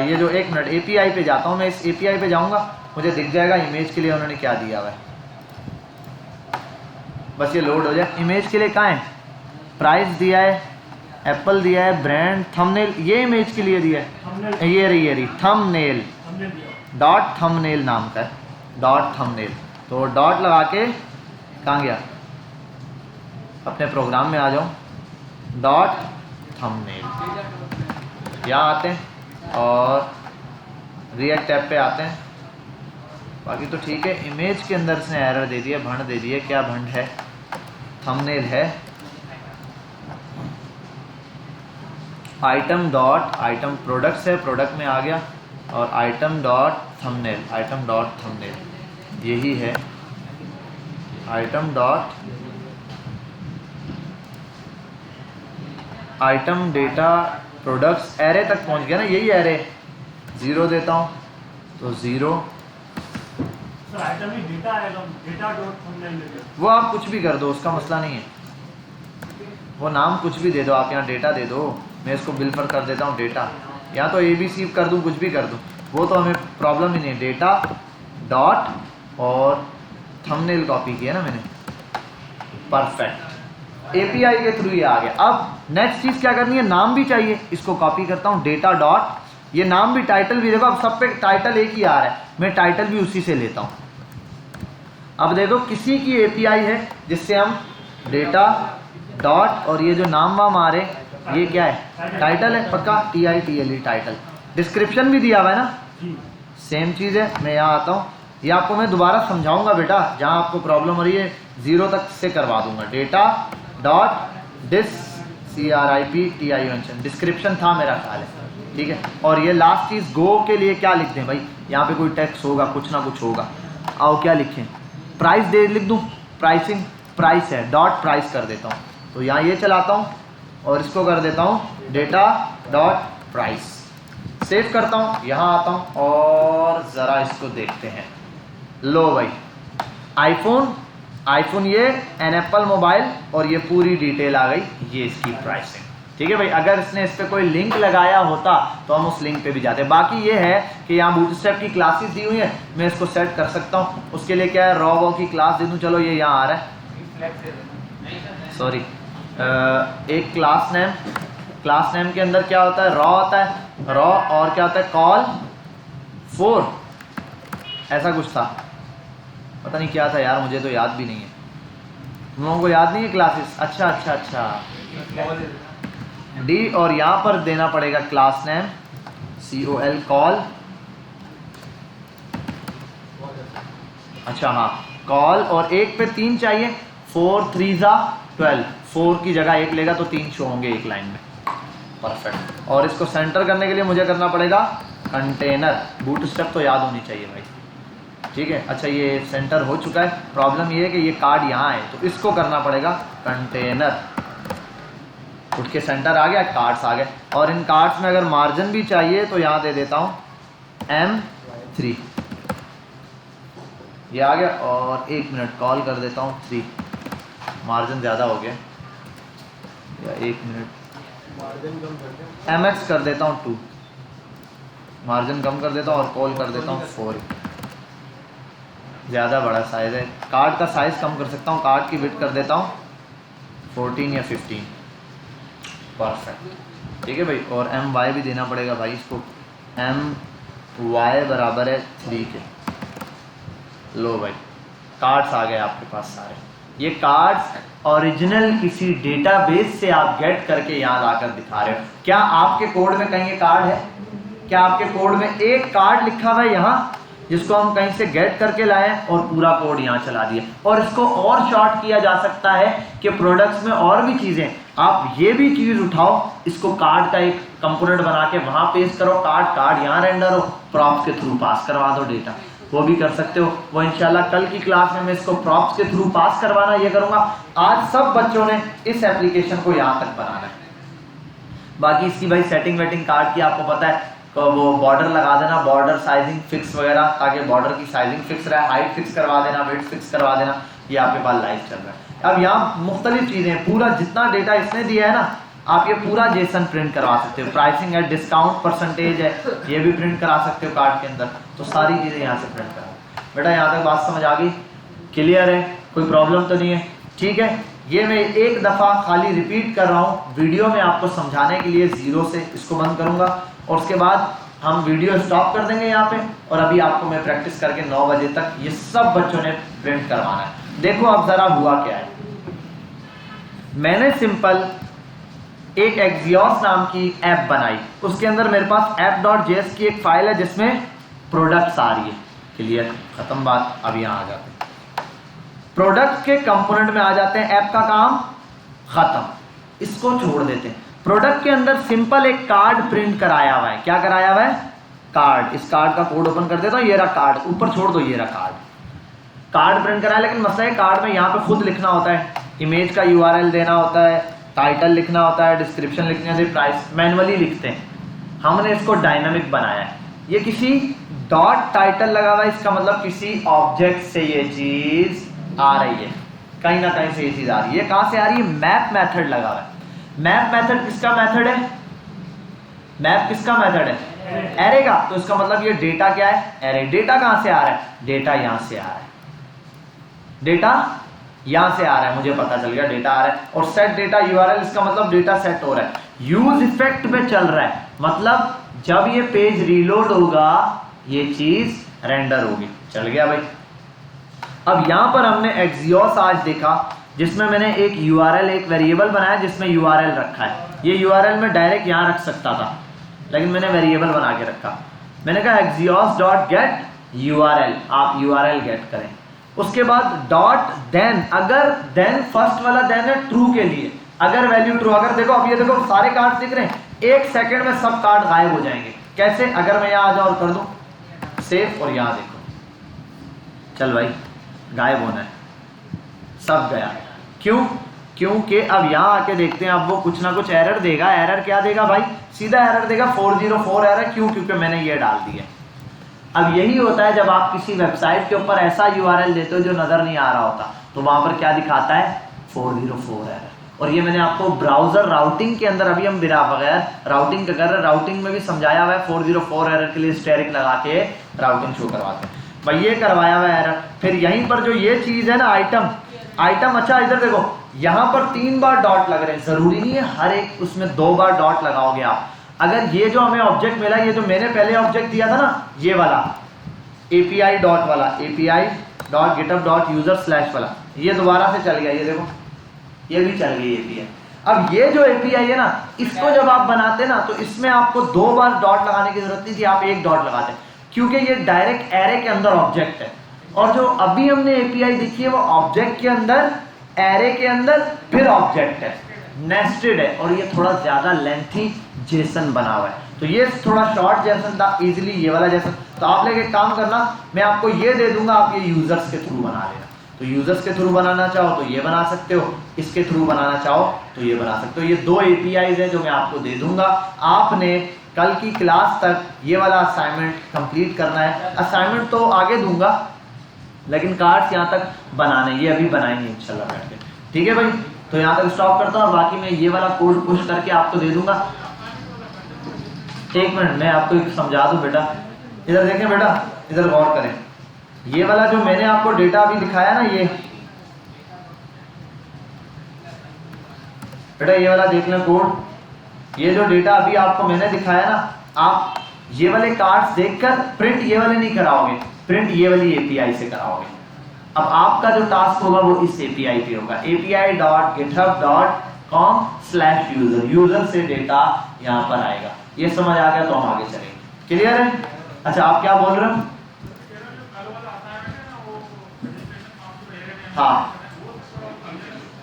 ये जो, एक मिनट, एपीआई पे जाता हूँ मैं। इस एपीआई पे जाऊँगा, मुझे दिख जाएगा इमेज के लिए उन्होंने क्या दिया हुआ है। बस ये लोड हो जाए। इमेज के लिए कहाँ है, प्राइस दिया है, एप्पल दिया है, ब्रांड, थंबनेल, ये इमेज के लिए दिया है। ये रही थंबनेल, डॉट थंबनेल नाम का है, डॉट थंबनेल। तो डॉट लगा के कहाँ गया, अपने प्रोग्राम में आ जाओ, डॉट थंबनेल। यहाँ आते हैं और रिएक्ट टैब पे आते हैं। बाकी तो ठीक है। इमेज के अंदर इसने एरर दे दिया, भंड दे दिया। क्या भंड है, थंबनेल है, आइटम डॉट, आइटम प्रोडक्ट्स है, प्रोडक्ट में आ गया, और item dot thumbnail, item dot thumbnail यही है, item dot item data products. Array तक पहुंच गया ना, यही एरे। 0 देता हूँ तो 0, सर आइटम में डेटा आएगा, डेटा डॉट थंबनेल लेकर। वो आप कुछ भी कर दो, उसका मसला नहीं है। वो नाम कुछ भी दे दो आप, यहाँ डेटा दे दो। मैं इसको बिल्फर कर देता हूँ डेटा, या तो ABC कर दूँ, कुछ भी कर दूँ, वो तो हमें प्रॉब्लम ही नहीं है। डेटा डॉट और थंबनेल कॉपी किया ना मैंने, परफेक्ट। API के थ्रू ये आ गया। अब नेक्स्ट चीज़ क्या करनी है, नाम भी चाहिए। इसको कॉपी करता हूँ, डेटा डॉट, ये नाम भी, टाइटल भी। देखो अब सब पे टाइटल एक ही आ रहा है, मैं टाइटल भी उसी से लेता हूँ। अब देखो किसी की API है जिससे हम डेटा डॉट, और ये जो नाम वाम आ रहे, ये क्या है, टाइटल है पक्का, TITLE टाइटल। डिस्क्रिप्शन भी दिया हुआ है ना, सेम चीज़ है। मैं यहाँ आता हूँ, ये आपको मैं दोबारा समझाऊंगा बेटा, जहाँ आपको प्रॉब्लम हो रही है 0 तक से करवा दूंगा। डेटा डॉट CRIPTION, डिस्क्रिप्शन था मेरा ख्याल है। ठीक है, और ये लास्ट चीज़ गो के लिए क्या लिख दें भाई, यहाँ पे कोई टेक्स्ट होगा, कुछ ना कुछ होगा। आओ क्या लिखें, प्राइस दे लिख दूँ, प्राइसिंग, प्राइस है, डॉट प्राइस कर देता हूँ। तो यहाँ ये चलाता हूँ और इसको कर देता हूँ डेटा डॉट प्राइस। सेव करता हूँ, यहाँ आता हूँ और ज़रा इसको देखते हैं। लो भाई, आईफोन ये, एन एप्पल मोबाइल, और ये पूरी डिटेल आ गई, ये इसकी प्राइसिंग। ठीक है भाई, अगर इसने इस पर कोई लिंक लगाया होता तो हम उस लिंक पे भी जाते। बाकी ये है कि यहाँ बूटस्ट्रैप की क्लासेस दी हुई है, मैं इसको सेट कर सकता हूँ। उसके लिए क्या है, रॉ की क्लास दे दूँ। चलो ये यहाँ आ रहा है, सॉरी, एक क्लास नेम के अंदर क्या होता है, रॉ होता है, रॉ और क्या होता है कॉल 4, ऐसा कुछ था, पता नहीं क्या था यार, मुझे तो याद भी नहीं है। तुम लोगों को याद नहीं है क्लासेस? अच्छा अच्छा अच्छा, डी और यहाँ पर देना पड़ेगा क्लास नेम COL कॉल। अच्छा हाँ कॉल, और एक पे 3 चाहिए, 4 3 12, 4 की जगह 1 लेगा तो 3 शो होंगे एक लाइन में। परफेक्ट। और इसको सेंटर करने के लिए मुझे करना पड़ेगा कंटेनर, बूटस्ट्रैप तो याद होनी चाहिए भाई, ठीक है। अच्छा ये सेंटर हो चुका है, प्रॉब्लम ये है कि ये कार्ड यहाँ है तो इसको करना पड़ेगा कंटेनर। उठ के सेंटर आ गया, कार्ड्स आ गए। और इन कार्ड्स में अगर मार्जिन भी चाहिए तो यहाँ दे देता हूँ M3, ये आ गया। और 1 मिनट कॉल कर देता हूँ 3, मार्जिन ज़्यादा हो गया, या 1 मिनट MX कर देता हूँ 2, मार्जिन कम कर देता हूँ और कॉल कर देता हूँ 4, ज़्यादा बड़ा साइज़ है। कार्ड का साइज़ कम कर सकता हूँ, कार्ड की विड्थ कर देता हूँ 14 या 15, परफेक्ट, ठीक है भाई। और MY भी देना पड़ेगा भाई इसको, MY बराबर है 3 के। लो भाई कार्ड्स आ गए आपके पास सारे। ये कार्ड्स ओरिजिनल किसी डेटाबेस से आप गेट करके यहाँ लाकर दिखा रहे हो। क्या आपके कोड में कहीं ये कार्ड है? क्या आपके कोड में एक कार्ड लिखा हुआ है यहाँ, जिसको हम कहीं से गेट करके लाए और पूरा कोड यहाँ चला दिया? और इसको और शॉर्ट किया जा सकता है कि प्रोडक्ट्स में और भी चीज़ें, आप ये भी चीज़ उठाओ, इसको कार्ड का एक कंपोनेंट बना के वहाँ पेस्ट करो, कार्ड यहाँ रेंडर हो, प्रॉप्स के थ्रू पास करवा दो डेटा, वो भी कर सकते हो। वो इंशाल्लाह कल की क्लास में मैं इसको प्रॉप्स के थ्रू पास करवाना ये करूँगा। आज सब बच्चों ने इस एप्लीकेशन को यहाँ तक बनाना है। बाकी इसकी भाई सेटिंग वेटिंग कार्ड की आपको पता है, तो वो बॉर्डर लगा देना, बॉर्डर साइजिंग फिक्स वगैरह, ताकि बॉर्डर की साइजिंग फिक्स रहे, हाइट फिक्स करवा देना, विड्थ फिक्स करवा देना, ये आपके पास लाइव चल रहा है। अब यहाँ मुख्तलिफ चीज़ें, पूरा जितना डेटा इसने दिया है ना, आप ये पूरा जेसन प्रिंट करवा सकते हो। प्राइसिंग है, डिस्काउंट परसेंटेज है, ये भी प्रिंट करा सकते हो कार्ड के अंदर। तो सारी चीज़ें यहाँ से प्रिंट करो। बेटा यहाँ तक बात समझ आ गई? क्लियर है? कोई प्रॉब्लम तो नहीं है? ठीक है। ये मैं एक दफ़ा खाली रिपीट कर रहा हूँ वीडियो में आपको समझाने के लिए, 0 से इसको बंद करूँगा और उसके बाद हम वीडियो स्टॉप कर देंगे यहाँ पे। और अभी आपको मैं प्रैक्टिस करके 9 बजे तक ये सब बच्चों ने प्रिंट करवाना है। देखो अब ज़रा हुआ क्या है। मैंने सिंपल एक एक्सियोस नाम की ऐप बनाई, उसके अंदर मेरे पास app.js की एक फाइल है जिसमें प्रोडक्ट्स आ रही है। क्लियर? खत्म बात। अब यहाँ आ जाते हैं, प्रोडक्ट के कंपोनेंट में आ जाते हैं, ऐप का काम खत्म, इसको छोड़ देते हैं। प्रोडक्ट के अंदर सिंपल एक कार्ड प्रिंट कराया हुआ है। क्या कराया हुआ है? कार्ड। इस कार्ड का कोड ओपन कर देता हूँ, ये रहा कार्ड, ऊपर छोड़ दो, ये रहा कार्ड प्रिंट कराया। लेकिन मसला है कार्ड में यहाँ पे खुद लिखना होता है, इमेज का URL देना होता है, टाइटल लिखना होता है, डिस्क्रिप्शन लिखनी होती है, प्राइस मैनुअली लिखते हैं। हमने इसको डायनामिक बनाया है। ये किसी डॉट टाइटल लगा हुआ है, इसका मतलब किसी ऑब्जेक्ट से ये चीज आ रही है, कहीं ना कहीं से ये चीज आ रही है। ये कहाँ से आ रही है? मैप मेथड लगा हुआ है। मैप मेथड किसका मेथड है? मैप किसका मेथड है? एरे का। तो इसका मतलब ये डेटा क्या है? एरे। डेटा कहाँ से आ रहा है? डेटा यहाँ से आ रहा है, डेटा यहाँ से आ रहा है, मुझे पता चल गया डेटा आ रहा है। और सेट डेटा URL, इसका मतलब डेटा सेट हो रहा है, यूज इफेक्ट पे चल रहा है, मतलब जब ये पेज रीलोड होगा ये चीज रेंडर होगी। चल गया भाई। अब यहाँ पर हमने एक्सियोस आज देखा, जिसमें मैंने एक URL, एक वेरिएबल बनाया जिसमें URL रखा है। ये URL में डायरेक्ट यहाँ रख सकता था, लेकिन मैंने वेरिएबल बना के रखा। मैंने कहा exhaust.get URL, आप URL गेट करें। उसके बाद डॉट देन, अगर देन फर्स्ट वाला देन है ट्रू के लिए, अगर वैल्यू ट्रू, अगर देखो अब ये देखो सारे कार्ड दिख रहे हैं, 1 सेकंड में सब कार्ड गायब हो जाएंगे। कैसे? अगर मैं यहाँ आ जाऊँ और कर दूँ सेव, और यहाँ देखो, चल भाई गायब होना है, सब गया। क्यों? क्योंकि अब यहाँ आके देखते हैं, अब वो कुछ ना कुछ एरर देगा। एरर क्या देगा भाई? सीधा एरर देगा 404 एरर। क्यों? क्योंकि मैंने ये डाल दिया। अब यही होता है जब आप किसी वेबसाइट के ऊपर ऐसा URL देते हो जो नजर नहीं आ रहा होता, तो वहां पर क्या दिखाता है? 404 एरर। और ये मैंने आपको ब्राउजर राउटिंग के अंदर, अभी हम बगैर राउटिंग का कर रहे हैं, राउटिंग में भी समझाया हुआ है। 404 एरर के लिए स्टेरिक लगा के राउटिंग शो करवाते हैं भाई, ये करवाया हुआ एरर। फिर यहीं पर जो ये चीज है ना, आइटम, अच्छा इधर देखो, यहाँ पर 3 बार डॉट लग रहे हैं। जरूरी नहीं है हर एक उसमें 2 बार डॉट लगाओगे आप। अगर ये जो हमें ऑब्जेक्ट मिला, ये जो मैंने पहले ऑब्जेक्ट दिया था ना, ये वाला API डॉट वाला, API.github.user/ वाला, ये दोबारा से चल गया, ये देखो ये भी चल गई API। अब ये जो API है ना, इसको जब आप बनाते ना तो इसमें आपको 2 बार डॉट लगाने की जरूरत नहीं थी, आप 1 डॉट लगाते, क्योंकि ये डायरेक्ट एरे के अंदर ऑब्जेक्ट है। और जो अभी हमने API देखी है वो ऑब्जेक्ट के अंदर, एरे के अंदर, फिर ऑब्जेक्ट है, नेस्टेड है, और ये थोड़ा ज्यादा लेंथी जेसन बना हुआ है। तो ये थोड़ा शॉर्ट जेसन था, इजीली ये वाला जेसन। तो आप लोग एक काम करना, मैं आपको ये दे दूंगा, आप ये यूजर्स के थ्रू बना लेना। तो यूजर्स के थ्रू बनाना चाहो तो ये बना सकते हो, इसके थ्रू बनाना चाहो तो ये बना सकते हो। ये 2 APIs है जो मैं आपको दे दूंगा। आपने कल की क्लास तक ये वाला असाइनमेंट कंप्लीट करना है। असाइनमेंट तो आगे दूंगा, लेकिन कार्ड्स यहाँ तक बनाने, ये अभी बनाएंगे इंशाल्लाह बैठ के। ठीक है भाई, तो यहाँ तक स्टॉप करता हूँ, बाकी मैं ये वाला कोड पुश करके आपको दे दूंगा। 1 मिनट मैं आपको एक समझा दूं बेटा, इधर देखें बेटा, इधर गौर करें। ये वाला जो मैंने आपको डेटा अभी दिखाया ना, ये बेटा ये वाला देख लें कोड। ये जो डेटा अभी आपको मैंने दिखाया ना, आप ये वाले कार्ड्स देखकर प्रिंट ये वाले नहीं कराओगे, प्रिंट ये वाली API से कराओगे। अब आपका जो टास्क होगा वो इस API पे होगा, API.github.com/user, यूजर से डेटा यहाँ पर आएगा। ये समझ आ गया तो हम आगे चलेंगे। क्लियर है? अच्छा आप क्या बोल रहे हो? हाँ,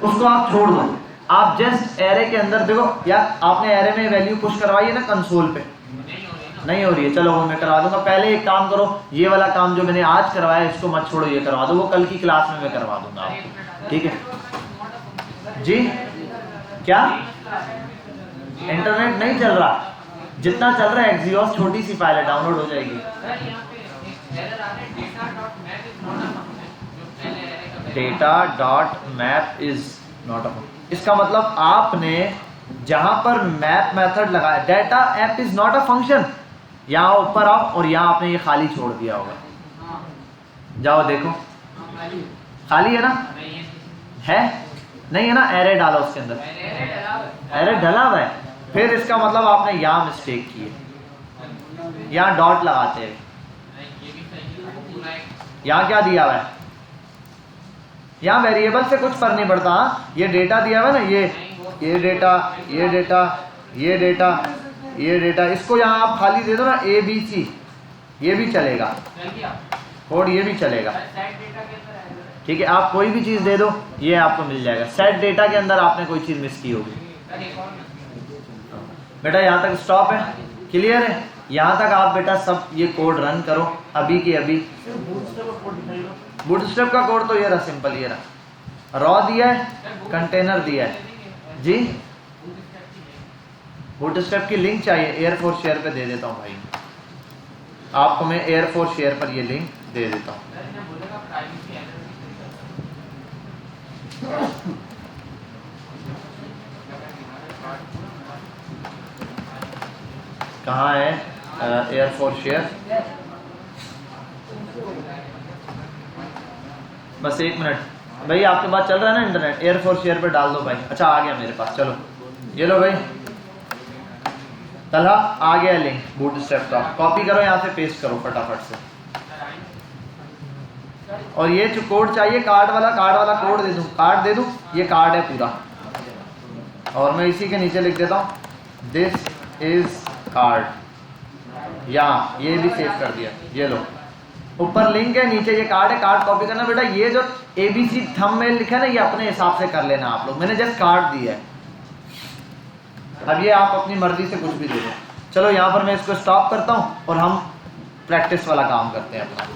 उसको आप छोड़ दो, आप जस्ट एरे के अंदर देखो। यार आपने एरे में वैल्यू पुश करवाई है ना कंसोल पे, नहीं हो रही है, चलो वो मैं करवा दूंगा। पहले एक काम करो, ये वाला काम जो मैंने आज करवाया इसको मत छोड़ो, ये करवा दो, वो कल की क्लास में मैं करवा दूंगा आपको। ठीक है जी? क्या इंटरनेट नहीं चल रहा? जितना चल रहा है एक्सियोस छोटी सी फाइल है, डाउनलोड हो जाएगी। data.map is not a function, इसका मतलब आपने जहां पर मैप मेथड लगाया, data app is not a function, यहाँ ऊपर आओ और यहाँ आपने ये खाली छोड़ दिया होगा, जाओ देखो खाली है ना, है नहीं है ना, एरे डालो उसके अंदर, एरे डला हुआ है, फिर इसका मतलब आपने यहाँ मिस्टेक की है, यहाँ डॉट लगाते हैं, यहाँ क्या दिया हुआ है, यहाँ वेरिएबल से कुछ फर्क नहीं पड़ता। ये डेटा दिया हुआ है ना, ये डेटा, ये डेटा, ये डेटा, ये डेटा, इसको यहाँ आप खाली दे दो ना ABC, ये भी चलेगा, कोड ये भी चलेगा। ठीक है, आप कोई भी चीज़ दे दो ये आपको मिल जाएगा। सेट डेटा के अंदर आपने कोई चीज़ मिस की होगी। बेटा यहाँ तक स्टॉप है, क्लियर है? यहाँ तक आप बेटा सब ये कोड रन करो अभी के अभी। बूटस्ट्रैप का कोड तो ये रहा, सिंपल ये रहा, रॉ दिया है, कंटेनर दिया है जी। बूटस्ट्रैप की लिंक चाहिए, एयरफोर्स शेयर पे दे देता हूँ भाई आपको, मैं एयरफोर्स शेयर पर ये लिंक दे देता हूँ। कहाँ है एयरफोर्स शेयर? बस 1 मिनट भाई, आपके पास चल रहा है ना इंटरनेट? एयरफोर्स शेयर पर डाल दो भाई। अच्छा आ गया मेरे पास, चलो ये लो भाई, तलहा आ गया लिंक बूटस्ट्रैप का, कॉपी करो यहाँ से, पेस्ट करो फटाफट से। और ये जो कोड चाहिए कार्ड वाला कोड दे दूँ, कार्ड दे दूँ, ये कार्ड है पूरा, और मैं इसी के नीचे लिख देता हूँ दिस इज कार्ड, यहाँ ये भी सेव कर दिया, ये लो ऊपर लिंक है, नीचे ये कार्ड है, कार्ड कॉपी करना बेटा। ये जो ABC थंबनेल लिखा है ना, ये अपने हिसाब से कर लेना आप लोग, मैंने जस्ट कार्ड दिया है, अब ये आप अपनी मर्जी से कुछ भी दे दो। चलो यहाँ पर मैं इसको स्टॉप करता हूँ और हम प्रैक्टिस वाला काम करते हैं अपना।